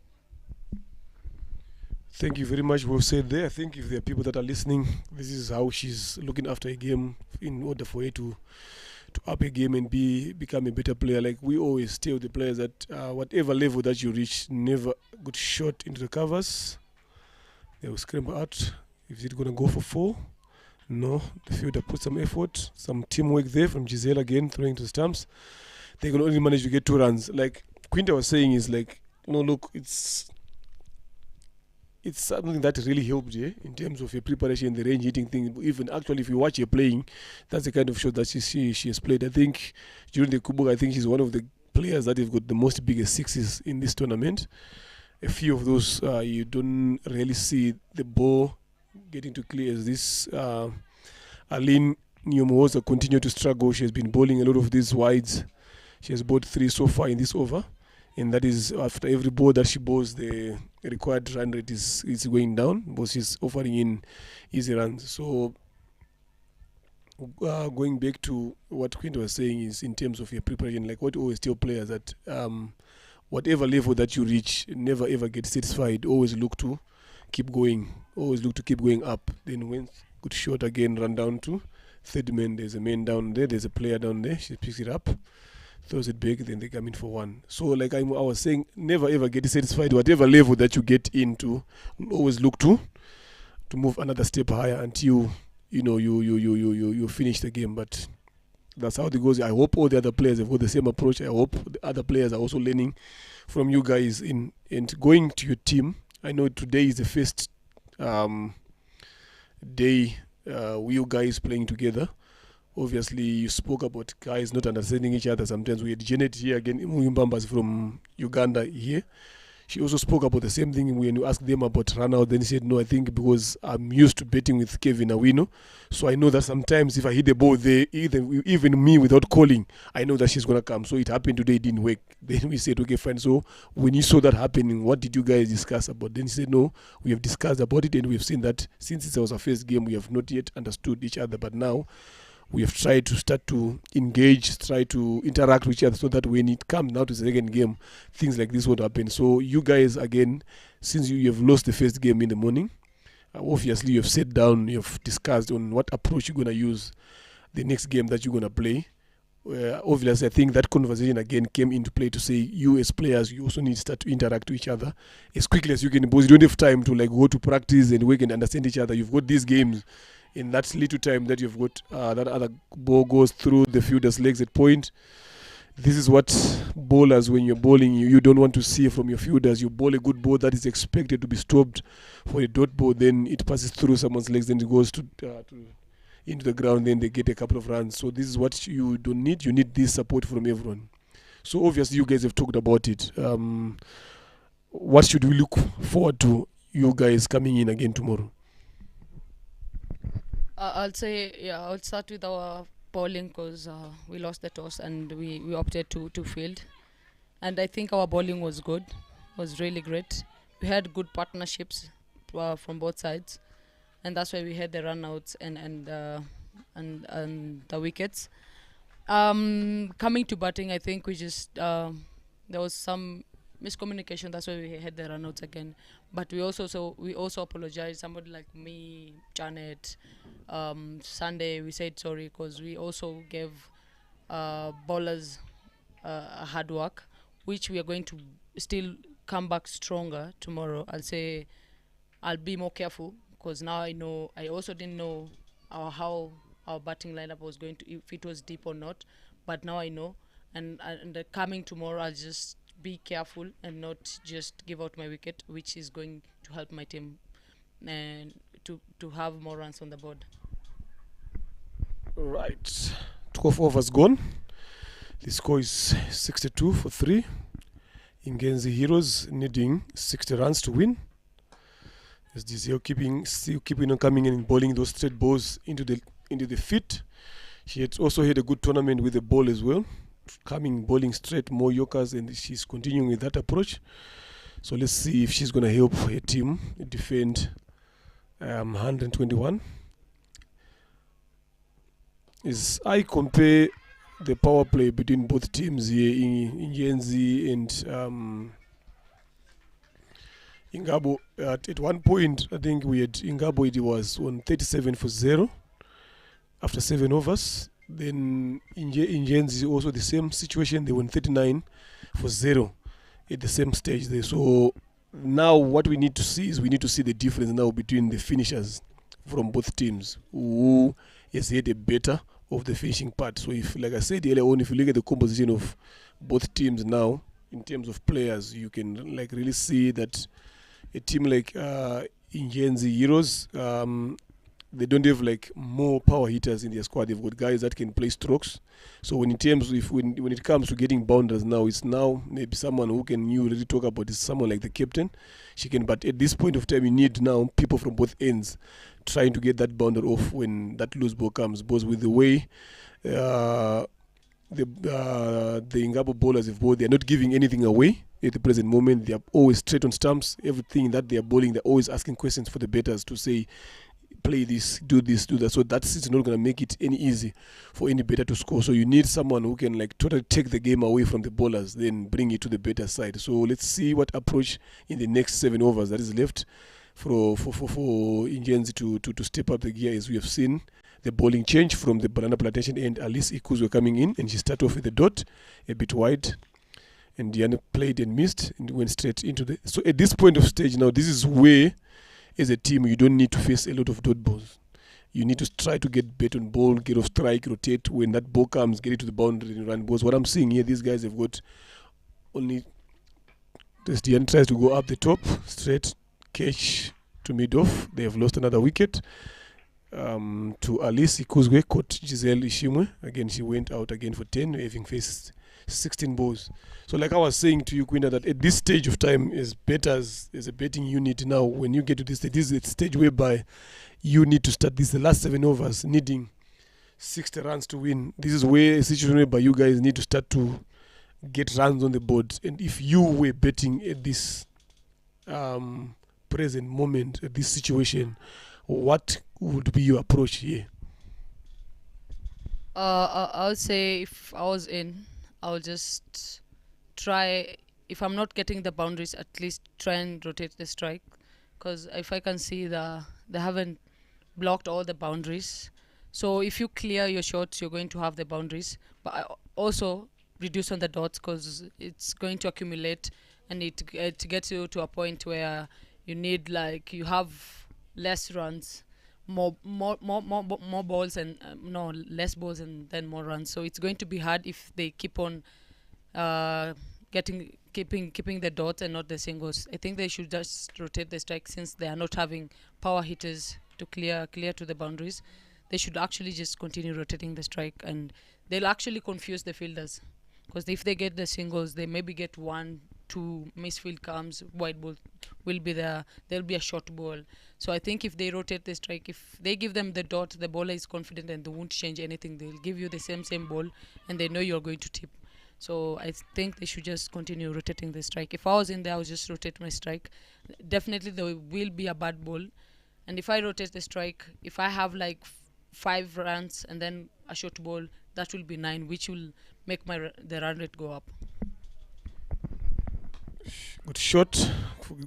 Thank you very much. Well said there. I think if there are people that are listening, this is how she's looking after a game in order for her to up a game and become a better player. Like we always tell the players that whatever level that you reach, never good shot into the covers. They will scramble out. If it's going to go for 4, no. The fielder put some effort, some teamwork there from Giselle again, throwing to the stumps. They can only manage to get 2 runs. Like Quinta was saying, is like, look, it's something that really helped you in terms of your preparation, the range hitting thing. Even actually, if you watch her playing, that's the kind of shot that she has played. I think during the Kubok, I think she's one of the players that have got the most biggest sixes in this tournament. A few of those, you don't really see the ball getting to clear as this. Aline Nyomoza continue to struggle. She has been bowling a lot of these wides. She has bowled 3 so far in this over. And that is after every ball that she bowls, the required run rate is going down, but she's offering in easy runs. So going back to what Quinta was saying is in terms of your preparation, like what we always tell players that whatever level that you reach, never ever get satisfied. Always look to keep going. Always look to keep going up. Then when good shot again, run down to third man. There's a man down there. There's a player down there. She picks it up, throws it back, then they come in for 1. So like I was saying, never ever get satisfied. Whatever level that you get into, always look to to move another step higher until you finish the game. But that's how it goes. I hope all the other players have got the same approach. I hope the other players are also learning from you guys in going to your team. I know today is the first day you guys playing together. Obviously, you spoke about guys not understanding each other. Sometimes we had Janet here again, Muimbambas from Uganda here. She also spoke about the same thing when you asked them about run out. Then he said, no, I think because I'm used to betting with Kevin Awino. So I know that sometimes if I hit the ball there, even me without calling, I know that she's going to come. So it happened today, it didn't work. Then we said, okay, fine. So when you saw that happening, what did you guys discuss about? Then he said, no, we have discussed about it and we've seen that since it was our first game, we have not yet understood each other. But now we have tried to start to engage, try to interact with each other so that when it comes now to the second game, things like this won't happen. So you guys, again, since you have lost the first game in the morning, obviously you have sat down, you have discussed on what approach you're going to use the next game that you're going to play. Obviously, I think that conversation again came into play to say you as players, you also need to start to interact with each other as quickly as you can, because you don't have time to like go to practice and work and understand each other. You've got these games in that little time that you've got, that other ball goes through the fielder's legs at point. This is what bowlers, when you're bowling, you don't want to see from your fielders. You bowl a good ball that is expected to be stopped for a dot ball, then it passes through someone's legs, then it goes into the ground, then they get a couple of runs. So this is what you don't need. You need this support from everyone. So obviously you guys have talked about it. What should we look forward to you guys coming in again tomorrow? I'll start with our bowling because we lost the toss and we opted to field. And I think our bowling was good, was really great. We had good partnerships from both sides, and that's why we had the runouts and the wickets. Coming to batting, I think we just there was some miscommunication. That's why we had the runouts again. But we also apologized. Somebody like me, Janet, Sunday, we said sorry because we also gave bowlers hard work, which we are going to still come back stronger tomorrow. I'll be more careful because now I know. I also didn't know how our batting lineup was going to, if it was deep or not, but now I know. And coming tomorrow, I'll just be careful and not just give out my wicket, which is going to help my team and to have more runs on the board. Right. 12 overs gone. The score is 62 for 3. Ingenzi Heroes needing 60 runs to win. As this still keeping on coming in and bowling those straight balls into the feet. She had also had a good tournament with the ball as well, bowling straight, more yorkers, and she's continuing with that approach. So let's see if she's going to help her team defend 121. As I compare the power play between both teams here, Ingenzi and Ingabo, at one point I think we had Ingabo, it was on 37 for 0 after 7 overs. Then Ingenzi also the same situation, they won 39 for 0 at the same stage there. So now what we need to see is the difference now between the finishers from both teams, who has had a better of the finishing part. So if, like I said earlier on, if you look at the composition of both teams now in terms of players, you can like really see that a team like Ingenzi Heroes, they don't have like more power hitters in their squad. They've got guys that can play strokes. So when it comes to getting boundaries now, it's now maybe someone who can you really talk about is someone like the captain. She can, but at this point of time, you need now people from both ends trying to get that boundary off when that loose ball comes. Because with the way the Ingabo bowlers have bowled, they're not giving anything away at the present moment. They are always straight on stumps. Everything that they are bowling, they're always asking questions for the batters to say, play this, do that. So it's not going to make it any easy for any batter to score. So you need someone who can like totally take the game away from the bowlers, then bring it to the batter side. So let's see what approach in the next 7 overs that is left for Ingenzi to step up the gear. As we have seen the bowling change from the banana plantation end. Alice Ikuzwe coming in, and she started off with the dot a bit wide, and Diana played and missed and went straight into the. So at this point of stage now, this is where as a team, you don't need to face a lot of dot balls. You need to try to get bet on ball, get off strike, rotate. When that ball comes, get it to the boundary and run balls. What I'm seeing here, these guys have got only... Destian tries to go up the top, straight, catch to mid-off. They have lost another wicket. To Alice Ikuzwe, caught Giselle Ishimwe. Again, she went out again for 10, having faced 16 balls. So like I was saying to you, Quinta, that at this stage of time, as bettors, as a betting unit now, when you get to this is the stage whereby you need to start this, the last 7 overs, needing 60 runs to win. This is where a situation whereby you guys need to start to get runs on the board. And if you were betting at this present moment, at this situation, what would be your approach here? I would say if I was in, I'll just try, if I'm not getting the boundaries, at least try and rotate the strike. Because if I can see they haven't blocked all the boundaries. So if you clear your shots, you're going to have the boundaries. But I also reduce on the dots, because it's going to accumulate, and it gets you to a point where you need, like, you have less runs, more balls, and no, less balls and then more runs. So it's going to be hard if they keep on keeping the dots and not the singles. I think they should just rotate the strike, since they are not having power hitters to clear to the boundaries. They should actually just continue rotating the strike, and they'll actually confuse the fielders, because if they get the singles, they maybe get 1-2 misfield comes, wide ball will be there, there'll be a short ball. So I think if they rotate the strike, if they give them the dot, the bowler is confident and they won't change anything. They'll give you the same ball, and they know you're going to tip. So I think they should just continue rotating the strike. If I was in there, I would just rotate my strike. Definitely there will be a bad ball, and if I rotate the strike, if I have like 5 runs and then a short ball, that will be 9, which will make the run rate go up. Good shot,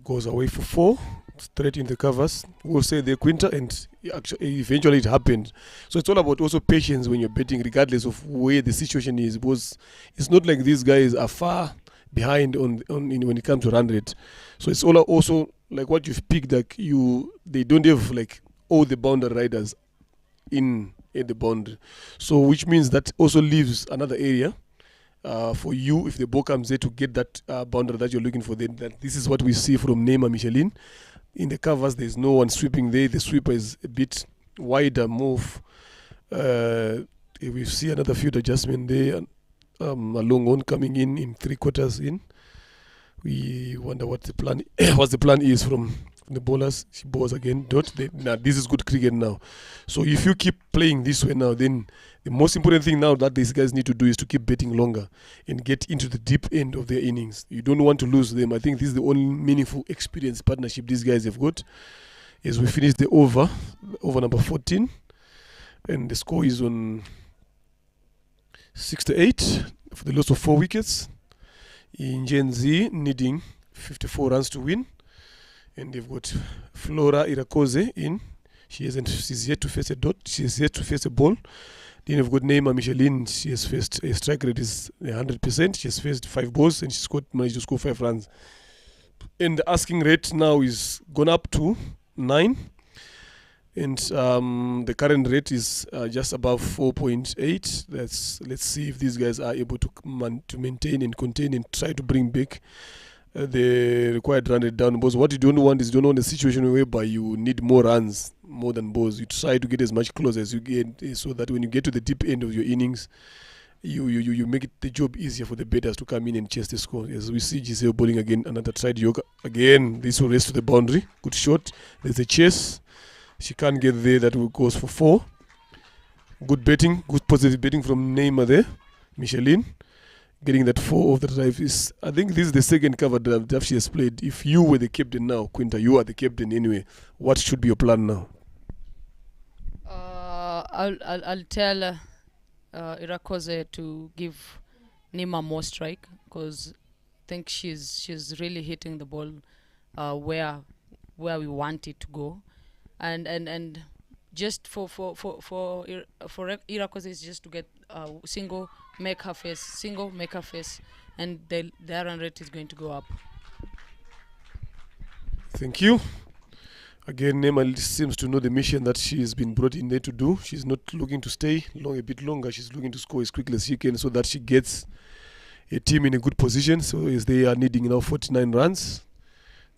goes away for 4, straight in the covers. We'll say the Quinta, and actually eventually it happened. So it's all about also patience when you're betting, regardless of where the situation is, because it's not like these guys are far behind on when it comes to run rate. So it's all also like what you've picked, like they don't have like all the boundary riders in the boundary. So which means that also leaves another area for you, if the ball comes there, to get that boundary that you're looking for. Then this is what we see from Neymar Michelin. In the covers, there's no one sweeping there. The sweeper is a bit wider move. We see another field adjustment there. A long one coming in 3/4 in. We wonder what the plan is from the bowlers. She bowls again. Now this is good cricket now. So if you keep playing this way now, then the most important thing now that these guys need to do is to keep betting longer and get into the deep end of their innings. You don't want to lose them. I think this is the only meaningful experience partnership these guys have got. As we finish the over number 14, and the score is on 6-8 for the loss of 4 wickets. Ingenzi needing 54 runs to win, and they've got Flora Irakoze in. She's yet to face a dot. She has yet to face a ball. Then you've got Neymar Michelin. She has faced a strike rate is 100%. She has faced 5 balls and managed to score 5 runs. And the asking rate now is gone up to 9. And the current rate is just above 4.8. Let's see if these guys are able to maintain and contain and try to bring back the required run rate down. Because what you don't want a situation whereby you need more runs more than balls. You try to get as much close as you get, so that when you get to the deep end of your innings, you make it the job easier for the batters to come in and chase the score. As we see Giselle bowling again, another tried yoga again. This will race to the boundary. Good shot. There's a chase. She can't get there. That goes for 4. Good betting, good positive betting from Neymar there. Michelin getting that 4 off the drive. I think this is the second cover drive she has played. If you were the captain now, Quinta, you are the captain anyway. What should be your plan now? I'll tell Irakoze to give Nima more strike, because I think she's really hitting the ball where we want it to go, and just for Irakoze is just to get single, make her face, and their run rate is going to go up. Thank you. Again, Neema seems to know the mission that she has been brought in there to do. She's not looking to stay a bit longer. She's looking to score as quickly as she can so that she gets a team in a good position. So as they are needing now 49 runs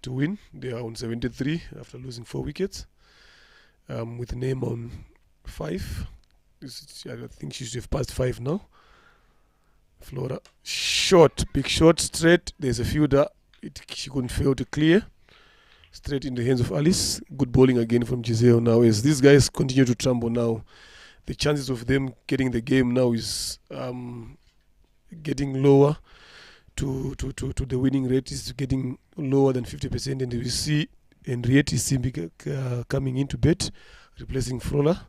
to win, they are on 73 after losing 4 wickets. With Neema on 5. I think she should have passed 5 now. Flora, short, big shot, straight. There's a fielder. She couldn't fail to clear. Straight in the hands of Alice. Good bowling again from Giselle now. As these guys continue to tremble now, the chances of them getting the game now is getting lower. To the winning rate is getting lower than 50%. And we see Henriette Simbi coming into bat, replacing Flora.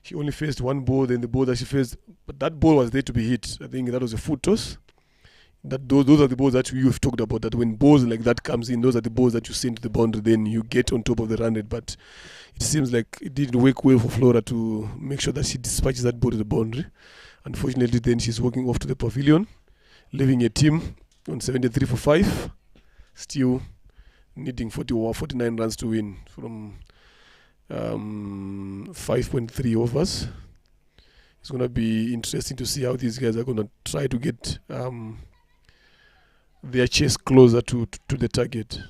She only faced one ball, then the ball that she faced, but that ball was there to be hit. I think that was a foot toss. Those are the balls that you have talked about, that when balls like that comes in, those are the balls that you send to the boundary, then you get on top of the run rate. But it seems like it didn't work well for Flora to make sure that she dispatches that ball to the boundary. Unfortunately, then she's walking off to the pavilion, leaving a team on 73 for 5, still needing 49 runs to win from 5.3 overs. It's going to be interesting to see how these guys are going to try to get their chase closer to the target.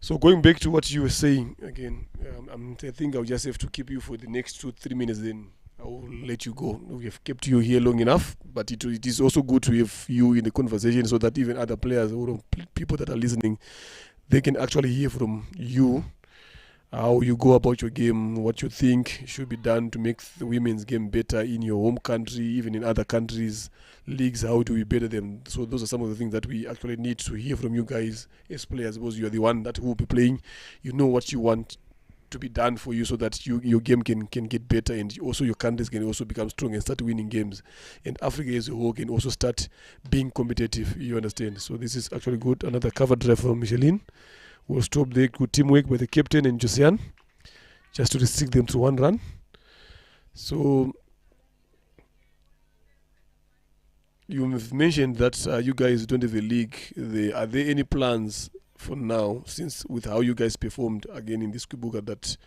So going back to what you were saying again, I think I'll just have to keep you for the next 2-3 minutes, then I will let you go. We have kept you here long enough, but it is also good to have you in the conversation so that even other players or people that are listening, they can actually hear from you how you go about your game, what you think should be done to make the women's game better in your home country, even in other countries' leagues. How do we better them? So those are some of the things that we actually need to hear from you guys as players, because you are the one that will be playing. You know what you want to be done for you so that your game can get better, and also your countries can also become strong and start winning games. And Africa as a whole can also start being competitive, you understand? So this is actually good. Another cover drive from Micheline. We'll stop there. Good teamwork by the captain and Josiane, just to restrict them to 1 run. So you have mentioned that you guys don't have a league. Are there any plans for now, since with how you guys performed again in this Kubuga, that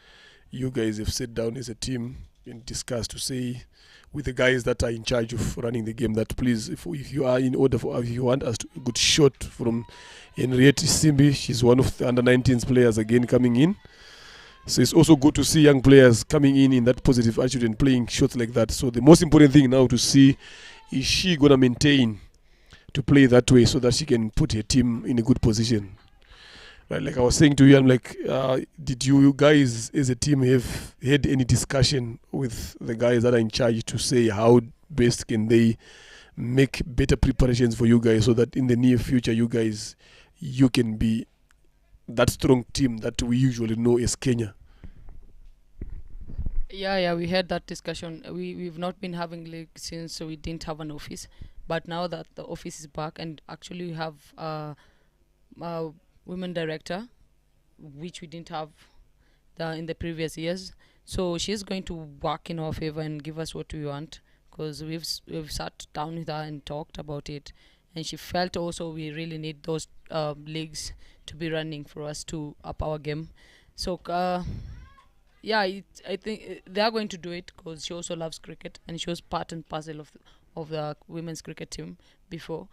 you guys have sat down as a team and discussed to say with the guys that are in charge of running the game that please, if you are in order for, if you want us to a good shot from Henriette Simbi, she's one of the under-19s players again coming in. So it's also good to see young players coming in that positive attitude and playing shots like that. So the most important thing now to see, is she going to maintain to play that way so that she can put her team in a good position. Right, like I was saying to you, I'm like, did you guys as a team have had any discussion with the guys that are in charge to say how best can they make better preparations for you guys so that in the near future you can be that strong team that we usually know as Kenya? Yeah, we had that discussion. We've not been having league since we didn't have an office, but now that the office is back, and actually we have a women director, which we didn't have in the previous years. So she's going to work in our favor and give us what we want, because we've sat down with her and talked about it, and she felt also we really need those leagues to be running for us to up our game. So I think they are going to do it, because she also loves cricket and she was part and parcel of the women's cricket team before.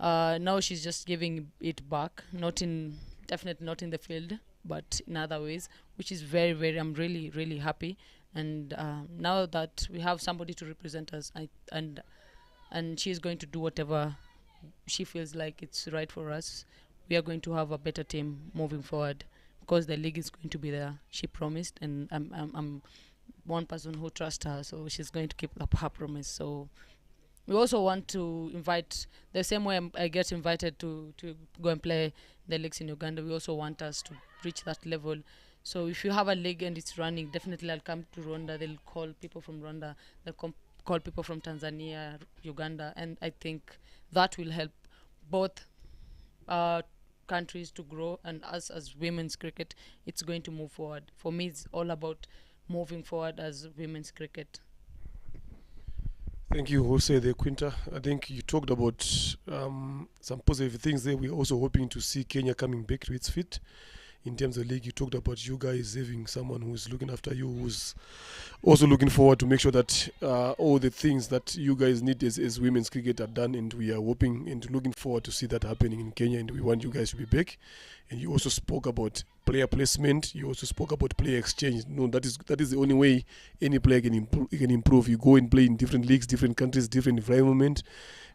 Now she's just giving it back, definitely not in the field, but in other ways, which is very, very, I'm really, really happy. And now that we have somebody to represent us, and she's going to do whatever she feels like it's right for us, we are going to have a better team moving forward, because the league is going to be there. She promised, and I'm one person who trusts her, so she's going to keep up her promise. So we also want to invite, the same way I get invited to go and play the leagues in Uganda, we also want us to reach that level. So if you have a league and it's running, definitely I'll come to Rwanda. They'll call people from Rwanda, they'll call people from Tanzania, Uganda, and I think that will help both countries to grow, and us as women's cricket, it's going to move forward. For me, it's all about moving forward as women's cricket. Thank you, Jose de Quinta. I think you talked about some positive things there. We're also hoping to see Kenya coming back to its feet in terms of league. You talked about you guys having someone who's looking after you, who's also looking forward to make sure that all the things that you guys need as women's cricket are done, and we are hoping and looking forward to see that happening in Kenya, and we want you guys to be back. And you also spoke about player placement. You also spoke about player exchange. No, that is the only way any player can improve. You go and play in different leagues, different countries, different environment,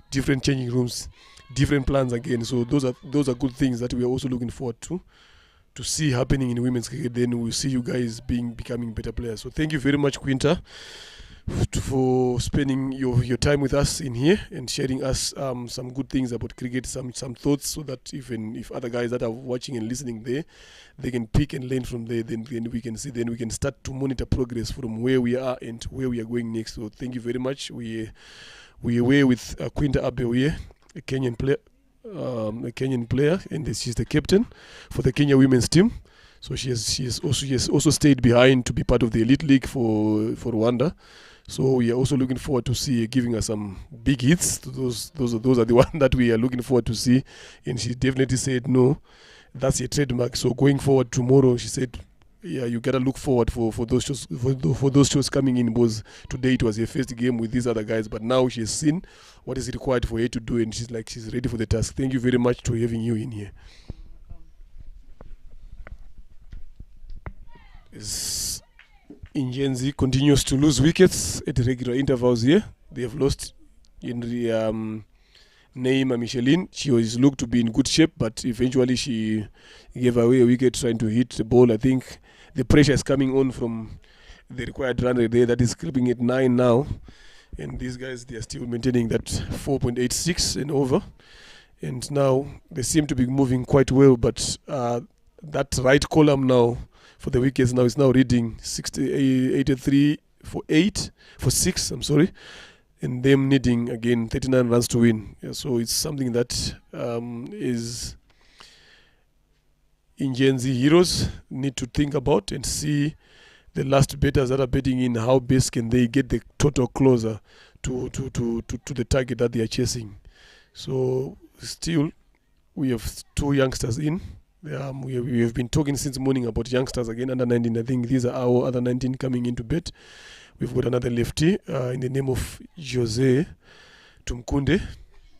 different changing rooms, different plans again. So those are good things that we are also looking forward to see happening in women's cricket. Then we'll see you guys becoming better players. So thank you very much, Quinta, for spending your time with us in here and sharing us some good things about cricket, some thoughts, so that even if other guys that are watching and listening there, they can pick and learn from there. Then we can see. Then we can start to monitor progress from where we are and where we are going next. So thank you very much. We are away with Quinta Abeoye, a Kenyan player, and she's the captain for the Kenya women's team. So she has also stayed behind to be part of the elite league for Rwanda. So we are also looking forward to see giving us some big hits. Those are the ones that we are looking forward to see. And she definitely said no, that's a trademark. So going forward tomorrow, she said, yeah, you gotta look forward for those shows for those shows coming in. Because today it was her first game with these other guys, but now she has seen what is required for her to do, and she's ready for the task. Thank you very much for having you in here. Ingenzi continues to lose wickets at regular intervals here. They have lost in the Neima Michelin. She was looked to be in good shape, but eventually she gave away a wicket trying to hit the ball. I think the pressure is coming on from the required run rate there. That is clipping at 9 now. And these guys, they are still maintaining that 4.86 and over. And now they seem to be moving quite well, but that right column now for the wickets now is now reading 83 for 6, and them needing again 39 runs to win. Yeah, so it's something that is Ingenzi heroes need to think about and see the last betters that are betting in how best can they get the total closer to the target that they are chasing. So still we have 2 youngsters in. We have been talking since morning about youngsters again, under 19. I think these are our other 19 coming into bet. We've got another lefty in the name of Jose Tumkunde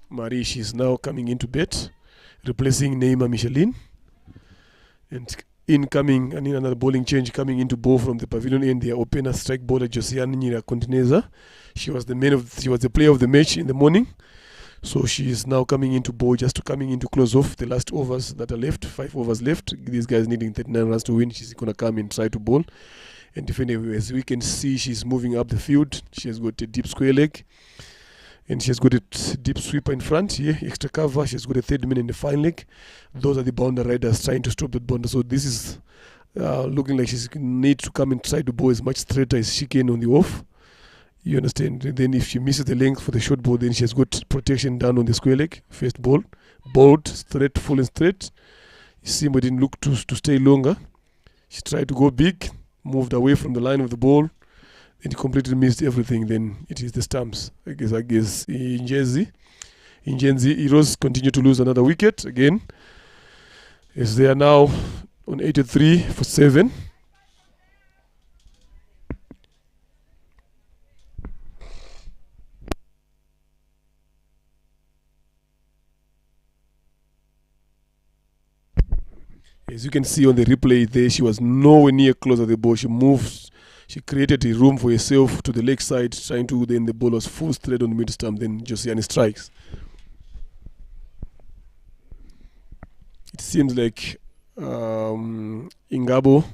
Marie. She's now coming into bet, replacing Neima Michelin. And incoming, and in another bowling change coming into bowl from the pavilion end, their opener strike bowler Josiane Nyira Contineza. She was the player of the match in the morning. So she is now coming into bowl, just coming in to close off the last overs that are left. 5 overs left. These guys needing 39 runs to win. She's going to come and try to bowl. And as we can see, she's moving up the field. She has got a deep square leg. And she has got a deep sweeper in front here, extra cover. She has got a third man in the fine leg. Those are the bounder riders trying to stop that bounder. So this is looking like she's need to come and try to bowl as much straighter as she can on the off. You understand? And then if she misses the length for the short ball, then she has got protection down on the square leg. First ball, bowled straight, full and straight. Simba didn't look to stay longer. She tried to go big, moved away from the line of the ball, and completely missed everything. Then it is the stumps. I guess Ingenzi Heroes continue to lose another wicket again, as they are now on 83 for 7. As you can see on the replay there, she was nowhere near close to the ball. She moved, she created a room for herself to the leg side, trying to, then the ball was full straight on the mid stump, then Josiane strikes. It seems like Ingabo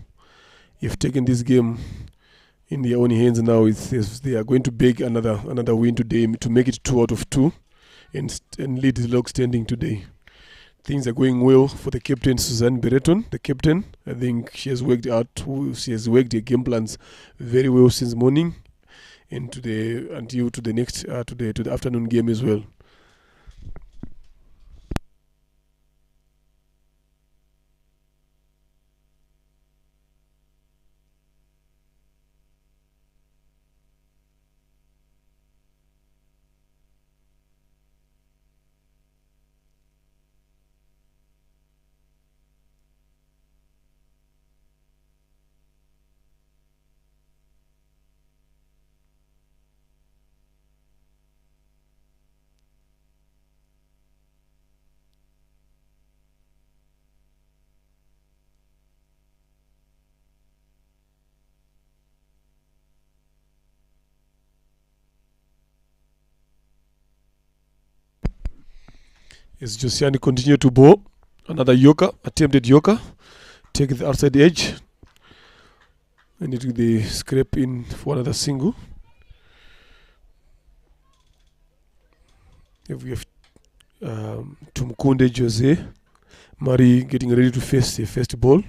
have taken this game in their own hands now. They are going to beg another win today to make it 2 out of 2 and lead the log standing today. Things are going well for the captain, Suzanne Bereton, the captain. I think she has worked her game plans very well since morning and to the afternoon game as well. As Josiani continue to bowl, another Yorker, attempted Yorker, take the outside edge, and it will be scrape in for another single. If we have Tumkunde Jose Mari getting ready to face the first ball.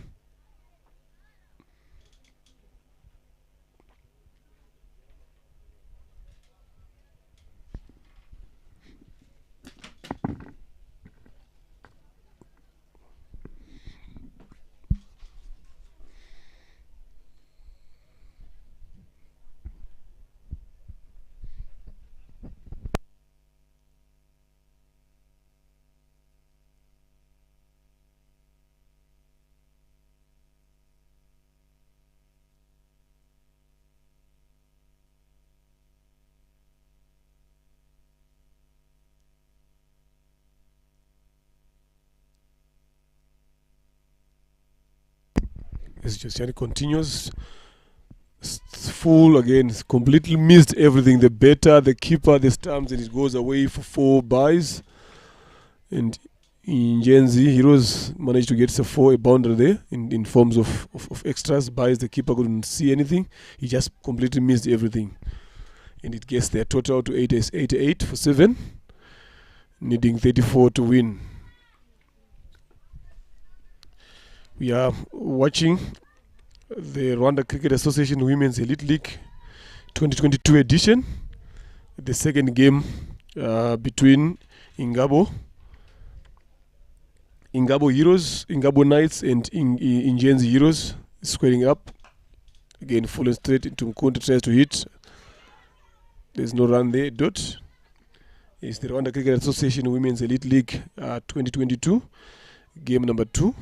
As Josiani continues, full again, completely missed everything. The batter, the keeper, the stumps, and it goes away for 4 byes. And Ingenzi Heroes managed to get a boundary there in forms of extras. Byes, the keeper couldn't see anything. He just completely missed everything. And it gets their total to 88 for 7, needing 34 to win. We are watching the Rwanda Cricket Association Women's Elite League 2022 edition. The second game between Ingabo Heroes, Ingabo Knights, and Ingenzi Heroes squaring up. Again, full and straight into Mkunde, tries to hit. There's no run there. Dot. It's the Rwanda Cricket Association Women's Elite League 2022, game number 2.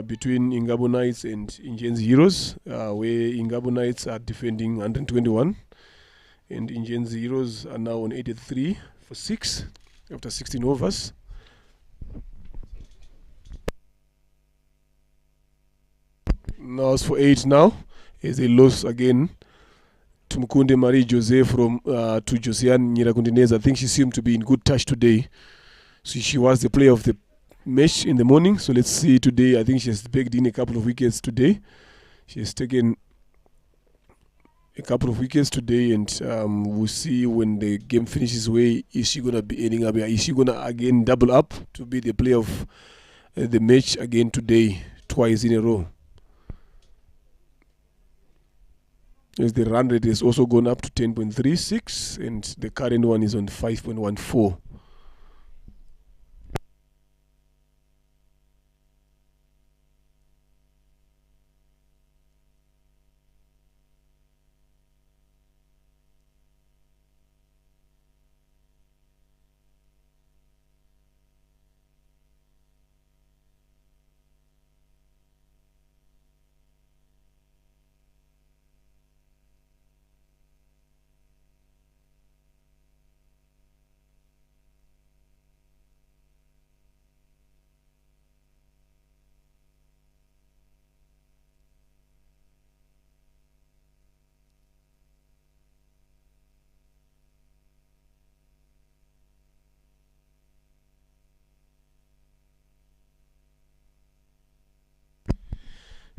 Between Ingabo Knights and Ingenzi Heroes, where Ingabo Knights are defending 121 and Ingenzi Heroes are now on 83 for 6 after 16 overs. Now it's for 8 now, as they lose again to Mkunde Marie Jose from to Josiane Nyirakundinez. I think she seemed to be in good touch today. So she was the player of the match in the morning. So let's see today. I think she has baked in a couple of wickets today. She has taken a couple of wickets today, and we'll see when the game finishes where is she going to be ending up. Is she going to again double up to be the player of the match again today, twice in a row? As the run rate has also gone up to 10.36 and the current one is on 5.14.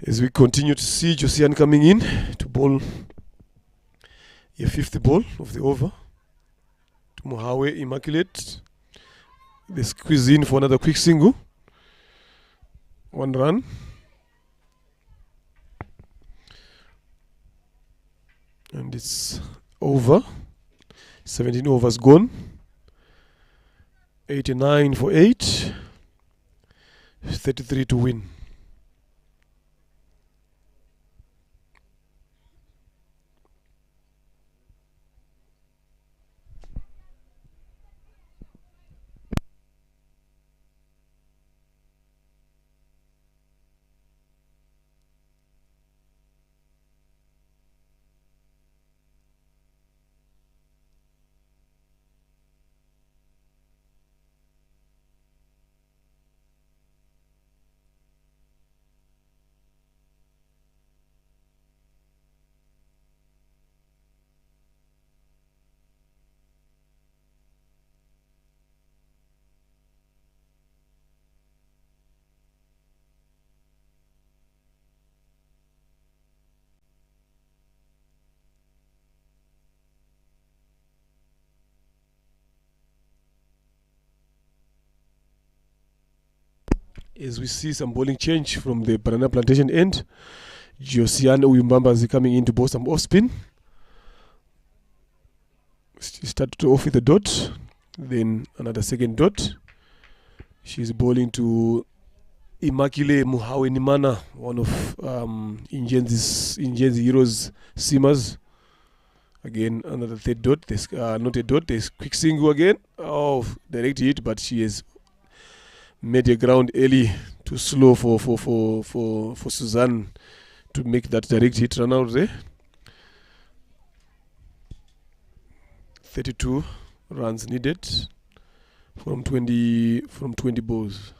As we continue to see Josiane coming in to bowl a 5th ball of the over to Mohawe Immaculate. They squeeze in for another quick single. 1 run. And it's over. 17 overs gone. 89 for 8. 33 to win. as we see some bowling change from the Banana Plantation end. Josiane Uyimbambazi coming in to bowl some off spin. She started off with a dot, then another second dot. She's bowling to Immaculée Muhawenimana, one of Ingenzi Heroes seamers. Again, another third dot. There's not a dot. There's quick single again. Oh, direct hit, but she has made a ground early. Too slow for Suzanne to make that direct hit run out there. 32 runs needed from 20 balls.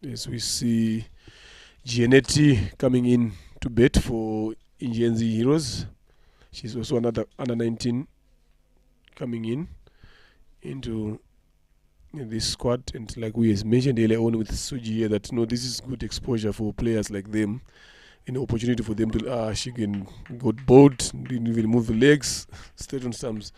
As we see Gianetti coming in to bat for Ingenzi Heroes. She's also another under 19 coming into this squad, and like we mentioned earlier on with Suji here, that this is good exposure for players like them, an opportunity for them to she can got bold, didn't even move the legs, straight on stumps.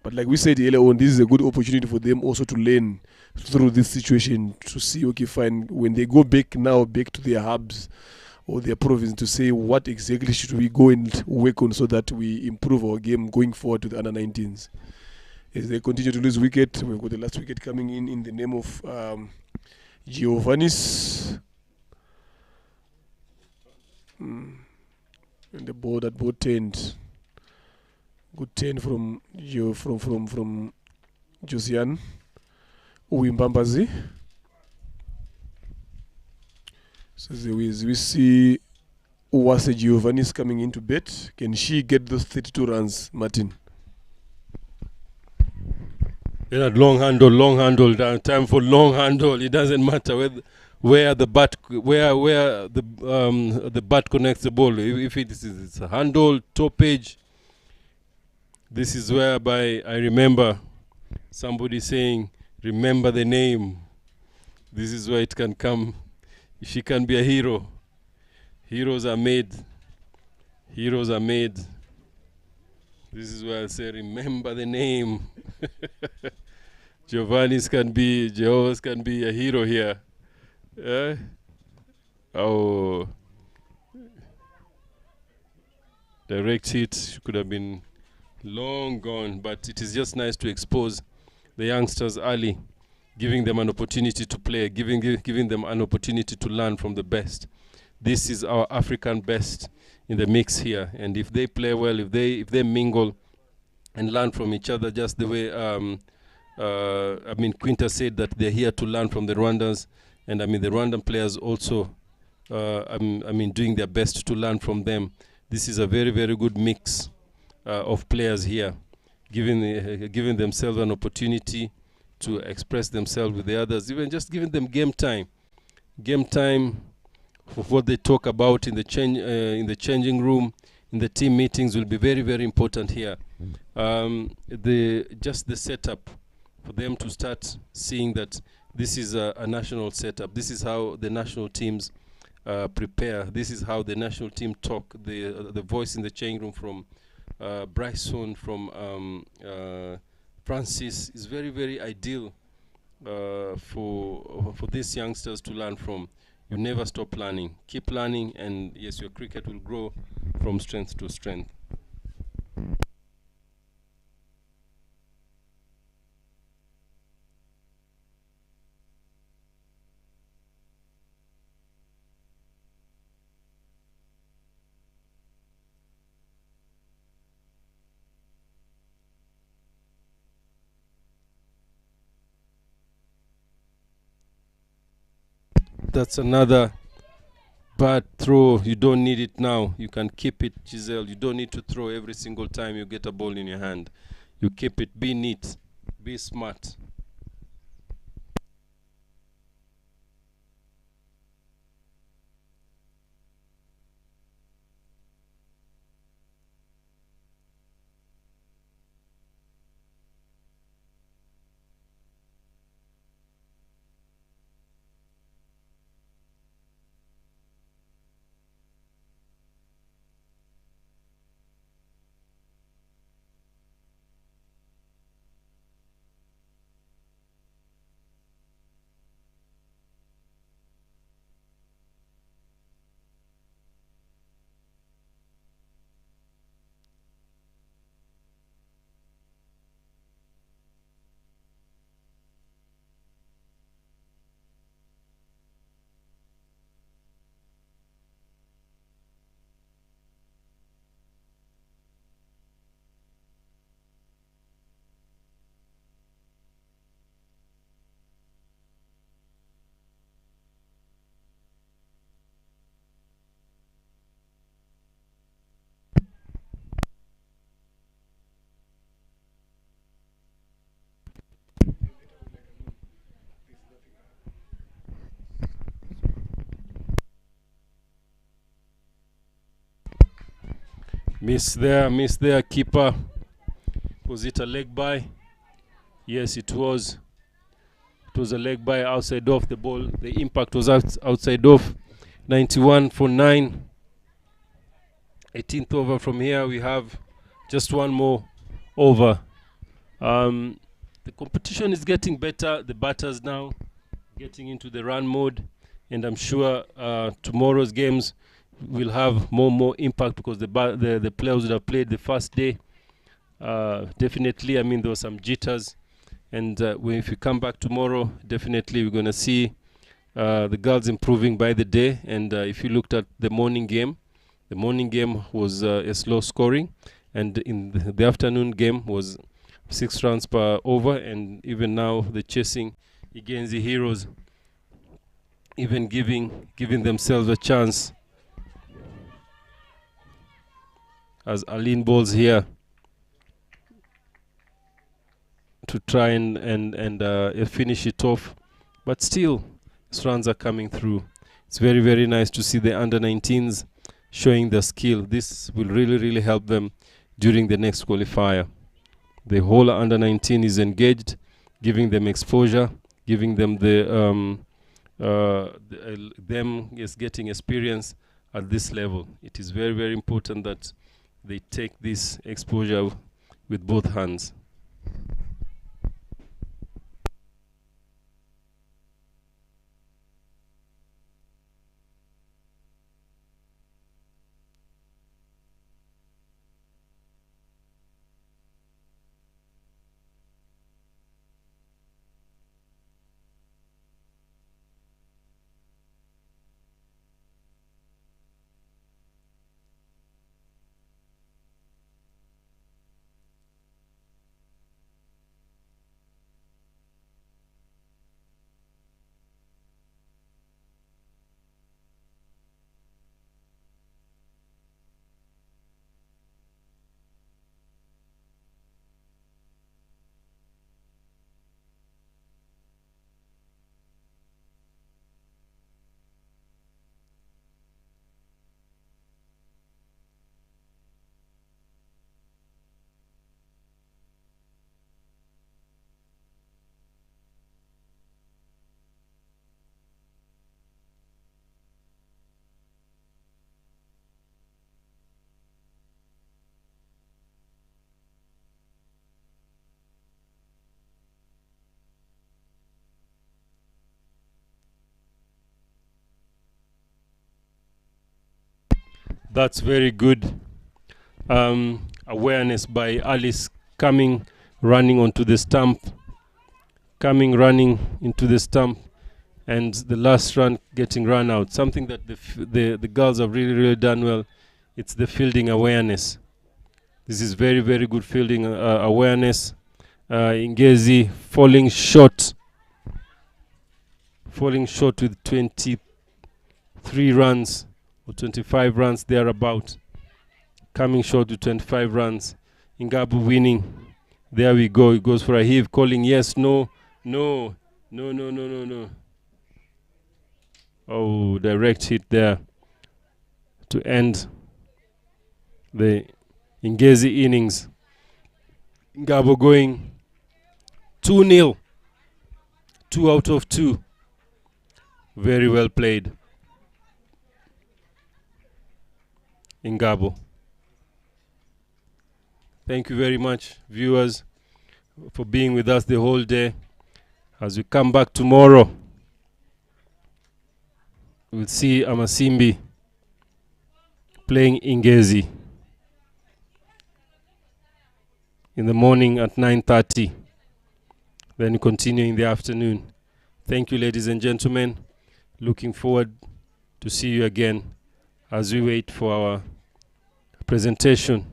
But like we said earlier on, this is a good opportunity for them also to learn through this situation, to see, okay, fine, when they go back to their hubs or their province, to say what exactly should we go and work on so that we improve our game going forward to the under 19s. As they continue to lose wicket, we've got the last wicket coming in the name of Giovannis. And the ball that ball turned. Good turn from Josiane Uyimbambazi. So as we see Uwase Giovannis coming into bat. Can she get those 32 runs, Martin? Yeah, long handle. Time for long handle. It doesn't matter where the bat the bat connects the ball. If it's a handle, toppage. This is whereby I remember somebody saying, "Remember the name." This is where it can come. She can be a hero. Heroes are made. Heroes are made. This is where I say, remember the name. Jehovah's can be a hero here. Oh, direct hit could have been long gone, but it is just nice to expose the youngsters early, giving them an opportunity to play, giving them an opportunity to learn from the best. This is our African best in the mix here, and if they play well, if they mingle and learn from each other, just the way Quinta said that they're here to learn from the Rwandans, and the Rwandan players also doing their best to learn from them. This is a very, very good mix of players here, giving themselves an opportunity to express themselves with the others, even just giving them game time for what they talk about in the changing room, in the team meetings will be very, very important here. The setup for them to start seeing that this is a national setup. This is how the national teams prepare. This is how the national team talk. The voice in the changing room from Bryson, from Francis is very, very ideal for these youngsters to learn from. You never stop learning. Keep learning, and yes, your cricket will grow from strength to strength. That's another bad throw. You don't need it now. You can keep it, Giselle. You don't need to throw every single time you get a ball in your hand. You keep it. Be neat. Be smart. Miss there, keeper. Was it a leg by? Yes, it was. It was a leg by outside off the ball. The impact was outside off. 91 for 9. 18th over from here. We have just one more over. The competition is getting better. The batters now getting into the run mode. And I'm sure tomorrow's games will have more impact because the players that have played the first day, definitely, I mean, there were some jitters. And if we come back tomorrow, definitely we're going to see the girls improving by the day. And if you looked at the morning game was a slow scoring. And in the afternoon game was 6 runs per over. And even now, the chasing Ingenzi Heroes even giving themselves a chance as Aline balls here to try and finish it off, but still runs are coming through. It's very, very nice to see the under-19s showing their skill. This will really help them during the next qualifier. The whole under-19 is engaged, giving them exposure, giving them them getting experience at this level. It is very, very important that they take this exposure with both hands. That's very good awareness by Alice coming, running onto the stump, running into the stump, and the last run getting run out. Something that the girls have really done well. It's the fielding awareness. This is very, very good fielding awareness. Ingezi falling short with 23 runs or 25 runs thereabout. Coming short with 25 runs. Ingabo winning. There we go. It goes for a heave, calling yes, no. Oh, direct hit there to end the Ingezi innings. Ingabo going 2-0. 2 out of 2. Very well played. Ingabo. Thank you very much, viewers, for being with us the whole day. As we come back tomorrow, we'll see Amasimbi playing Ingezi in the morning at 9:30. Then continue in the afternoon. Thank you, ladies and gentlemen. Looking forward to see you again as we wait for our presentation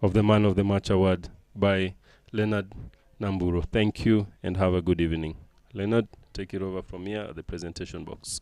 of the Man of the Match Award by Leonard Namburo. Thank you and have a good evening. Leonard, take it over from here at the presentation box.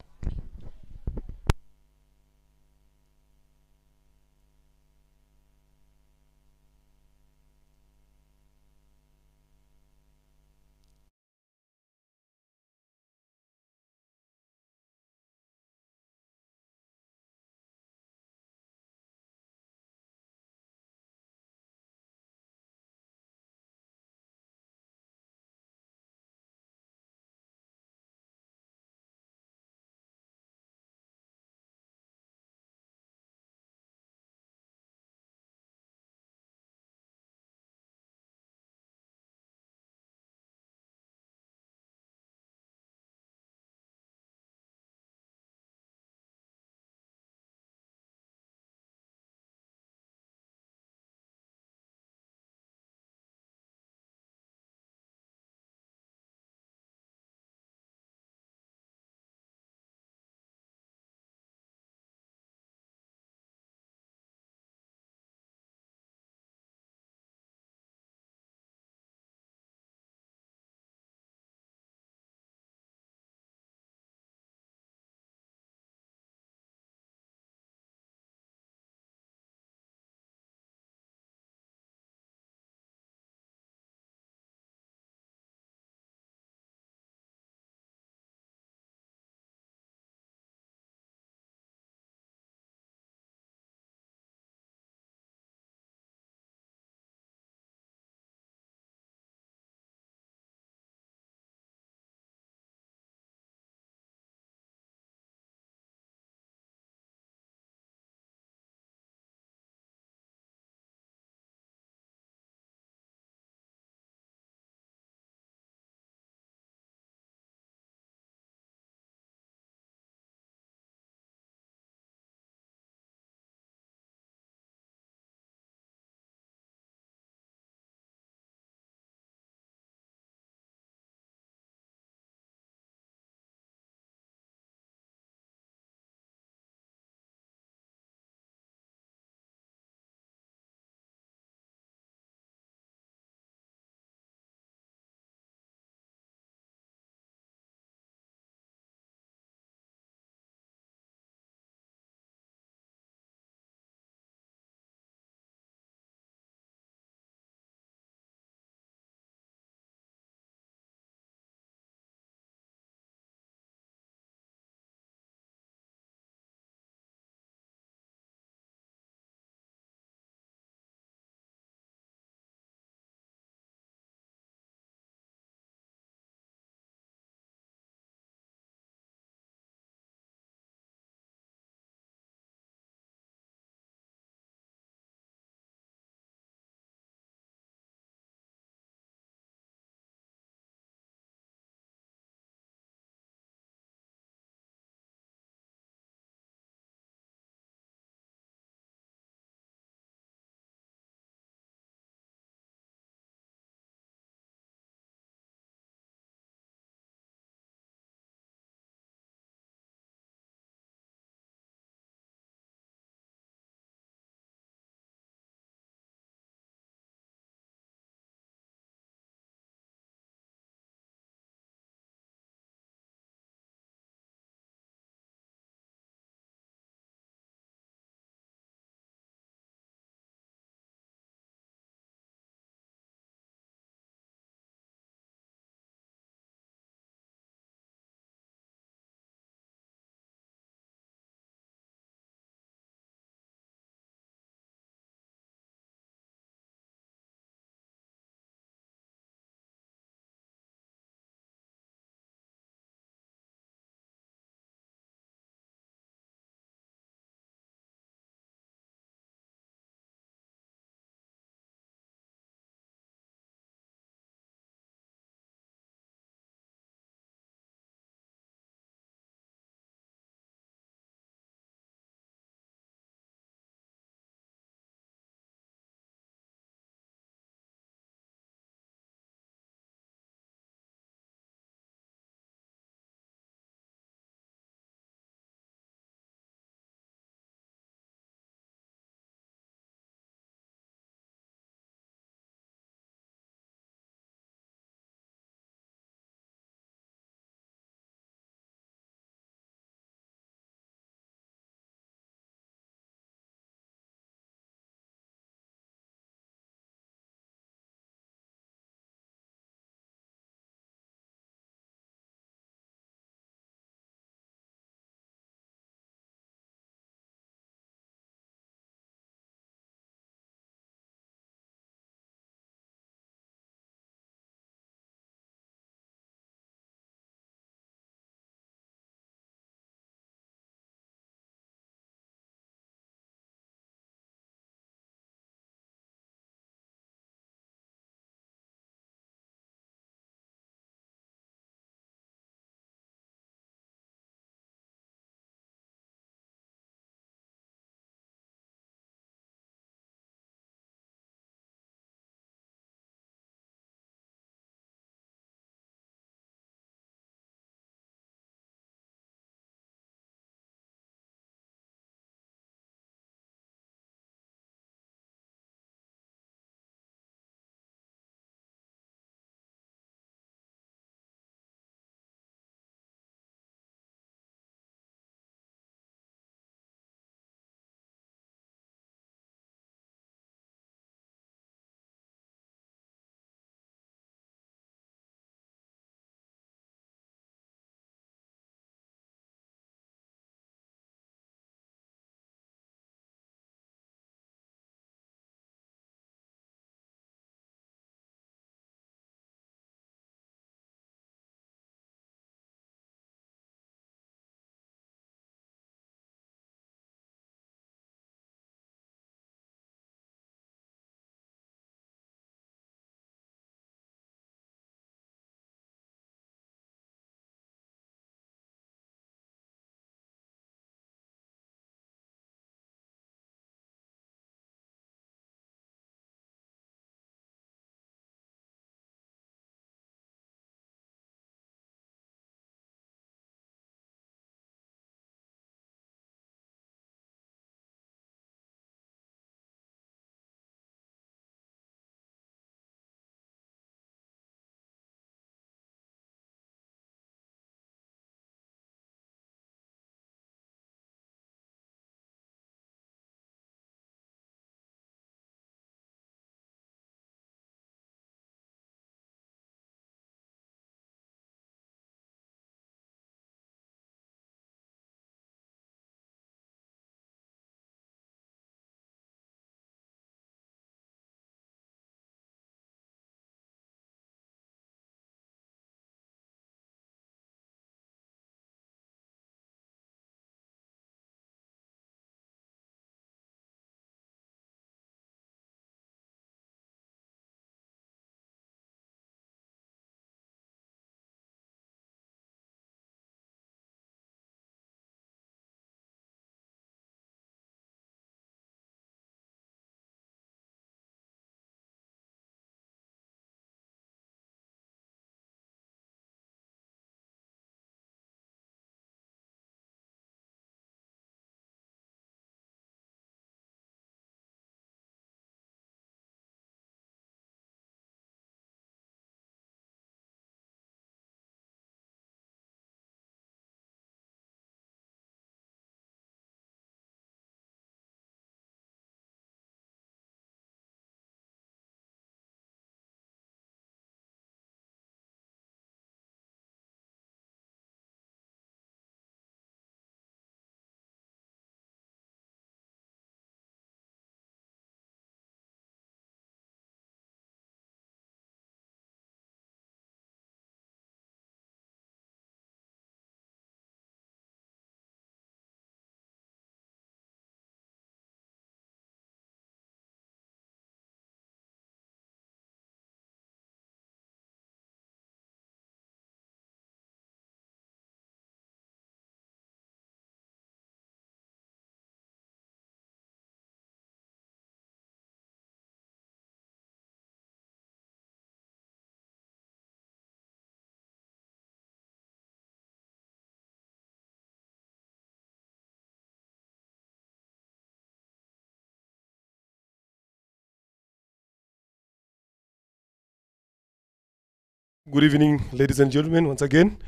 Good evening, ladies and gentlemen, once again.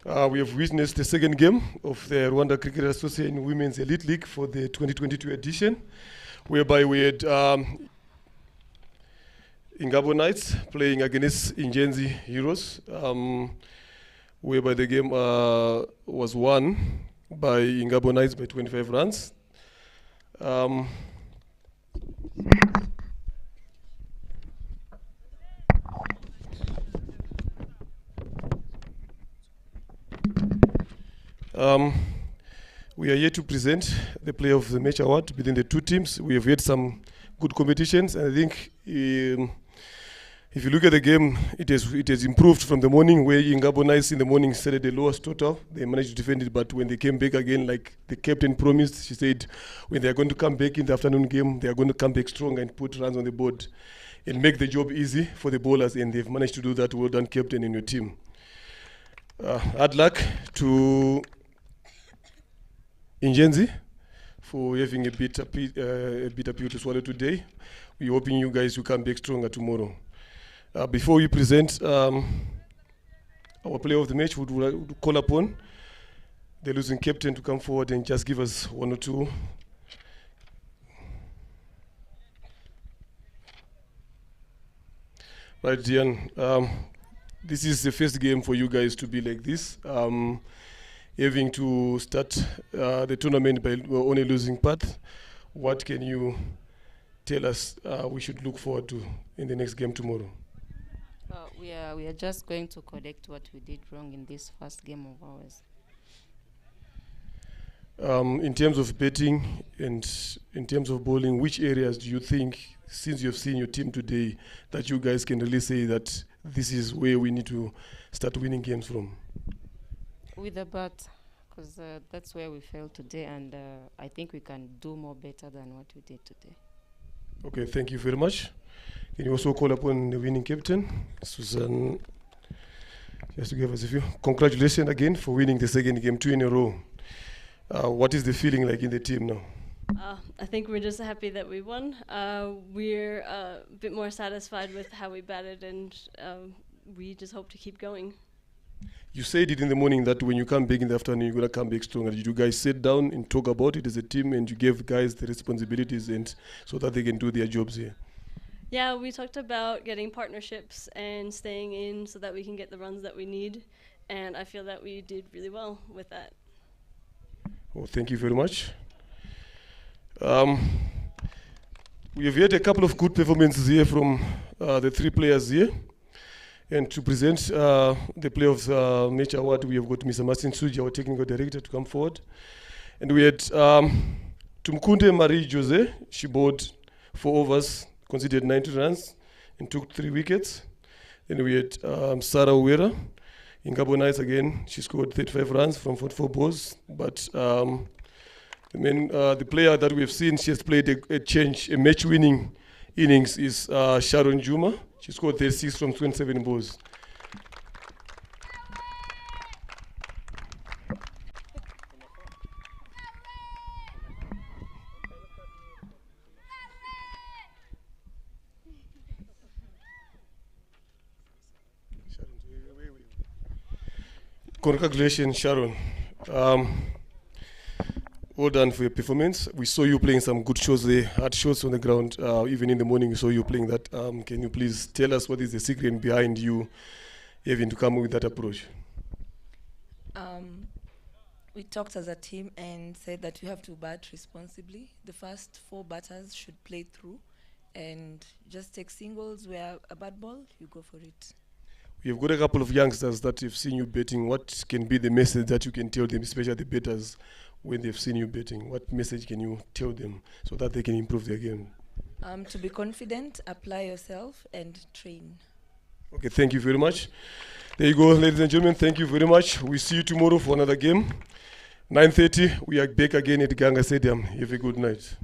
We have witnessed the second game of the Rwanda Cricket Association Women's Elite League for the 2022 edition, whereby we had Ingabo Knights playing against Ingenzi Heroes, whereby the game was won by Ingabo Knights by 25 runs. We are here to present the Player of the Match award between the two teams. We have had some good competitions, and I think if you look at the game, it has improved from the morning, where Ingabo Knights in the morning set at the lowest total. They managed to defend it, but when they came back again, like the captain promised, she said when they are going to come back in the afternoon game, they are going to come back strong and put runs on the board and make the job easy for the bowlers, and they've managed to do that. Well done, captain, and your team. Hard luck to Ingenzi for having a bitter pill to swallow today. We're hoping you guys will come back stronger tomorrow. Before we present our player of the match, we would call upon the losing captain to come forward and just give us one or two. Right, Diane. This is the first game for you guys to be like this. Having to start the tournament by on a losing path. What can you tell us we should look forward to in the next game tomorrow? We are just going to correct what we did wrong in this first game of ours. In terms of betting and in terms of bowling, which areas do you think, since you've seen your team today, that you guys can really say that this is where we need to start winning games from? With the bat, because that's where we failed today, and I think we can do more better than what we did today. Okay, thank you very much. Can you also call upon the winning captain, Susan, just to give us a few. Congratulations again for winning the second game, 2 in a row. What is the feeling like in the team now? I think we're just happy that we won. We're a bit more satisfied with how we batted, and we just hope to keep going. You said it in the morning that when you come back in the afternoon, you're going to come back stronger. Did you guys sit down and talk about it as a team, and you gave guys the responsibilities and so that they can do their jobs here? Yeah, we talked about getting partnerships and staying in so that we can get the runs that we need, and I feel that we did really well with that. Well, thank you very much. We have had a couple of good performances here from the three players here. And to present the Player of the Match award, we have got Mr. Martin Suji, our technical director, to come forward. And we had Tumkunde Marie-Jose. She bowled 4 overs, conceded 90 runs, and took 3 wickets. Then we had Sarah Uwera. Ingabo Knights again, she scored 35 runs from 44 balls. But the player that we have seen, she has played a match-winning innings is Sharon Juma. She scored 36 from 27 balls. Congratulations, Sharon. Well done for your performance. We saw you playing some good shots there, hard shots on the ground. Even in the morning, we saw you playing that. Can you please tell us what is the secret behind you having to come up with that approach? We talked as a team and said that we have to bat responsibly. The first 4 batters should play through and just take singles. Where a bad ball, you go for it. We've got a couple of youngsters that have seen you betting. What can be the message that you can tell them, especially the batters, when they've seen you betting? What message can you tell them so that they can improve their game? To be confident, apply yourself, and train. Okay, thank you very much. There you go, ladies and gentlemen. Thank you very much. We see you tomorrow for another game. 9:30, we are back again at Ganga Stadium. Have a good night.